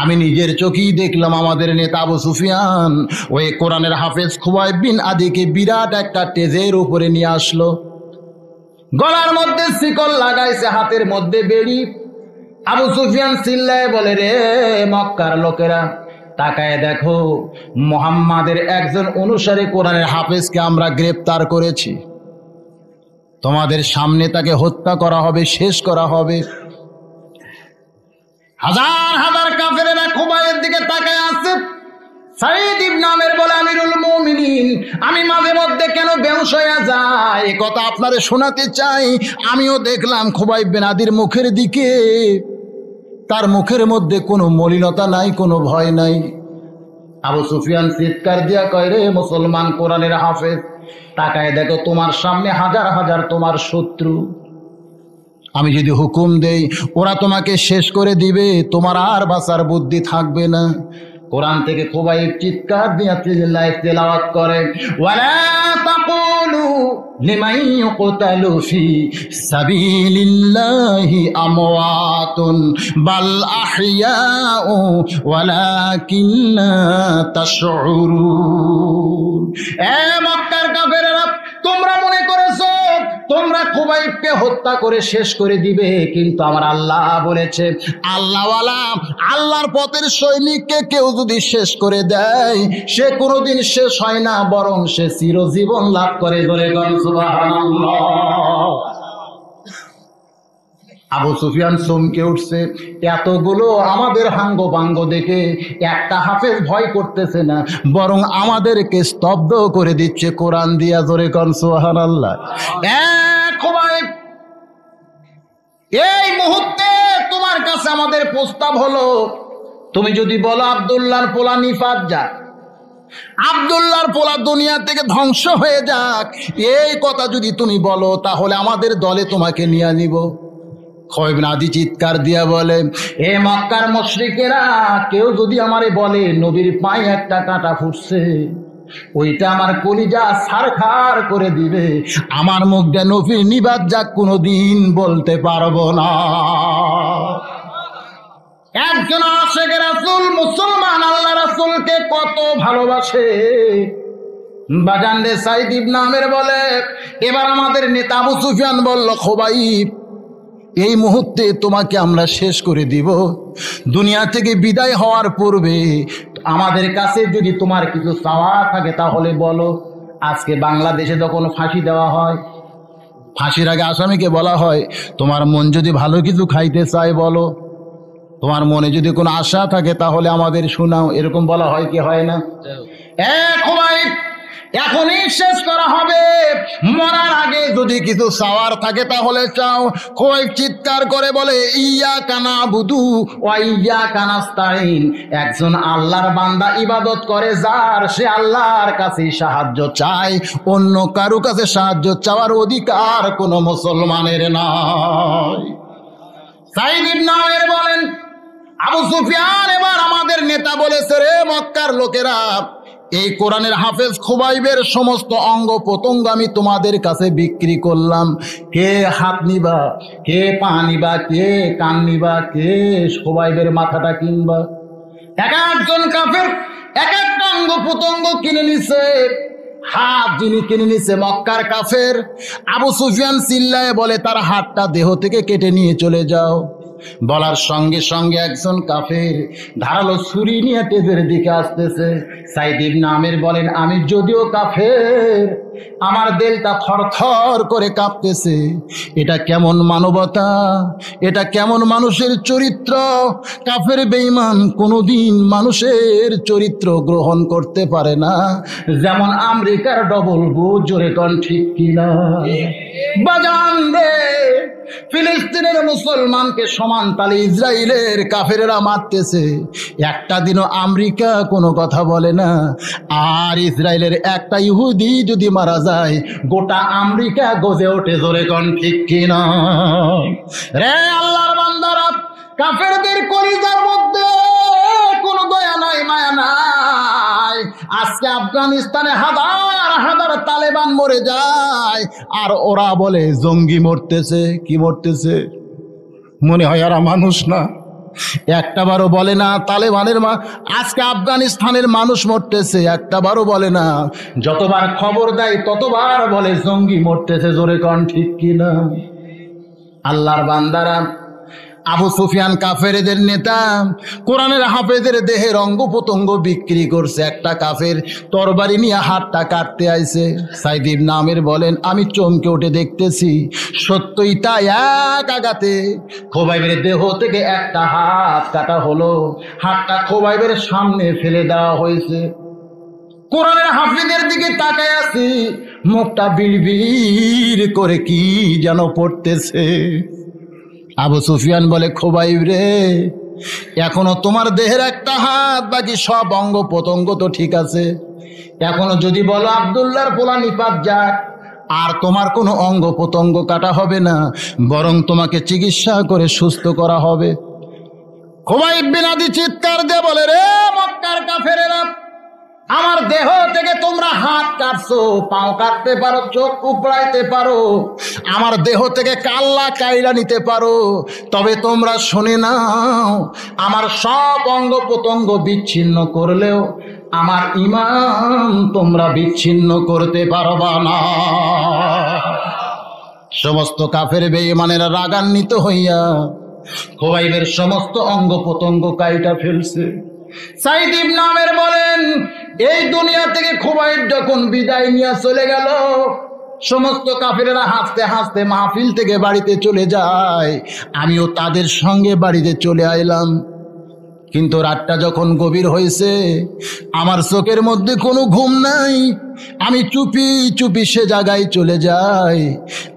S1: আমি নিজের চোখেই দেখলাম আমাদের নেতা আবু সুফিয়ান ওই কোরআনের হাফেজ খুবাইব বিন আদিকে বিরাট একটা টেজের উপরে নিয়ে আসলো। গলার মধ্যে শিকল লাগাইছে, হাতের মধ্যে বেড়ি। আবু সুফিয়ান চিল্লায় বলে, রে মক্কার লোকেরা, তাকায় দেখো, মুহাম্মাদের একজন অনুসারী কোরআনের হাফেজকে আমরা গ্রেফতার করেছি। তোমাদের সামনে তাকে হত্যা করা হবে, শেষ করা হবে। হাজার হাজার কাফেরেরা খুবাইবের দিকে তাকায় আছে। সাইদ ইবনে আমির বলে, আমিরুল মুমিনিন, আমি মাঝে মধ্যে কেন বেহুশ হয়ে যাই, এ কথা আপনারে শোনাতে চাই। আমিও দেখলাম খুবাইব বিন আদির মুখের দিকে, তার মুখের মধ্যে কোনো মলিনতা নাই, কোনো ভয় নাই। আবু সুফিয়ান চিৎকার দিয়া কয়, রে মুসলমান কোরআনের হাফেজ, তাকায় দেখো, তোমার সামনে হাজার হাজার তোমার শত্রু। আমি যদি হুকুম দেই ওরা তোমাকে শেষ করে দিবে, তোমার আর বাঁচার বুদ্ধি থাকবে না। কোরআন থেকে খুবাইব চিৎকার দিয়ে তেলাওয়াত করে, ওয়ালা তাকুল তাকুলু লিমান ইউকতালু ফি সাবিলিল্লাহি আমওয়াতুন বাল আহইয়াউ ওয়ালাকিন লা তাশউরুন। এ মক্কার কাফেররা, তোমরা মনে করেছো তোমরা খুবাইবকে হত্যা করে শেষ করে দিবে, কিন্তু আমার আল্লাহ বলেছে, আল্লাহওয়ালা আল্লাহর পথের সৈনিককে কেউ যদি শেষ করে দেয় সে কোনোদিন শেষ হয় না, বরং সে চিরজীবন লাভ করে। বলে সুবহানাল্লাহ। আবু সুফিয়ান চমকে উঠছে, এতগুলো আমাদের হাঙ্গ ভাঙ্গ দেখে একটা হাফেজ ভয় করতেছে না, বরং আমাদেরকে স্তব্ধ করে দিচ্ছে কোরআন দিয়া। জোরে কোন সুবহানাল্লাহ। এই মুহূর্তে তোমার কাছে আমাদের প্রস্তাব হলো, তুমি যদি বলো আব্দুল্লাহর পোলা নিফাত যাক, আব্দুল্লাহর পোলা দুনিয়া থেকে ধ্বংস হয়ে যাক, এই কথা যদি তুমি বলো তাহলে আমাদের দলে তোমাকে নিয়ে নিব। খোয়াইব বিন আদি চিৎকার দিয়া বলে, এ মক্কার মুশরিকেরা, কেউ যদি আমারে বলে নবীর পায়ে একটা কাঁটা ফুটছে, ওইটা আমার কলিজা ছারখার করে দিবে, আমার মুখ দিয়ে নবীর নিবাদ যাক কোনোদিন বলতে পারবো না। একজন আশিকে রাসূল মুসলমান আল্লাহ রাসূলকে কত ভালোবাসে। বাজান রে, সাইদ ইবনে আমের বলে, এবার আমাদের নেতা আবু সুফিয়ান বলল, খুবাইব, এই মুহূর্তে তোমাকে আমরা শেষ করে দিব। দুনিয়া থেকে বিদায় হওয়ার পূর্বে আমাদের কাছে যদি তোমার কিছু চাওয়া থাকে তাহলে বলো। আজকে বাংলাদেশে যখন ফাঁসি দেওয়া হয়, ফাঁসির আগে আসামিকে বলা হয়, তোমার মন যদি ভালো কিছু খাইতে চায় বলো, তোমার মনে যদি কোনো আশা থাকে তাহলে আমাদের শোনাও, এরকম বলা হয় কি হয় না? খুবাইব, এখনই শেষ করা হবে, মরার আগে যদি কিছু চাওয়ার থাকে তাহলে চাও। খুবাইব চিৎকার করে বলে, ইয়াকা নাবুদু ওয়া ইয়াকা নাস্তাইন। একজন আল্লাহর বান্দা ইবাদত করে যার, সে আল্লাহর কাছে সাহায্য চায়, অন্য কারো কাছে সাহায্য চাওয়ার অধিকার কোনো মুসলমানের নয়। সাইদ ইবনে আমের বলেন, আবু সুফিয়ান, এবার আমাদের নেতা বলেছে, রে মক্কার লোকেরা, এই কোরআনের হাফেজ খুবাইবের সমস্ত অঙ্গ প্রত্যঙ্গ আমি তোমাদের কাছে বিক্রি করলাম। কে হাত নিবা, কে পা নিবা, কে কান নিবা, কে খুবাইবের মাথাটা কিনবা? এক একজন কাফের এক একটা অঙ্গ প্রত্যঙ্গ কিনে নিছে। হাত যিনি কিনে নিছে মক্কার কাফের, আবু সুফিয়ান চিল্লায় বলে, তার হাতটা দেহ থেকে কেটে নিয়ে চলে যাও। বলার সঙ্গে সঙ্গে একজন কাফের ধারালো ছুরি নিয়ে তেজের দিকে আসতেছে। সাইদ ইবনে আমের বলেন, আমি যদিও কাফের, আমার দিলটা থরথর করে কাঁপতেছে। এটা কেমন মানবতা, এটা কেমন মানুষের চরিত্র? কাফের বেঈমান কোনোদিন মানুষের চরিত্র গ্রহণ করতে পারে না, যেমন আমেরিকার ডবল বুট। জোরে কোন ঠিক কিনা? বাজান রে, ফিলিস্তিনের মুসলমানকে সমান তালে ইসরায়েলের কাফেরেরা মারতেছে, একটা দিনও আমেরিকা কোনো কথা বলে না। আর ইসরায়েলের একটা ইহুদি যদি মারা যায়, গোটা আমেরিকা গজে ওঠে। জোরে কোন ঠিক কিনা? রে আল্লাহর বান্দারা, কাফেরদের কলিজার মধ্যে কোনো দয়া নাই, মায়া নাই। আজকে আফগানিস্তানে হাজার হাজার তালেবান মরে যায়, আর ওরা বলে জঙ্গি মরতেছে। কি মরতেছে? মনে হয় এরা মানুষ না। একটাবারও বলে না তালেবানের আজকে আফগানিস্তানের মানুষ মরতেছে, একটাবারও বলে না। যতবার খবর দেয় ততবার বলে জঙ্গি মরতেছে। জোরে কোন ঠিক কিনা? আল্লাহর বান্দারা, আবু সুফিয়ান কাফেরদের নেতা, কোরআনের হাফেজের দেহের অঙ্গ প্রত্যঙ্গ বিক্রি করছে। একটা কাফের তরবারি নিয়ে হাতটা কাটতে আইছে। সাইদ ইবনে আমের বলেন, আমি চমকে উঠে দেখতেছি, সত্যই তাই, এক আঘাতে খুবাইবের দেহ থেকে একটা হাত কাটা হলো। হাতটা খুবাইবের সামনে ফেলে দেওয়া হয়েছে। কোরআনের হাফেজের দিকে তাকায় আছি, মুখটা বিড়বিড় করে কি যেন পড়তেছে। আবু সুফিয়ান বলে, খুবাইব রে, এখনো তোমার দেহের একটা হাত, বাকি সব অঙ্গ প্রত্যঙ্গ তো ঠিক আছে। এখনো যদি বলো আব্দুল্লাহর পোলা নিপাত যাক, আর তোমার কোনো অঙ্গ প্রত্যঙ্গ কাটা হবে না, বরং তোমাকে চিকিৎসা করে সুস্থ করা হবে। খুবাইব বিন আদি চিৎকার দিয়ে বলে, রে মক্কার কাফেরেরা, আমার দেহ থেকে তোমরা তোমরা হাত কাটছো, পাও কাটতে পারো, চোখ উপড়াইতে পারো, আমার দেহ থেকে কাল্লা কাইলা নিতে পারো, তবে তোমরা শুনে নাও, আমার সব অঙ্গ প্রত্যঙ্গ বিচ্ছিন্ন করলেও আমার ঈমান তোমরা বিচ্ছিন্ন করতে পারবা না। সমস্ত কাফের বেঈমানেরা রাগান্বিত হইয়া খুবাইবের সমস্ত অঙ্গ প্রত্যঙ্গ কাইটা ফেলছে। সাইদ ইবনে আমের বলেন, এই দুনিয়া থেকে খুবাইব যখন বিদায় নিয়ে চলে গেল, সমস্ত কাফেরেরা হাসতে হাসতে মাহফিল থেকে বাড়িতে চলে যায়, আমিও তাদের সঙ্গে বাড়িতে চলে আইলাম। কিন্তু রাতটা যখন গভীর হয়েছে, আমার চোখের মধ্যে কোনো ঘুম নাই, আমি চুপি চুপি সে জায়গায় চলে যাই।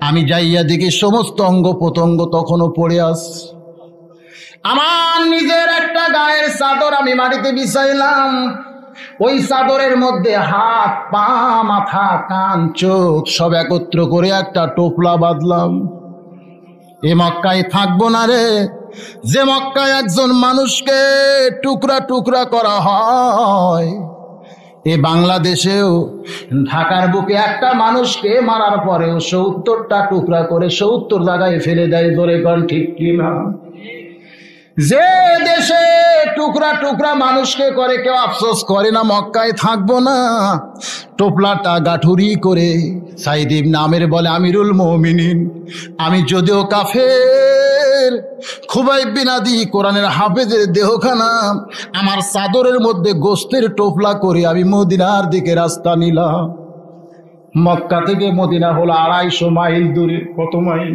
S1: আমি যাইয়া দেখি সমস্ত অঙ্গ প্রত্যঙ্গ তখনও পড়ে আছে। আমার নিজের একটা গায়ের চাদর আমি মাটিতে বিছাইলাম, ওই চাদরের মধ্যে হাত পা মাথা কান চোখ সব একত্র করে একটা টোপলা বাঁধলাম। এ মক্কায় থাকবো না রে, যে মক্কায় একজন মানুষকে টুকরা টুকরা করা হয়, এ বাংলাদেশেও ঢাকার বুকে একটা মানুষকে মারার পরেও ৭০টা টুকরা করে ৭০ জায়গায় ফেলে দেয়। ধরে কোন ঠিক কিনা? যে দেশে টুকরা টুকরা মানুষকে করে কেউ আফসোস করে না মক্কায় থাকবো না। টোপলাটা গাঠুরি করে সাইদ ইবনে আমের বলে, আমিরুল মুমিনিন, আমি যদিও কাফের, খুবাইব বিন আদি কোরআনের হাফেজের দেহখানা আমার চাদরের মধ্যে গোস্তের টোপলা করে আমি মদিনার দিকে রাস্তা নিলাম। মক্কা থেকে মদিনা হলো ২৫০ মাইল দূরে। কত মাইল?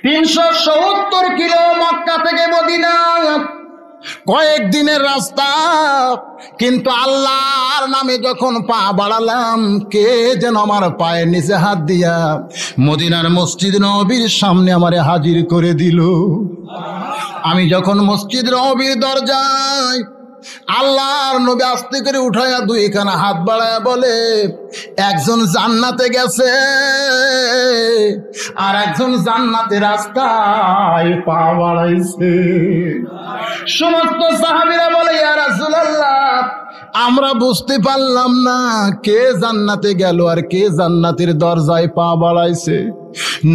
S1: ৩৭০ কিলো মক্কা থেকে মদিনা, কয়েকদিনের রাস্তা। কিন্তু আল্লাহর নামে যখন পা বাড়ালাম, কে যেন আমার পায়ের নিচে হাত দিয়া মদিনার মসজিদ নববীর সামনে আমারে হাজির করে দিল। আমি যখন মসজিদ নববীর দরজায়, আল্লাহর নবী আস্তে করে উঠাইয়া দুইখানা হাত বাড়ায়া বলে, একজন জান্নাতে গেছে আর একজন জান্নাতে রাস্তায় পা বাড়াইছে। সমস্ত সাহাবীরা বলে, ইয়া রাসূলুল্লাহ, আমরা বুঝতে পারলাম না কে জান্নাতে গেল আর কে জান্নাতের দরজায় পা বাড়াইছে।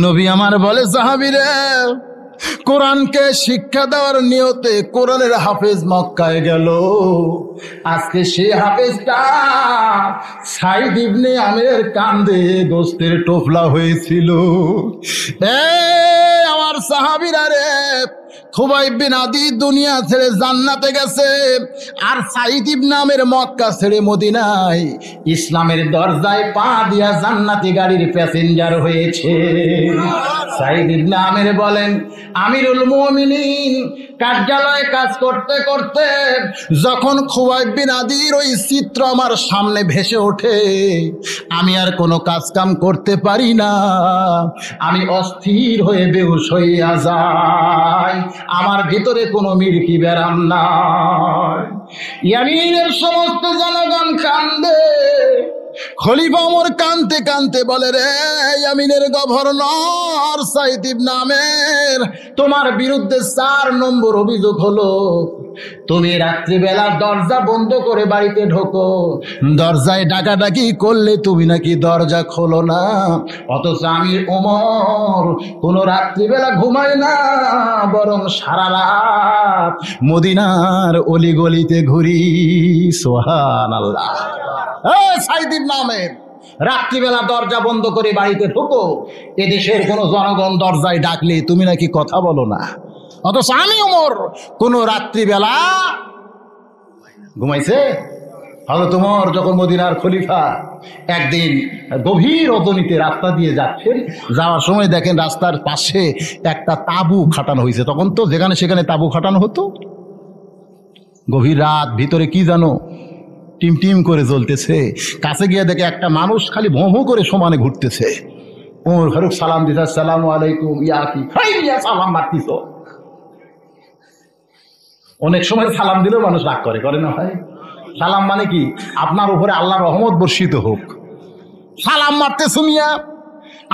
S1: নবী আমার বলে, সাহাবীরা, কোরআনকে শিক্ষা দেওয়ার নিয়তে কোরআনের হাফেজ মক্কায় গেল, আজকে সেই হাফেজটা সাইদ ইবনে আমের কান্দে গোস্তের টোপলা হয়েছিল। আমার সাহাবীরা রে, খুবাইব বিন আদি দুনিয়া ছেড়ে জান্নাতে গেছে, আর সাইদ ইবনে আমের মক্কা ছেড়ে মদিনায় ইসলামের দরজায় পা দিয়া জান্নাতি গাড়ির প্যাসেঞ্জার হয়েছে। সাইদ ইবনে আমের বলেন, আমিরুল মুমিনিন, কার্যালয়ে কাজ করতে করতে যখন খুবাইব বিন আদির ওই চিত্র আমার সামনে ভেসে ওঠে, আমি আর কোনো কাজ কাম করতে পারি না, আমি অস্থির হয়ে বেহুশ হইয়া যাই, আমার ভিতরে কোনো মিরকি ব্যারাম নাই। ইয়ামিনের সমস্ত জনগণ কান্দে। খলিফা ওমর কানতে কানতে বলে, রে ইয়ামিনের গভর্নর সাইদ ইবনে আমের, তোমার বিরুদ্ধে ৪ নম্বর অভিযোগ হলো, তুমি রাত্রিবেলা দরজা বন্ধ করে বাড়িতে ঢোকো, দরজায় ডাকাডাকি করলে তুমি নাকি দরজা খোলো না, অথচ আমি ওমর কোন রাত্রিবেলা ঘুমাই না, বরং সারা রাত মদিনার অলিগলিতে ঘুরি। সুবহানাল্লাহ। সাইদ ইবনে আমের, রাত্রিবেলা দরজা বন্ধ করে বাড়িতে ঢুকো, এদেশের কোন জনগণ দরজায় ডাকলে তুমি নাকি কথা বলো না, অথচ আমি ওমর কোন রাত্রিবেলা ঘুমাইছে। হযরত ওমর যখন মদিনার খলিফা একদিন গভীর রজনীতে রাস্তা দিয়ে যাচ্ছেন, যাওয়ার সময় দেখেন রাস্তার পাশে একটা তাঁবু খাটানো হয়েছে। তখন তো যেখানে সেখানে তাঁবু খাটানো হতো। গভীর রাত, ভিতরে কি জানো টিম টিম করে জ্বলতেছে। কাছে গিয়ে দেখে একটা মানুষ খালি ভোঁ ভোঁ করে সমানে ঘুরতেছে। ওমর ফারুক সালাম দিতে, আসসালামু আলাইকুম। ইয়া কি সালাম মারতিস? অনেক সময় সালাম দিলেও মানুষ রাগ করে, করে না ভাই? সালাম মানে কি? আপনার উপরে আল্লাহর রহমত বর্ষিত হোক। সালাম মারতে শুনিয়া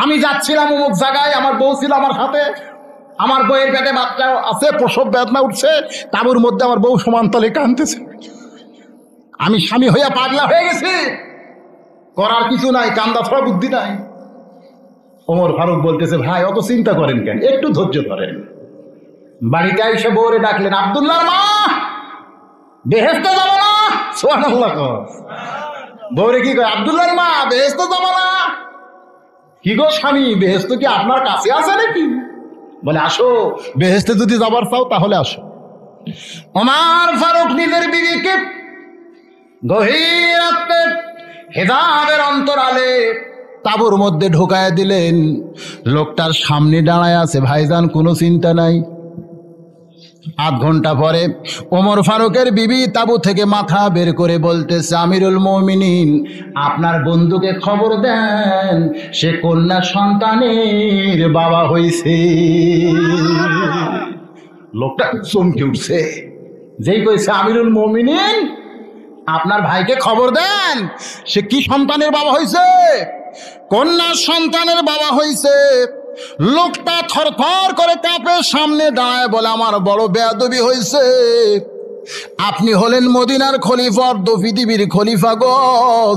S1: আমি যাচ্ছিলাম অমুক জায়গায়, আমার বউ ছিল আমার সাথে, আমার বউয়ের পেটে বাচ্চা আছে, প্রসব বেদনা উঠছে, তাঁবুর মধ্যে আমার বউ সমানতলে কাঁদতেছে। আমি স্বামী হইয়া পাগলা হয়ে গেছি, করার কিছু নাই, কান্দা ছড়া বুদ্ধি নাই। ওমর ফারুক বলতেছে, ভাই অত চিন্তা করেন কেন, একটু ধৈর্য ধরেন। বাড়িতে এসে বউরে ডাকলেন, আব্দুল্লাহর মা, বেহেশতে যাবো না? সুবহানাল্লাহ। বউরে কি কয়, আব্দুল্লাহর মা, বেহেশতে যাবো না? কি গো স্বামী, বেহেশত কি আপনার কাছে আছে নাকি? বলে, আসো, বেহেশতে যদি যাবার চাও তাহলে আসো। ওমর ফারুক নিজের বিবিকে গভীর রাতে হেজাবের অন্তরালে তাঁবুর মধ্যে ঢোকায় দিলেন। লোকটার সামনে দাঁড়ায় আছে, ভাইজান কোনো চিন্তা নাই। আধ ঘন্টা পরে ওমর ফারুকের বিবি তাঁবু থেকে মাথা বের করে বলতেছে, আমিরুল মুমিনিন, আপনার বন্ধুকে খবর দেন, সে কন্যা সন্তানের বাবা হইছে। লোকটা চমকে উঠছে, যেই কইছে আমিরুল মুমিনিন, আপনার ভাইকে খবর দেন, সে কি সন্তানের বাবা হইছে? কন্যা সন্তানের বাবা হইছে। লোকটা থরথর করে কাঁপে সামনে দাঁড়ায় বলে, আমার বড় বেয়াদবি হইছে। আপনি হলেন মদিনার খলিফা, পৃথিবীর খলিফা গো,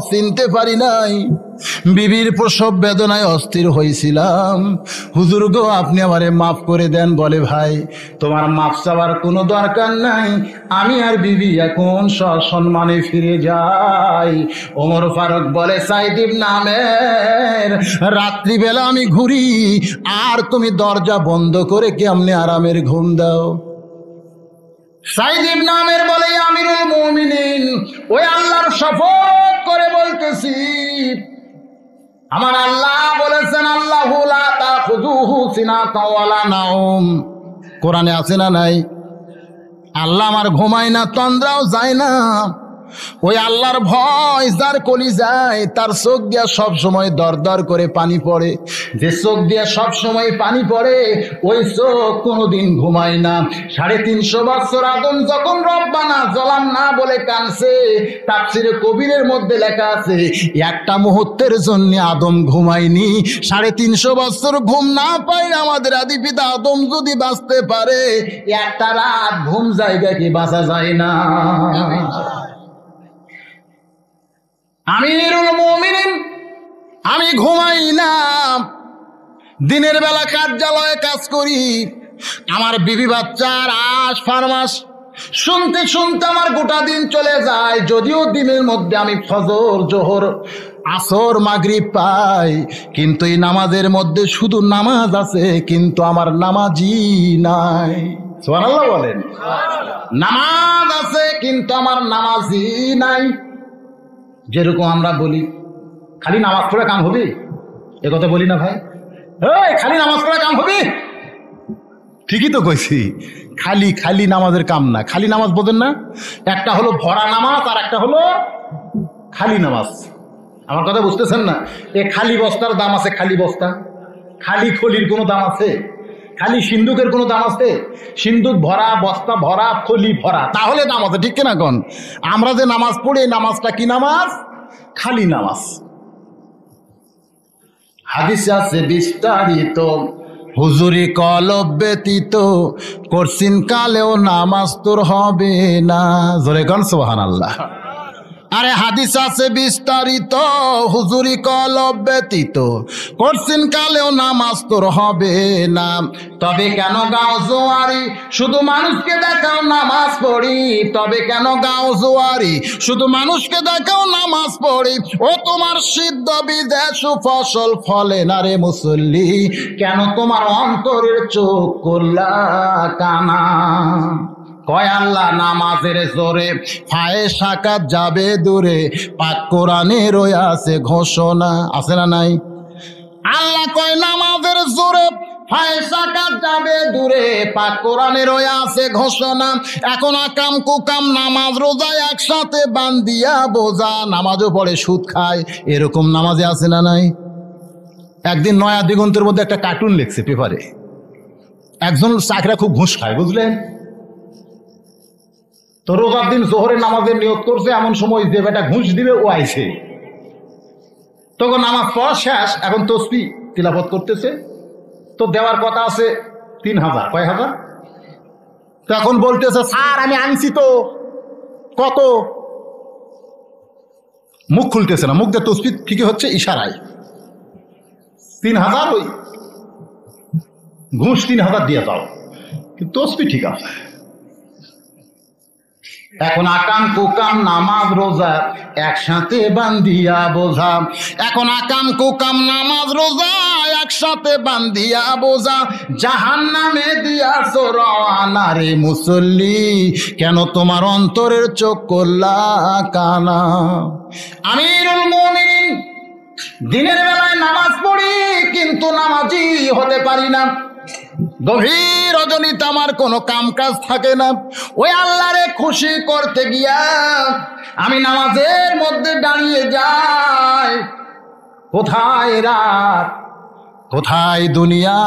S1: চিনতে পারি নাই। বিবির প্রসব বেদনায় অস্থির হয়েছিলাম, হুজুর গো আপনি আমারে মাফ করে দেন। বলে, ভাই তোমার মাফ চাওয়ার কোনো দরকার নাই, আমি আর বিবি এখন সসম্মানে ফিরে যাই। ওমর ফারুক বলে, সাইদ ইবনে আমের, রাত্রিবেলা আমি ঘুরি আর তুমি দরজা বন্ধ করে কেমনে আরামের ঘুম দাও? সাইদ ইবনে আমের বলে, আমিরুল মুমিনিন, ওই আল্লাহর শপথ করে বলতেছি, আমার আল্লাহ বলেছেন, আল্লাহু লা তাখুযুহু সিনাতুন ওয়ালা নাওম। কোরআনে আছে না নাই? আল্লাহ আমার ঘুমায় না, তন্দ্রাও যায় না। ওই আল্লাহর ভয় যার কলিজায়, তার চোখ দিয়া সব সময় দর দর করে পানি পড়ে। যে চোখ দিয়া সব সময় পানি পড়ে, ওই চোখ কোনোদিন ঘুমায় না। 350 বছর আদম যখন রব্বানা যালামনা বলে কাঁদছে, তাফসীরে কবিরের মধ্যে লেখা আছে, একটা মুহূর্তের জন্য আদম ঘুমায়নি। 350 বছর ঘুম না পাই আমাদের আদি পিতা আদম যদি বাঁচতে পারে, একটা রাত ঘুম জায়গা কি বাঁচা যায় না? আমিরুল মুমিনিন, আমি ঘুমাই না, দিনের বেলা কার্যালয়ে কাজ করি। আমার বিবি বাচ্চার আশ ফারমাস শুনতে শুনতে আমার গোটা দিন চলে যায়। যদিও দিনের মধ্যে আমি ফজর, জোহর, আসর, মাগরিব পাই, কিন্তু এই নামাজের মধ্যে শুধু নামাজ আছে, কিন্তু আমার নামাজি নাই। সুবহানাল্লাহ বলেন। নামাজ আছে কিন্তু আমার নামাজি নাই। যেরকম আমরা বলি, খালি নামাজ পড়ে কাম হবে, এ কথা বলি না ভাই? খালি নামাজ পড়ে কাম হবে, ঠিকই তো কইছি। খালি খালি নামাজের কাম না। খালি নামাজ বোঝেন না? একটা হলো ভরা নামাজ আর একটা হলো খালি নামাজ। আমার কথা বুঝতেছেন না? এ খালি বস্তার দাম আছে, খালি বস্তা। খালি খলির কোনো দাম আছে? খালি সিন্দুকের কোনো দাম আছে? সিন্দুক ভরা, বস্তা ভরা, খলি ভরা, তাহলে দাম আছে, ঠিক কিনা কোন? আমরা যে নামাজ পড়ি, নামাজটা কি নামাজ? খালি নামাজ। হাদিসে আছে বিস্তারিত, হুজুরি কলব ব্যতীত করছিন কালেও নামাজ তোর হবে না। জোরে কোন সুবহানাল্লাহ। আরে হাদিস আছে বিস্তারিত, হুজুরি কলব ব্যতীত করছিন কালেও নামাজ তোর হবে না। তবে কেন গাও জোয়ারি, শুধু মানুষকে দেখাও নামাজ পড়ি। তবে কেন গাও জোয়ারি, শুধু মানুষকে দেখাও নামাজ পড়ি। ও তোমার সিদ্ধ বিদেশ ফসল ফলে না রে মুসল্লি, কেন তোমার অন্তরের চোখ করলা কানা? কয় আল্লাহ নামাজের জোরে ফায়ে সাকাত যাবে দূরে, পাক কোরআনে রয়ে আছে ঘোষণা। আছে না নাই? আল্লাহ কয় নামাজের জোরে ফায়ে সাকাত যাবে দূরে, পাক কোরআনে রয়ে আছে ঘোষণা। এখন আকাম কুকাম নামাজ রোজা একসাথে বান্দিয়া বোঝা, নামাজও পড়ে সুদ খায়, এরকম নামাজে আছে না নাই? একদিন নয়া দিগন্তের মধ্যে একটা কার্টুন লিখছে পেপারে, একজন চাকরা খুব ঘুষ খায়, বুঝলেন তো? রোজার দিন জোহরের নামাজের নিয়ত করছে, এমন সময় যে বেটা ঘুষ দিবে ও আইছে। তখন নামাজ পড়া শেষ, এখন তসবিহ তিলাওয়াত করতেছে। তো দেওয়ার কথা আছে 3000। কয় হাজার? তো এখন বলতেছে, স্যার আমি আনছি তো। কত? মুখ খুলতেছে না, মুখ দিয়ে তসবিহ ঠিকই হচ্ছে ইশারায়। 3000 ওই ঘুষ 3000 দিয়ে যাও, কিন্তু তসবিহ ঠিক আছে। এখন আকাম কুকাম নামাজ রোজা একসাথে বান্ধিয়া বোঝা, এখন আকাম কুকাম নামাজ রোজা একসাথে বান্ধিয়া বোঝা, জাহান্নামে দিয়াছ রওয়ানা রে মুসল্লি, কেন তোমার অন্তরের চোখ করলা কানা। আমিরুল মুমিনিন, দিনের বেলায় নামাজ পড়ি কিন্তু নামাজি হতে পারি না। গভীর রজনীতে আমার কোনো কাম কাজ থাকে না, ওই আল্লাহরে খুশি করতে গিয়া আমি নামাজের মধ্যে দাঁড়িয়ে যাই। কোথায় রাত, কোথায় দুনিয়া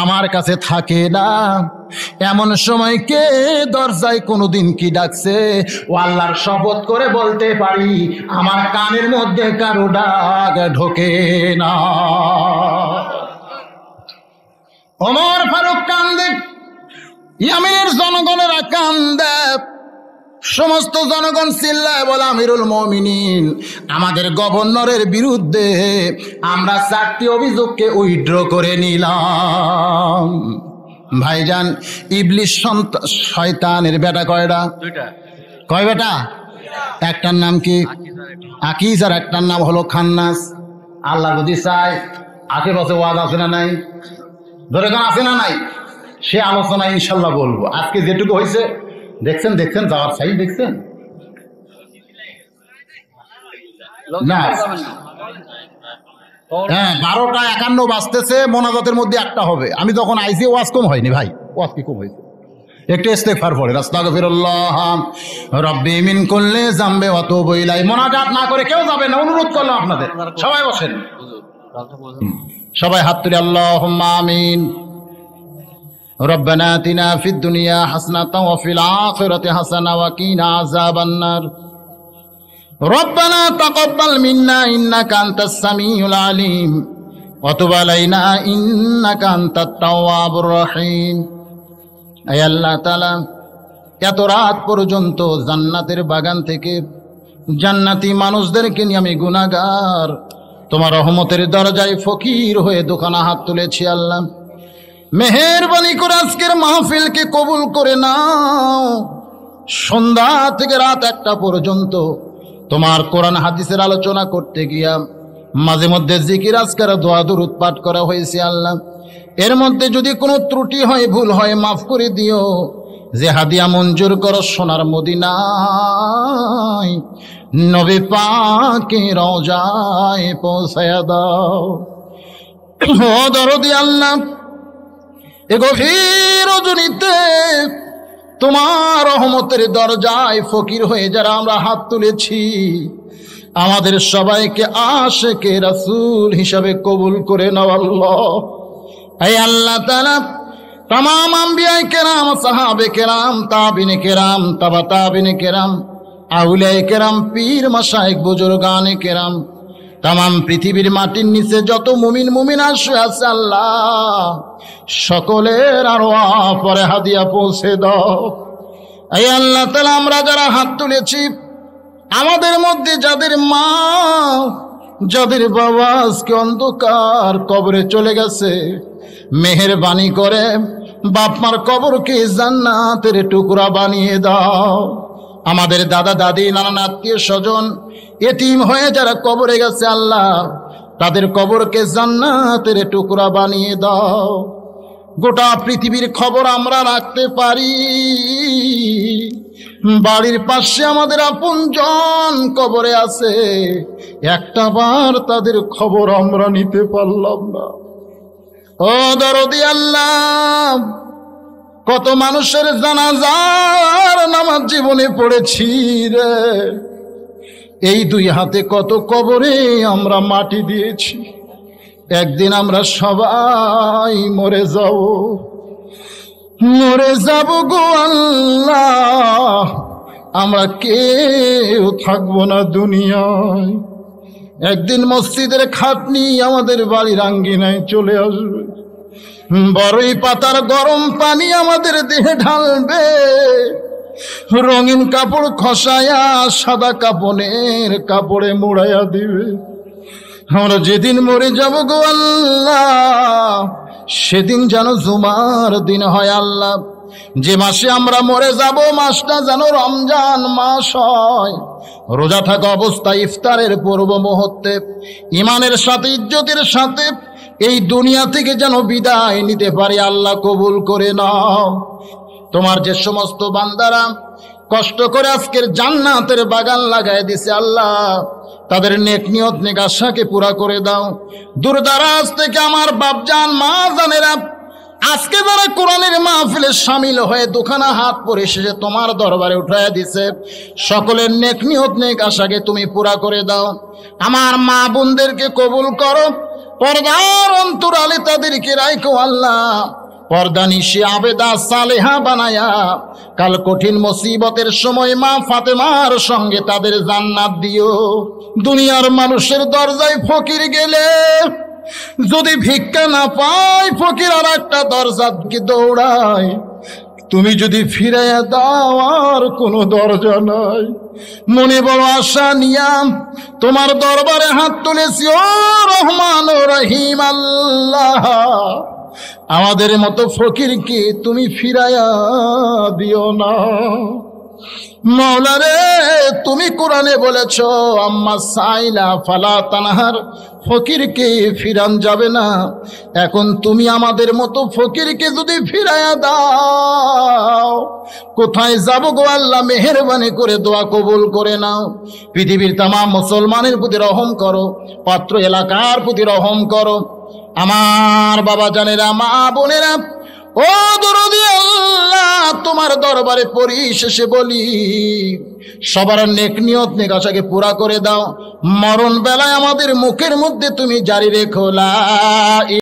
S1: আমার কাছে থাকে না। এমন সময় কে দরজায় কোনোদিন কি ডাকছে, ও আল্লাহর শপথ করে বলতে পারি আমার কানের মধ্যে কারো ডাক ঢোকে না। ওমর ফারুক কান্দে, ইয়ামিনের জনগণেরা কান্দে, সমস্ত জনগণ চিল্লায় বলে আমিরুল মুমিনিন, আমাদের গভর্নরের বিরুদ্ধে আমরা 4টি অভিযোগকে উইথড্র করে নিলাম। ভাইজান, ইবলিস শয়তানের বেটা কয়টা? কয় বেটা? একটার নাম কি আকিজ, আর একটার নাম হলো খান্নাস। আল্লাহ যদি চায় আশেপাশে ওয়াজ আছে না নাই, ধরে গান আছে না নাই, সে আলোচনা ইনশাল্লাহ বলবো। আজকে যেটুকু হয়েছে দেখছেন, দেখছেন যাওয়ার সাইড দেখছেন না? হ্যাঁ, 12:51 বাজতেছে, মোনাজাতের মধ্যে একটা হবে। আমি যখন আইসি ওয়াজ কম হয়নি ভাই, ওয়াজ কি কম হয়েছে? একটু ইস্তেগফার পড়ে, আস্তাগফিরুল্লাহ রাব্বি মিন কুল্লি যামবি ওয়া তুবু ইলাইহি। মোনাজাত না করে কেউ যাবে না, অনুরোধ করলাম আপনাদের। সবাই বসেন, সবাই হাত তুলে আল্লাহুম্মা আমিন। রব্বানা আতিনা ফিদ দুনিয়া হাসানাতাও ওয়া ফিল আখিরাতি হাসানাতাও ওয়া কিনা আযাবান নার। রব্বানা তাকাব্বাল মিন্না ইন্নাকা আনতাস সামিউল আলিম ওয়া তুব আলাইনা ইন্নাকা আনতাত তাওয়াবুর রহিম। আয় আল্লাহ তাআলা, এত রাত পর্যন্ত জান্নাতের বাগান থেকে জান্নাতি মানুষদেরকে নিয়ে আমি গুনাহগার তোমার রহমতের দরজায় ফকির হয়ে দুখানা হাত তুলেছি। আল্লাহ, মেহেরবানি করে আজকের মাহফিলকে কবুল করে নাও। সন্ধ্যা থেকে রাত 1টা পর্যন্ত তোমার কোরআন হাদিসের আলোচনা করতে গিয়া মাঝে মধ্যে জিকির আজকার দোয়া দুরূদ পাঠ করা হয়েছে। আল্লাহ, এর মধ্যে যদি কোনো ত্রুটি হয়, ভুল হয়, মাফ করে দিও। যে হাদিয়া মঞ্জুর করো সোনার মদিনায় নবী পাকের রওজায় পৌঁছায়া দাও। ও দরদি আল্লাহ, এ গভীর রজনীতে তোমার রহমতের দরজায় ফকির হয়ে যারা আমরা হাত তুলেছি, আমাদের সবাইকে আশিকে রাসূল হিসাবে কবুল করে নাও আল্লাহ। হে আল্লাহ তাআলা, तमाम अंबियाए केराम, साहाबे केराम, ताबिने केराम, तबा ताबिने केराम, आउलियाए केराम, पीर मशाइख बुजुर्गाने केराम, तमाम पृथिवीर माटिर नीचे যত মুমিন মুমিনা শুয়ে আছে আল্লাহ সকলের আরওয়াহ পরে হাদিয়া পৌঁছে দাও। এই আল্লাহ তাআলা, আমরা যারা হাত তুলেছি আমাদের মধ্যে যাদের মা যাদের বাবা আজকে অন্ধকার কবরে চলে গেছে, মেহেরবানি করে বাপ মার কবরকে জান্নাতের টুকরা বানিয়ে দাও। আমাদের দাদা দাদি নানান আত্মীয় স্বজন এতিম হয়ে যারা কবরে গেছে আল্লাহ তাদের কবরকে জান্নাতের টুকরা বানিয়ে দাও। গোটা পৃথিবীর খবর আমরা রাখতে পারি, বাড়ির পাশে আমাদের আপনজন কবরে আছে, একটা বার তাদের খবর আমরা নিতে পারলাম না। ও দরদি আল্লাহ, কত মানুষের জানাজার নামাজ জীবনে পড়েছি রে, এই দুই হাতে কত কবরে আমরা মাটি দিয়েছি। একদিন আমরা সবাই মরে যাব গো আল্লাহ, আমরা কেউ থাকবো না দুনিয়ায়। একদিন মসজিদের খাটনি আমাদের বাড়ির আঙ্গিনায় চলে আসবে, বড়ই পাতার গরম পানি আমাদের দেহে ঢালবে, রঙিন কাপড় খসায়া সাদা কাপড়ের কাপড়ে মোড়াইয়া দিবে। আমরা যেদিন মরে যাব গো আল্লাহ, সেদিন যেন জুমার দিন হয় আল্লাহ। যে মাসে আমরা মরে যাব মাসটা যেন রমজান মাস হয়। রোজা থাকা অবস্থায় ইফতারের পূর্ব মুহূর্তে ইমানের সাথে ইজ্জতের সাথে এই দুনিয়া থেকে যেন বিদায় নিতে পারি। আল্লাহ কবুল করে নাও। তোমার যে সমস্ত বান্দারা কষ্ট করে আজকের জান্নাতের বাগান লাগায় দিছে আল্লাহ, তাদের নেক নিয়ত নেক আশাকে পুরা করে দাও। দূরদারাজ থেকে আমার বাপজান মা জানেরা আজকে যারা কোরআনের মাহফিলে শামিল হয়ে দুখানা হাত পরে এসেছে তোমার দরবারে উঠাইয়া দিছে, সকলের নেক নিয়ত নেক আশাকে তুমি পুরা করে দাও। আমার মা বোনদেরকে কবুল করো, পর্দার অন্তরালে তাদেরকে রাখো আল্লাহ। পর্দা নিশি আবেদা সালেহা বানায়া কাল কঠিন মুসিবতের সময় মা ফাতেমার সঙ্গে তাদের জান্নাত দিও। দুনিয়ার মানুষের দরজায় ফকির গেলে যদি ভিক্ষা না পায়, ফকির আর একটা দরজাকে দৌড়ায়। তুমি যদি ফিরাইয়া দাও আর কোনো দরজা নাই। মনে বড় আশা নিয়াম তোমার দরবারে হাত তুলেছি, ও রহমান ও রহিম আল্লাহ, আমাদের মতো ফকিরকে তুমি ফিরাইয়া দিও না। মাওলা রে, তুমি কোরআনে বলেছ আম্মা সাইলা ফালা তানহার, ফকিরকে ফিরান যাবে না। এখন তুমি আমাদের মতো ফকিরকে যদি ফিরাইয়া দাও, কোথায় যাব গো আল্লাহ? মেহেরবানি করে দোয়া কবুল করে নাও। পৃথিবীর তামাম মুসলমানের প্রতি রহম করো, পাত্র এলাকার প্রতি রহম করো। আমার বাবা জানেরা, মা বোনেরা, ও দরদি আল্লাহ, তোমার দরবারে পরিশেষে বলি সবার নেক নিয়ত নেক আশাকে পুরা করে দাও। মরণ বেলায় আমাদের মুখের মধ্যে তুমি জারি রেখো লা